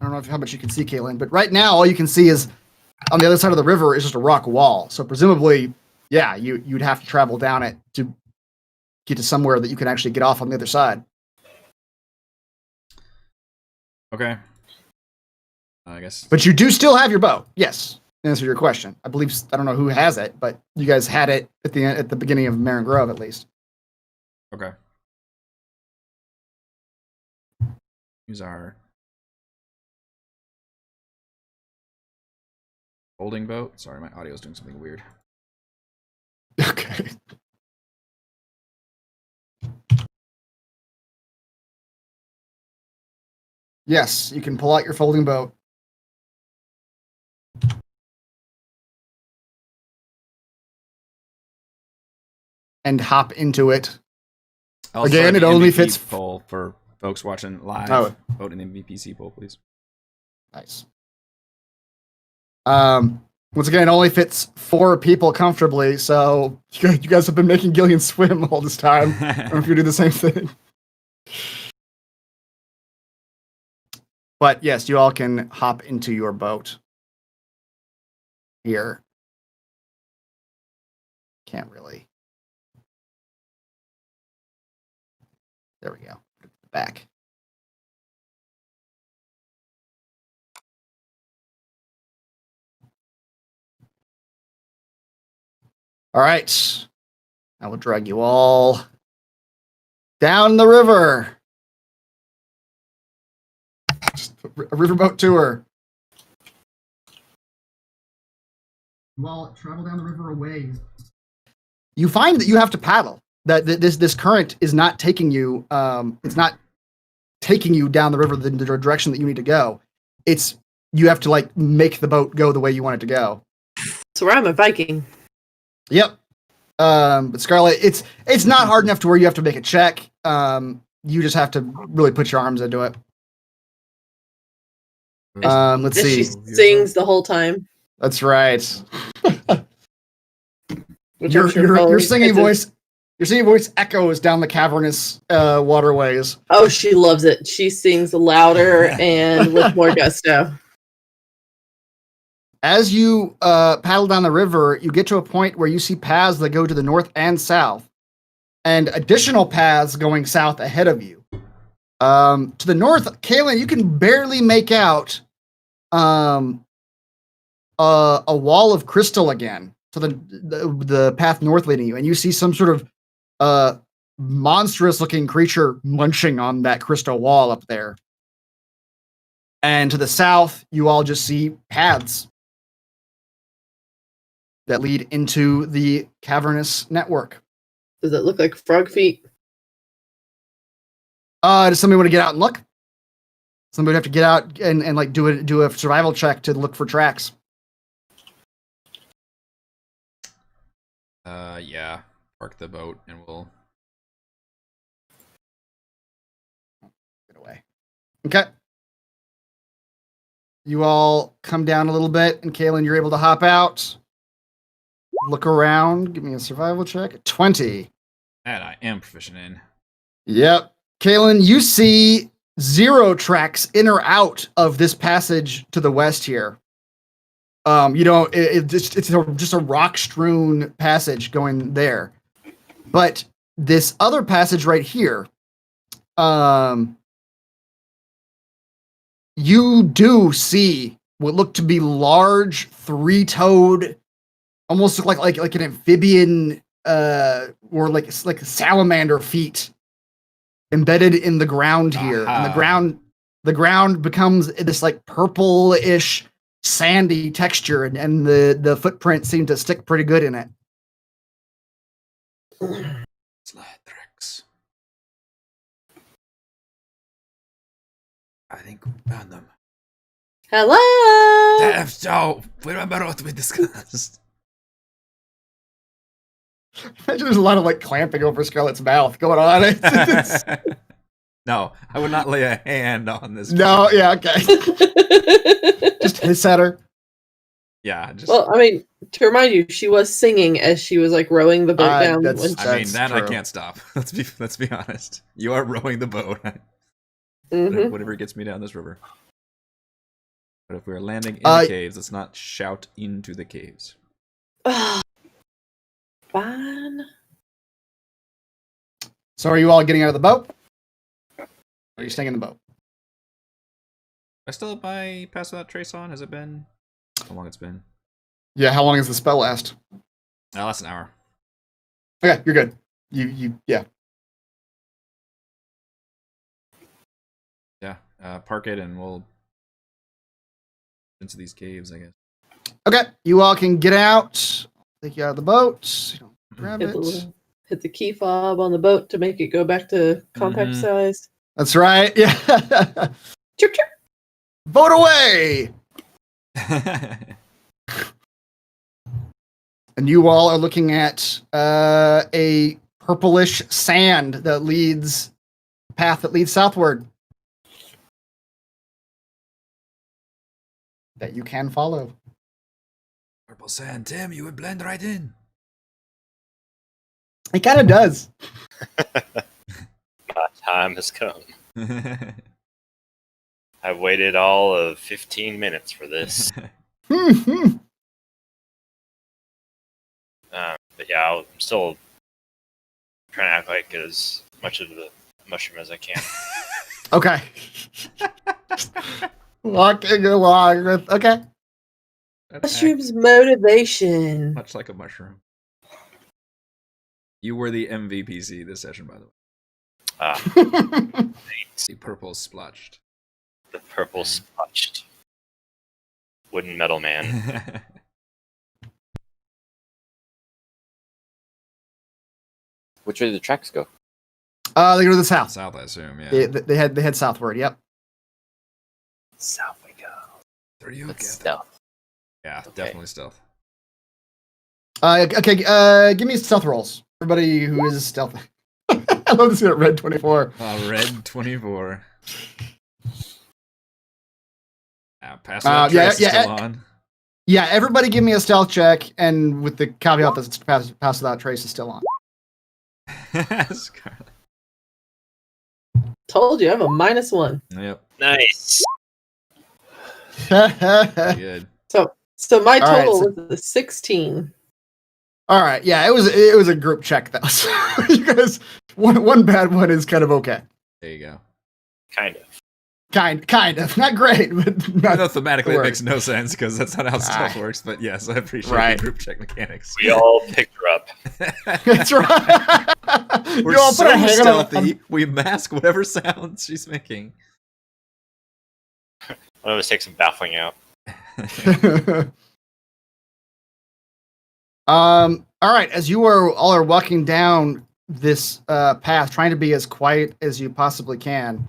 I don't know how much you can see, Caitlin, but right now all you can see is on the other side of the river is just a rock wall. So presumably, yeah, you'd have to travel down it to get to somewhere that you can actually get off on the other side. Okay. I guess. But you do still have your bow. Yes, to answer your question. I believe, I don't know who has it, but you guys had it at the beginning of Marin Grove, at least. Okay. Use our folding boat. Sorry, my audio is doing something weird. Okay. Yes, you can pull out your folding boat. And hop into it. Again, it only fits. Poll for folks watching live. Oh. Vote an MVPC poll, please. Nice. Once again, it only fits 4 people comfortably, so you guys have been making Gillian swim all this time. I don't know if you do the same thing. But yes, you all can hop into your boat. Here. Can't really. There we go. Back. All right. I will drag you all down the river. Just a riverboat tour. You all travel down the river a ways. You find that you have to paddle. That this current is not taking you. It's not taking you down the river the direction that you need to go. It's you have to like make the boat go the way you want it to go. So I'm a Viking. Yep. But Scarlet, it's not hard enough to where you have to make a check. You just have to really put your arms into it. Let's see. She sings the whole time. That's right. Which Your I'm sure your singing voice. Your singing voice echoes down the cavernous waterways. Oh, she loves it. She sings louder and with more gusto. As you paddle down the river, you get to a point where you see paths that go to the north and south, and additional paths going south ahead of you. To the north, Kaylin, you can barely make out a wall of crystal again. So the path north leading you, and you see some sort of monstrous-looking creature munching on that crystal wall up there. And to the south, you all just see paths that lead into the cavernous network. Does it look like frog feet? Does somebody want to get out and look? Somebody have to get out and like do a survival check to look for tracks. Yeah. Park the boat and we'll Get away. Okay. You all come down a little bit, and Kaylin, you're able to hop out. Look around. Give me a survival check. 20. that I am proficient in. Yep. Kaylin, you see 0 tracks in or out of this passage to the west here. It's just a rock-strewn passage going there. But this other passage right here, you do see what look to be large, 3-toed, almost look like an amphibian or like salamander feet embedded in the ground here. And the ground becomes this like purple-ish sandy texture, and the footprint seemed to stick pretty good in it. Slaad. I think we found them. Hello! Damn, so remember what we discussed. Imagine there's a lot of like clamping over Scarlet's mouth going on. No, I would not lay a hand on this. No, yeah, okay. Just hiss at her. Yeah, just. Well, I mean, to remind you, she was singing as she was like rowing the boat down. that's- I mean, that's that I true. can't stop. Let's be honest. You are rowing the boat. Mhm. Whatever gets me down this river. But if we're landing in the caves, let's not shout into the caves. Fine. So are you all getting out of the boat? Or are you staying in the boat? I still have my pass without trace on. Has it been? How long it's been? Yeah, how long does the spell last? Last an hour. Okay, you're good. Yeah. Yeah, park it and we'll into these caves, I guess. Okay, you all can get out. Take you out of the boat. Grab it. Hit the key fob on the boat to make it go back to compact Mhm. size. That's right. Yeah. Chirp, chirp. Boat away! And you all are looking at a purplish sand that leads path that leads southward. That you can follow. Purple sand, Tim, you would blend right in. It kind of does. My time has come. I've waited all of 15 minutes for this. Mhm. But yeah, I'm still trying to act like as much of the mushroom as I can. Okay. Walking along with. Okay. Mushroom's motivation. Much like a mushroom. You were the MVPC this session, by the way. The purple splotched. The purple splotched wooden metal man. Which way did the tracks go? They go to the south. South, I assume, yeah. They head southward. Yep. South we go. There you That's go. stealth. Yeah, Okay. definitely stealth. Okay. Give me stealth rolls. Everybody who is stealth. I love to see that red 24. Red 24. Pass Yeah, trace is yeah, still on. Yeah, everybody give me a stealth check, and with the caveat that it's pass without trace is still on. Scarlet. Told you, I have a -1. Yep, Nice. good. So my All right, total so- was a 16. All right, yeah, it was a group check though. So you guys, one bad one is kind of okay. There you go. Kind of. Kind of, not great, but I not know thematically it work. makes no sense because that's not how stealth Ah. works, but yes, I appreciate Right. the group check mechanics. We all picked her up. That's right. We're You all so put a hand on- stealthy, we mask whatever sounds she's making. One of us takes some baffling out. All right, as you all are walking down this path, trying to be as quiet as you possibly can,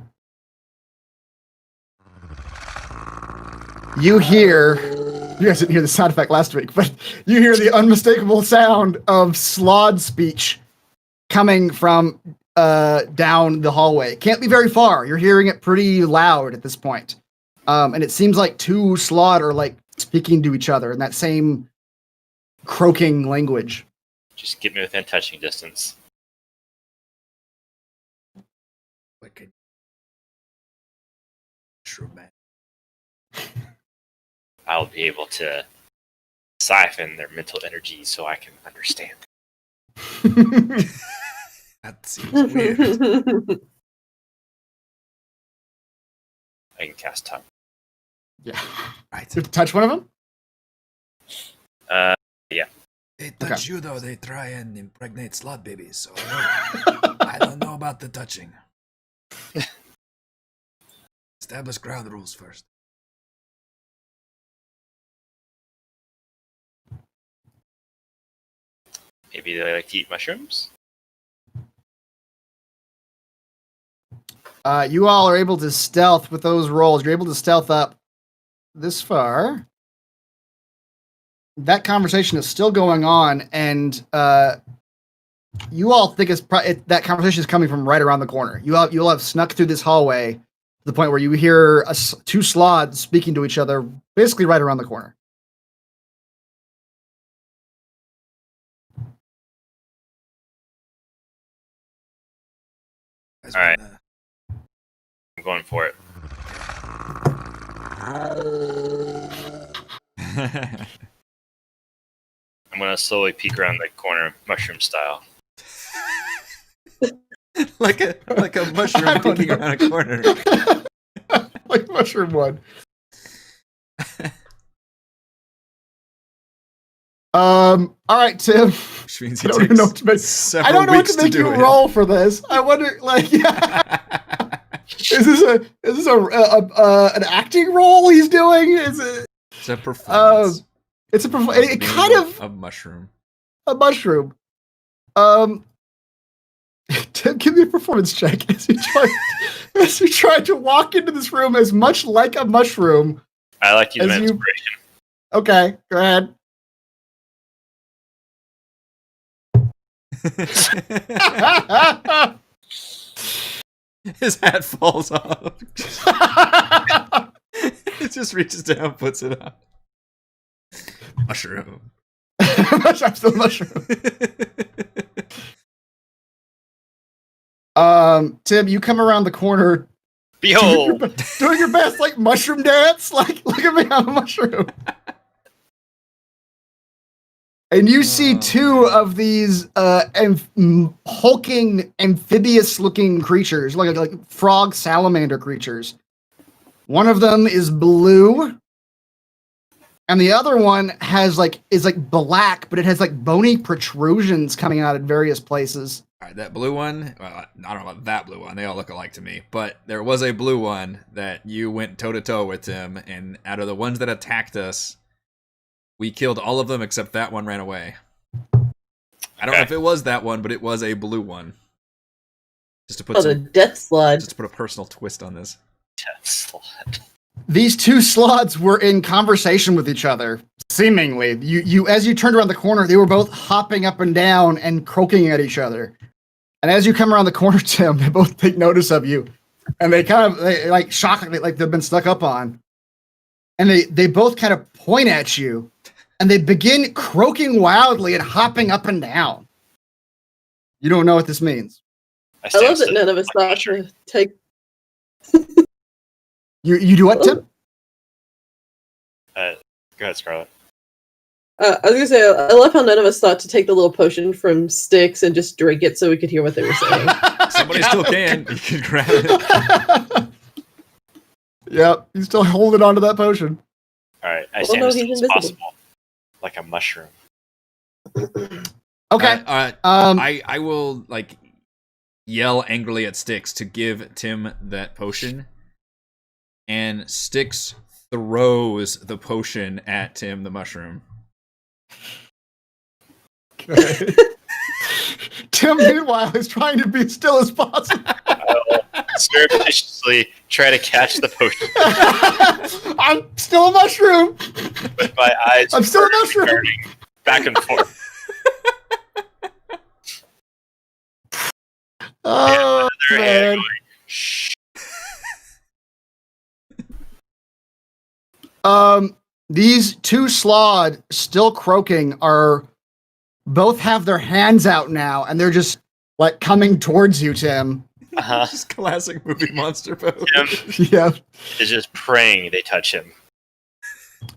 you guys didn't hear the sound effect last week, but you hear the unmistakable sound of Slaad speech coming from down the hallway. Can't be very far. You're hearing it pretty loud at this point. And it seems like two Slaad are like speaking to each other in that same croaking language. Just get me within touching distance. Like a mushroom man. I'll be able to siphon their mental energy so I can understand. That seems weird. I can cast touch. Yeah. Right. Did you touch one of them? They touch you though, they try and impregnate slot babies, so I don't know about the touching. Establish ground rules first. Maybe they like to eat mushrooms? You all are able to stealth with those rolls. You're able to stealth up this far. That conversation is still going on, and you all think that conversation is coming from right around the corner. You all have snuck through this hallway to the point where you hear two Slaads speaking to each other, basically right around the corner. Guys All right. wanna- I'm going for it. I'm going to slowly peek around the corner, mushroom style. like a I mushroom don't peeking know. around a corner. Like mushroom one. All right, Tim. Which means I he don't even takes know what to make. several I don't know what weeks to make do you it. roll for this. I wonder, like, yeah. Is this an acting role he's doing? Is it? It's a performance. It's it kind of a mushroom. a mushroom. Tim, give me a performance check as you try to walk into this room as much like a mushroom. I like to use As my you- inspiration. Okay, go ahead. His hat falls off. It just reaches down, puts it on. Mushroom. I'm still a mushroom. Tim, you come around the corner Behold! doing your best, like, mushroom dance. Like, look at me, I'm a mushroom. And you see two of these hulking, amphibious-looking creatures, like frog salamander creatures. One of them is blue, and the other one is black, but it has like bony protrusions coming out at various places. All right, that blue one. Well, I don't know about that blue one. They all look alike to me. But there was a blue one that you went toe to toe with him, and out of the ones that attacked us, we killed all of them except that one ran away. I don't know if it was that one, but it was a blue one. Just to put the death slide. Just to put a personal twist on this. Death slide. These two Slaads were in conversation with each other, seemingly. You as you turned around the corner, they were both hopping up and down and croaking at each other. And as you come around the corner, Tim, they both take notice of you, and they like shockingly, like they've been stuck up on. And they both kind of point at you, and they begin croaking wildly and hopping up and down. You don't know what this means. I love that none of us thought to take. You do what, Tim? Go ahead, Scarlett. I was gonna say, I love how none of us thought to take the little potion from Styx and just drink it so we could hear what they were saying. Somebody still can. You can grab it. Yep, he's still holding on to that potion. All right, I stand as still as possible, like a mushroom. Okay. All right. I will like yell angrily at Styx to give Tim that potion, and Styx throws the potion at Tim, the mushroom. Okay. Tim, meanwhile, is trying to be still as possible. I'll surreptitiously try to catch the potion. I'm still a mushroom. With my eyes I'm still a mushroom. turning back and forth. Oh, man. Going, shh. These two Slaad, still croaking, both have their hands out now, and they're just like coming towards you, Tim. Just classic movie monster pose. Tim Yeah. is just praying they touch him.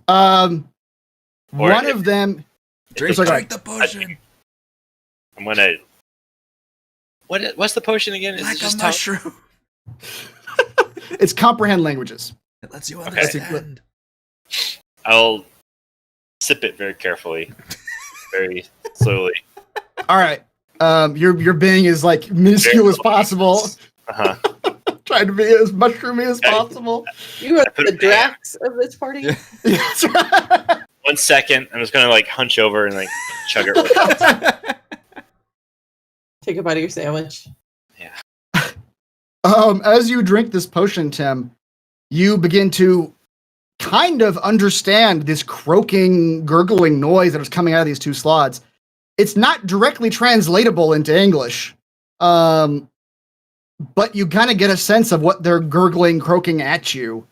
One of them. Drink the potion. I'm gonna. What's the potion again? Is Like it just a mushroom. It's comprehend languages. It lets you Okay. understand. I'll sip it very carefully, very slowly. All right. Your being is like minuscule as possible. Uh-huh. Trying to be as mushroomy as possible. You are the Drax of this party. Yeah, that's right. 1 second, I'm just gonna like hunch over and like chug it. Take a bite of your sandwich. Yeah. As you drink this potion, Tim, you begin to kind of understand this croaking, gurgling noise that is coming out of these two Slaads. It's not directly translatable into English, but you kind of get a sense of what they're gurgling, croaking at you.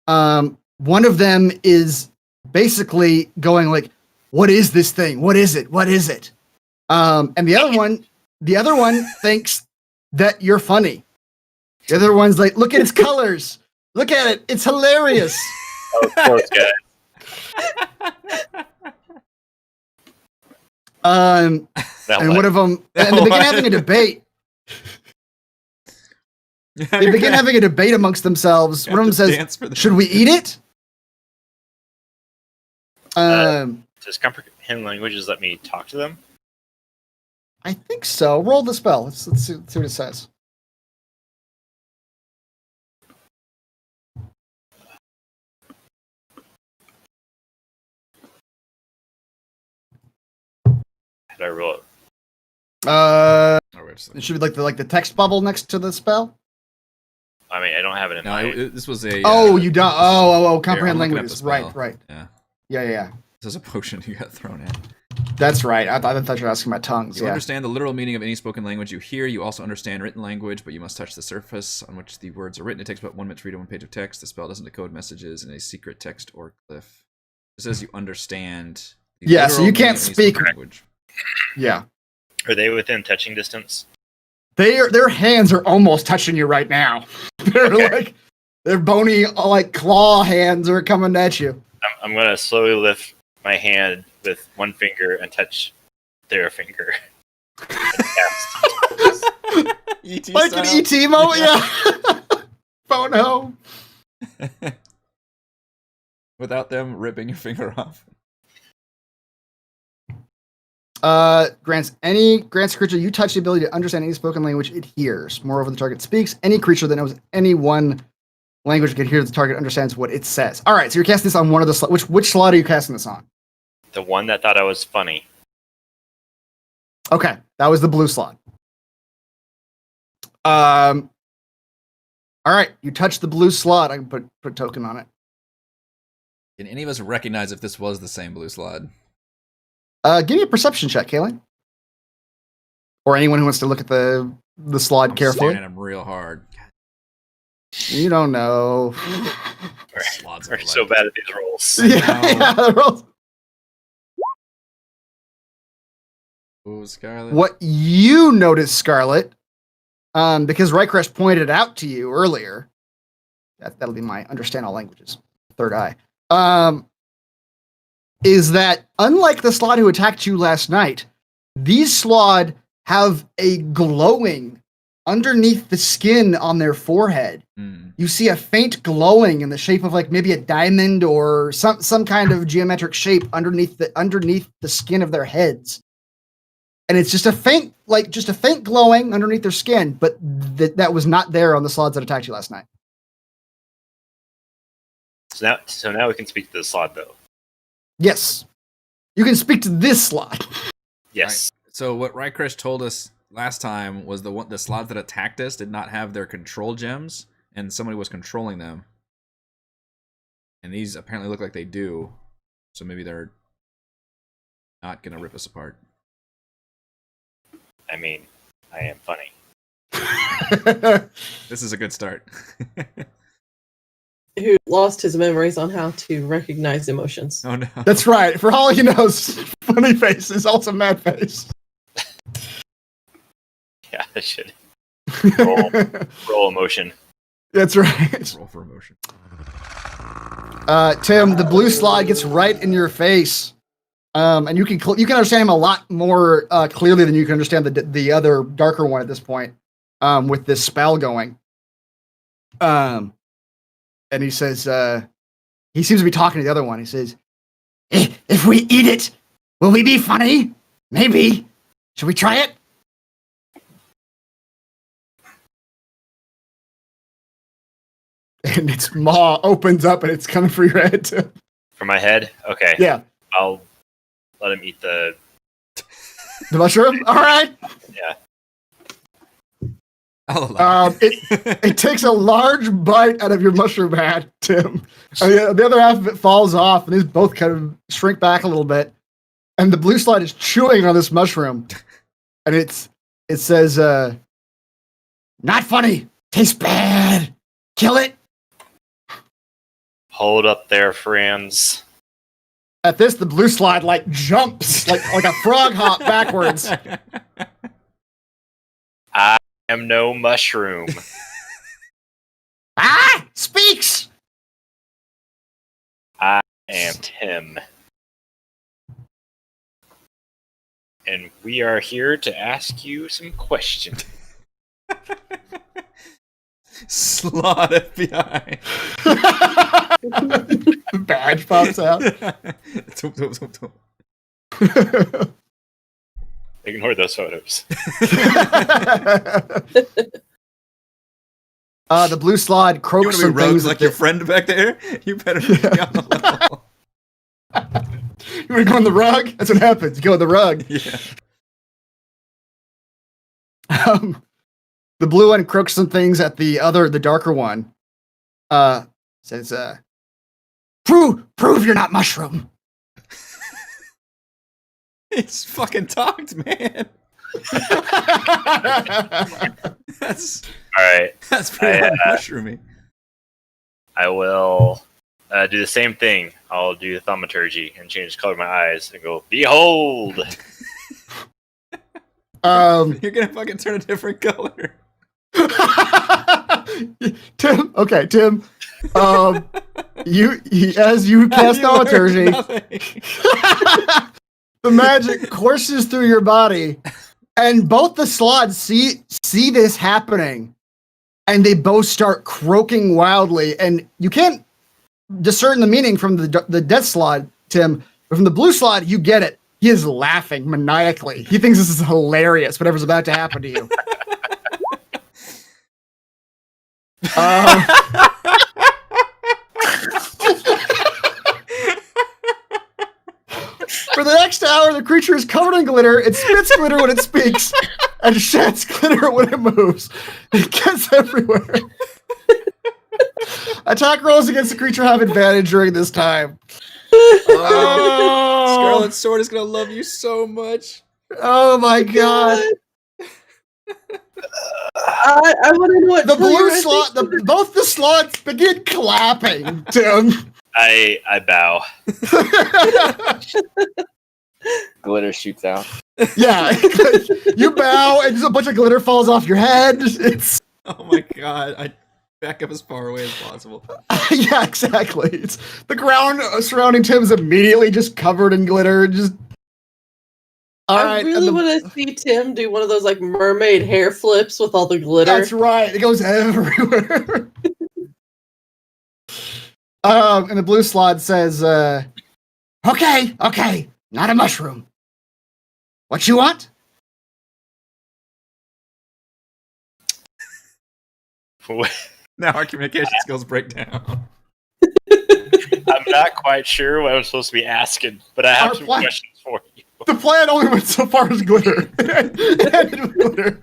One of them is basically going like, "What is this thing? What is it? What is it?" And the other one thinks that you're funny. The other one's like, "Look at its colors. Look at it. It's hilarious." Oh, close, guys. And one of them, and they begin having a debate. They begin having a debate amongst themselves. One of them says, "Should we eat it?" Does comprehend languages let me talk to them? I think so. Roll the spell. Let's see what it says. Did I roll it? It should be like the text bubble next to the spell. I mean, I don't have it in No, my... this was a. You don't. Comprehend I'm looking at languages. the spell. Right. Yeah. Yeah. This is a potion you got thrown at. That's right. I thought you were asking about tongues. You Yeah. understand the literal meaning of any spoken language you hear. You also understand written language, but you must touch the surface on which the words are written. It takes about 1 minute to read one page of text. The spell doesn't decode messages in a secret text or glyph. It says you understand. The Yeah, so literal you can't Vietnamese speak. language. Yeah. Are they within touching distance? Their hands are almost touching you right now. They're Okay. like their bony like claw hands are coming at you. I'm gonna slowly lift my hand with one finger and touch their finger. E.T. Like style. an ET moment, yeah. Phone home. Without them ripping your finger off. Grants a creature you touch the ability to understand any spoken language it hears. Moreover, the target speaks. Any creature that knows any one language can hear the target understands what it says. All right, so you're casting this on one of the which slot are you casting this on? The one that thought I was funny. Okay, that was the blue slot. All right, you touch the blue slot. I can put a token on it. Can any of us recognize if this was the same blue slot? Give me a perception check, Kaylee. Or anyone who wants to look at the slot I'm carefully. staring at him real hard. You don't know. Slots We're are so like- bad at these rolls. yeah, the rolls. Ooh, Scarlet. What you notice, Scarlet, because Rycrest pointed it out to you earlier. That'll be my understand all languages. Third eye. Is that unlike the Slaad who attacked you last night, these Slaad have a glowing underneath the skin on their forehead. Hmm. You see a faint glowing in the shape of like maybe a diamond or some kind of geometric shape underneath the skin of their heads. And it's just a faint glowing underneath their skin, but that was not there on the Slaads that attacked you last night. So now we can speak to the slot, though. Yes. You can speak to this slot. Yes. So what Rycrest told us last time was the slots that attacked us did not have their control gems, and somebody was controlling them. And these apparently look like they do, so maybe they're not gonna rip us apart. I mean, I am funny. This is a good start. Who lost his memories on how to recognize emotions. Oh no. That's right. For all he knows, funny face is also mad face. Yeah, I should roll emotion. That's right. Roll for emotion. Tim, the blue slide gets right in your face, and you can understand him a lot more clearly than you can understand the other darker one at this point, with this spell going. And he says, he seems to be talking to the other one. He says, "If we eat it, will we be funny? Maybe. Should we try it?" And its maw opens up and it's coming for your head too. For my head? Okay. Yeah. I'll let him eat the... The mushroom? All right. Yeah. I'll allow It takes a large bite out of your mushroom hat, Tim. The other half of it falls off, and these both kind of shrink back a little bit. And the blue slide is chewing on this mushroom, and it says, "Not funny. Tastes bad. Kill it." Hold up there, friends. At this, the blue slide like jumps like a frog hop backwards. I am no mushroom. Speaks. I am Tim. And we are here to ask you some questions. Slaad FBI. Badge pops out. Ignore those photos. The blue slide You croaks want to some be rogues things like your friend back there? You better be on the level. You want to go on the rug? That's what happens. You go on the rug. Yeah. The blue one croaks some things at the darker one. Says, prove you're not mushroom. It's fucking talked, man. That's Alright. pretty mushroomy. I will do the same thing. I'll do thaumaturgy and change the color of my eyes and go, behold! You're gonna fucking turn a different color. Tim. Okay, Tim. As you cast thaumaturgy, the magic courses through your body, and both the Slaads see this happening, and they both start croaking wildly. And you can't discern the meaning from the death Slaad, Tim, but from the blue Slaad, you get it. He is laughing maniacally. He thinks this is hilarious, whatever's about to happen to you. For the next hour, the creature is covered in glitter. It spits glitter when it speaks, and sheds glitter when it moves. It gets everywhere. Attack rolls against the creature have advantage during this time. Oh. Scarlet Sword is gonna love you so much. Oh my god. I want to know what the blue slot. Both the slots begin clapping. Tim. I bow. Glitter shoots out. Yeah, you bow, and just a bunch of glitter falls off your head. It's Oh my god! I back up as far away as possible. yeah, exactly. It's the ground surrounding Tim is immediately just covered in glitter. Just all I right. really want to see Tim do one of those like mermaid hair flips with all the glitter. That's right. It goes everywhere. And the blue Slaad says, okay, not a mushroom. What you want? Now our communication skills break down. I'm not quite sure what I'm supposed to be asking, but I have Our some plan- questions for you. The plan only went so far as glitter. It ended with glitter.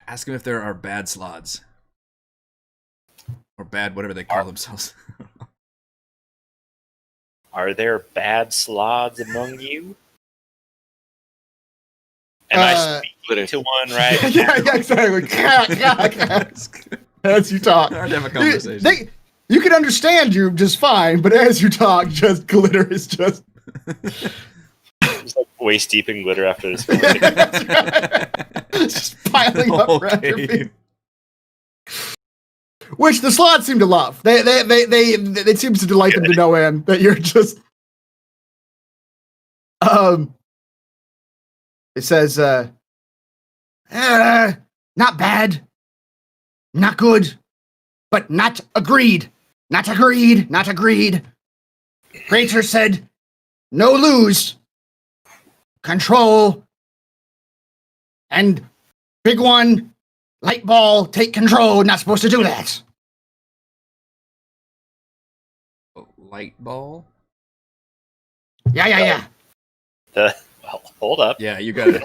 Ask him if there are bad Slaads. Or bad whatever they call themselves. Are there bad Slaads among you? Am I speaking to one right now? yeah, exactly. As you talk. Hard to have a conversation. You can understand you just fine, but as you talk, just glitter is just... Just like waist deep in glitter after this. Just piling up Okay. around your feet. Which the Slaads seem to love. They seem to delight them to no end that you're just. It says, not bad, not good, but not agreed. Not agreed. Not agreed. Creator said, no lose. Control. And big one, light ball, take control. Not supposed to do that. Light ball? Yeah. Well, hold up. Yeah, you got it.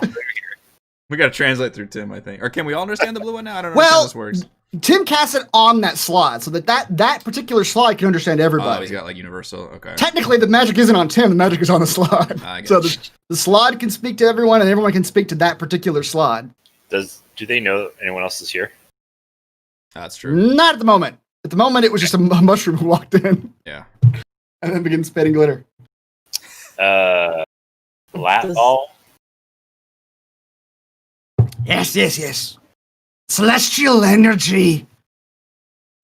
We got to translate through Tim, I think. Or can we all understand the blue one now? I don't know Well, how this works. Tim casts it on that slot so that particular slot can understand Oh, everybody. he's got like universal. Okay. Technically, the magic isn't on Tim. The magic is on the slot. I get So it. the slot can speak to everyone, and everyone can speak to that particular slot. Do they know anyone else is here? That's true. Not at the moment. At the moment, it was just a mushroom who walked in Yeah. and then began spitting glitter. Lat ball? Yes. Celestial energy.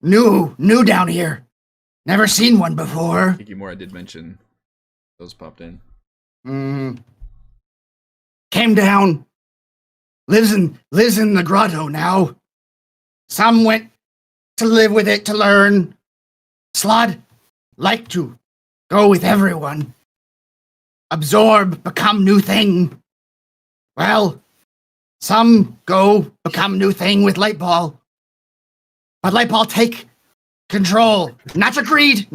New down here. Never seen one before. Ikimura did mention those popped in. Came down. Lives in the grotto now. Some went to live with it to learn. Slaad like to go with everyone. Absorb, become new thing. Well, some go become new thing with Lightball. But Lightball take control. Not agreed.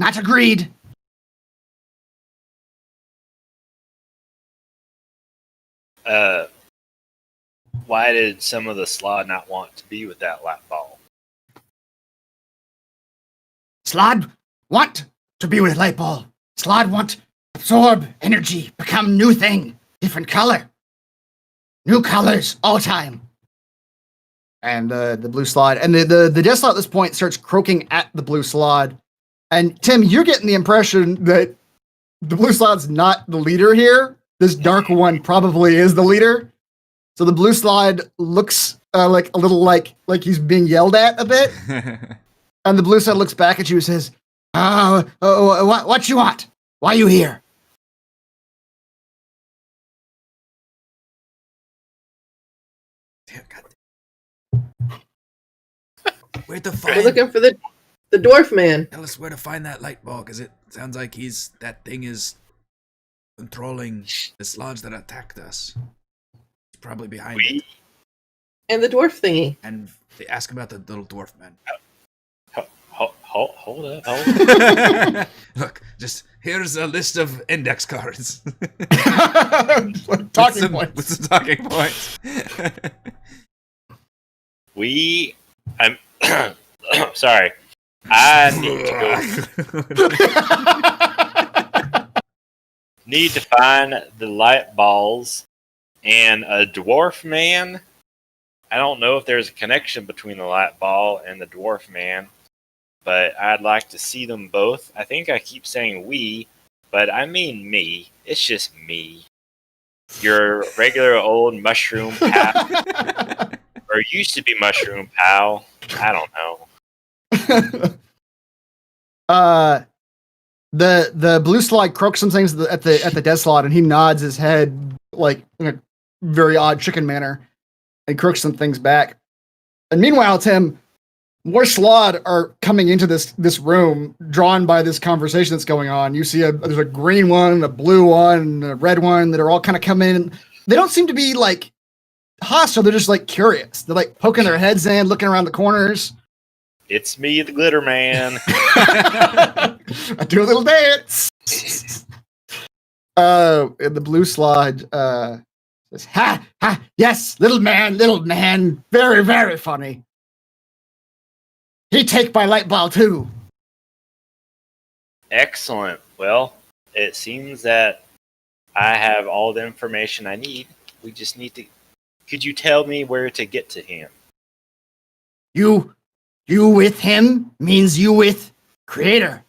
Why did some of the Slaad not want to be with that lat ball? Slaad want to be with Lightball. Slaad want absorb energy, become new thing, different color. New colors all time. And the blue Slaad. And the Death Slaad at this point starts croaking at the blue Slaad. And Tim, you're getting the impression that the blue Slaad's not the leader here. This dark one probably is the leader. So the blue Slaad looks like a little like he's being yelled at a bit. And the blue Slaad looks back at you and says, what you want? Why you here? Damn, God. Where to We're find? looking for the dwarf man. Tell us where to find that light ball, because it sounds like that thing is controlling the Slaads that attacked us. He's probably behind it. And the dwarf thingy. And they ask about the little dwarf man. Hold up. Look, just here's a list of index cards. Talking points. With some talking points. I'm sorry. I need to find the light balls and a dwarf man. I don't know if there's a connection between the light ball and the dwarf man, but I'd like to see them both. I think I keep saying we, but I mean me. It's just me. Your regular old mushroom pal. Or used to be mushroom pal. I don't know. The blue Slaad croaks some things at the Death Slaad, and he nods his head like in a very odd chicken manner, and croaks some things back. And meanwhile, Tim, more Slaad are coming into this room, drawn by this conversation that's going on. You see there's a green one, a blue one, and a red one that are all kind of coming in. They don't seem to be like hostile. They're just like curious. They're like poking their heads in, looking around the corners. It's me, the glitter man. I do a little dance. And the blue Slaad says, ha, yes, little man, very, very funny. He take my light ball too. Excellent. Well, it seems that I have all the information I need. We just need to... Could you tell me where to get to him? You with him means you with Creator.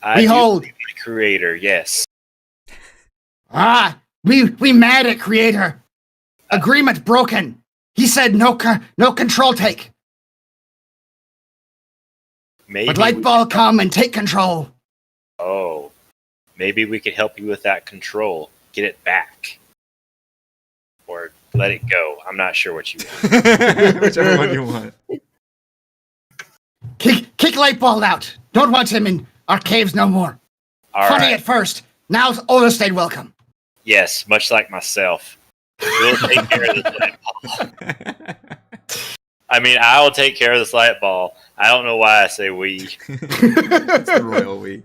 Behold. The Creator, yes. We mad at Creator. Agreement broken. He said no control take. Maybe But light ball come and take control. Oh, maybe we could help you with that control. Get it back. Or let it go. I'm not sure what you want. Whichever one you want. Kick light ball out. Don't want him in our caves no more. All Funny right. at first. Now overstayed welcome. Yes, much like myself. We'll take care of this light ball. I mean, I will take care of this light ball. I don't know why I say we. It's the royal we.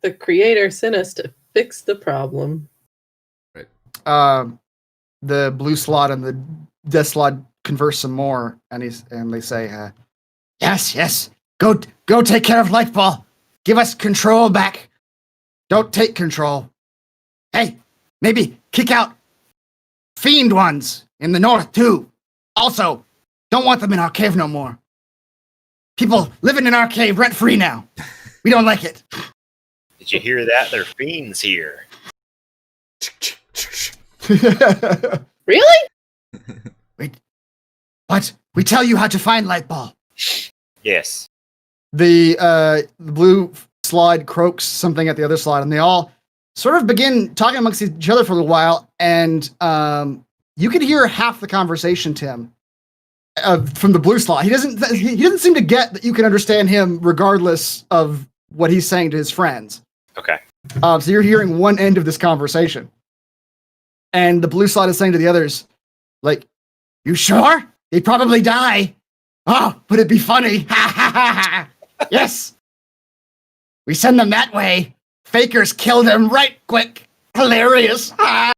The creator sent us to fix the problem. The blue Slaad and the Death Slaad converse some more, and they say, yes, go take care of light ball. Give us control back. Don't take control. Hey, maybe kick out fiend ones in the north too. Also, don't want them in our cave no more. People living in our cave rent free now. We don't like it. Did you hear that? There are fiends here. Really? But we tell you how to find light ball. Yes. The blue Slaad croaks something at the other Slaad, and they all sort of begin talking amongst each other for a little while. And you could hear half the conversation, Tim, from the blue Slaad. He doesn't seem to get that you can understand him regardless of what he's saying to his friends. Okay. So you're hearing one end of this conversation. And the blue Slaad is saying to the others, like, you sure? They'd probably die. Oh, would it be funny? Ha ha ha ha. Yes. We send them that way. Fakers kill them right quick. Hilarious. Ha.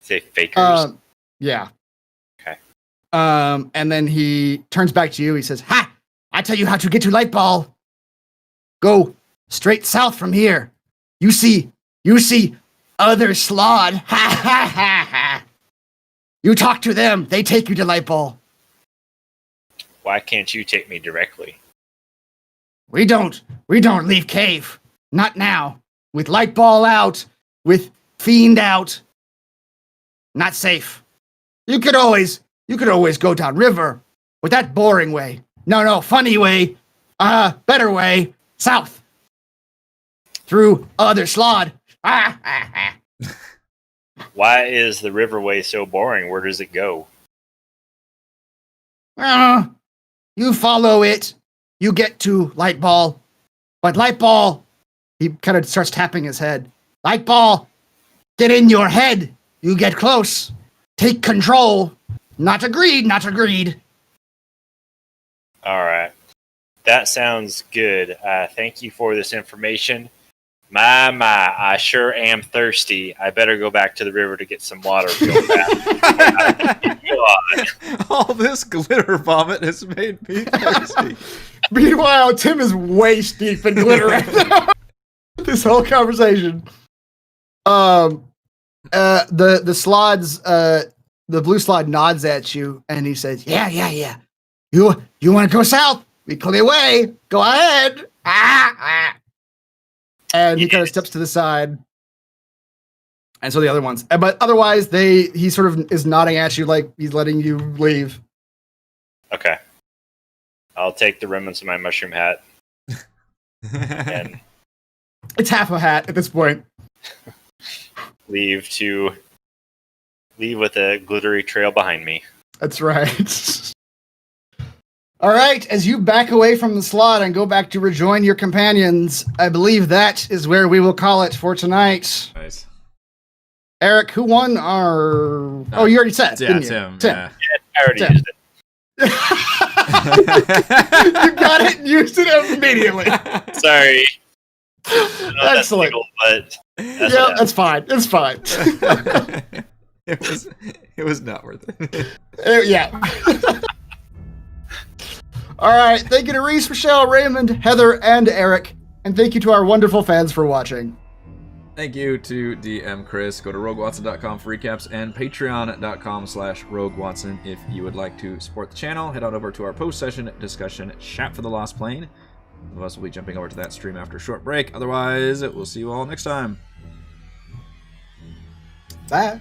Say fakers. Yeah. Okay. And then he turns back to you. He says, ha! I tell you how to get to light ball. Go straight south from here. You see other Slaad. Ha ha ha ha. You talk to them. They take you to Lightball. Why can't you take me directly? We don't leave cave. Not now. With Lightball out, with Fiend out. Not safe. You could always go down river with that boring way. No, funny way. Better way. South. Through other Slaad. Why is the riverway so boring? Where does it go? You follow it. You get to Lightball. But Lightball, he kind of starts tapping his head. Lightball, get in your head. You get close. Take control. Not agreed. All right. That sounds good. Thank you for this information. My, I sure am thirsty. I better go back to the river to get some water real fast. All this glitter vomit has made me thirsty. Meanwhile, Tim is waist deep in glitter right now. This whole conversation. The Slaads, the blue Slaad nods at you and he says, Yeah. You want to go south? We clear way. Go ahead. And he kind of steps to the side. And so the other ones. But otherwise, he sort of is nodding at you like he's letting you leave. Okay. I'll take the remnants of my mushroom hat. And it's half a hat at this point. leave with a glittery trail behind me. That's right. All right, as you back away from the Slaad and go back to rejoin your companions, I believe that is where we will call it for tonight. Nice. Eric, who won our... Oh, you already said, Yeah, didn't you? Tim. Tim. Yeah. I already Tim. used it. You got it and used it immediately. Sorry. That's Excellent. legal, but that's Yeah, what that's fine. It's fine. It was not worth it. Yeah. All right. Thank you to Reese, Michelle, Raymond, Heather, and Eric. And thank you to our wonderful fans for watching. Thank you to DM Chris. Go to roguewatson.com for recaps and patreon.com/roguewatson if you would like to support the channel. Head on over to our post-session discussion chat for the Lost Plane. Some of us will be jumping over to that stream after a short break. Otherwise, we'll see you all next time. Bye.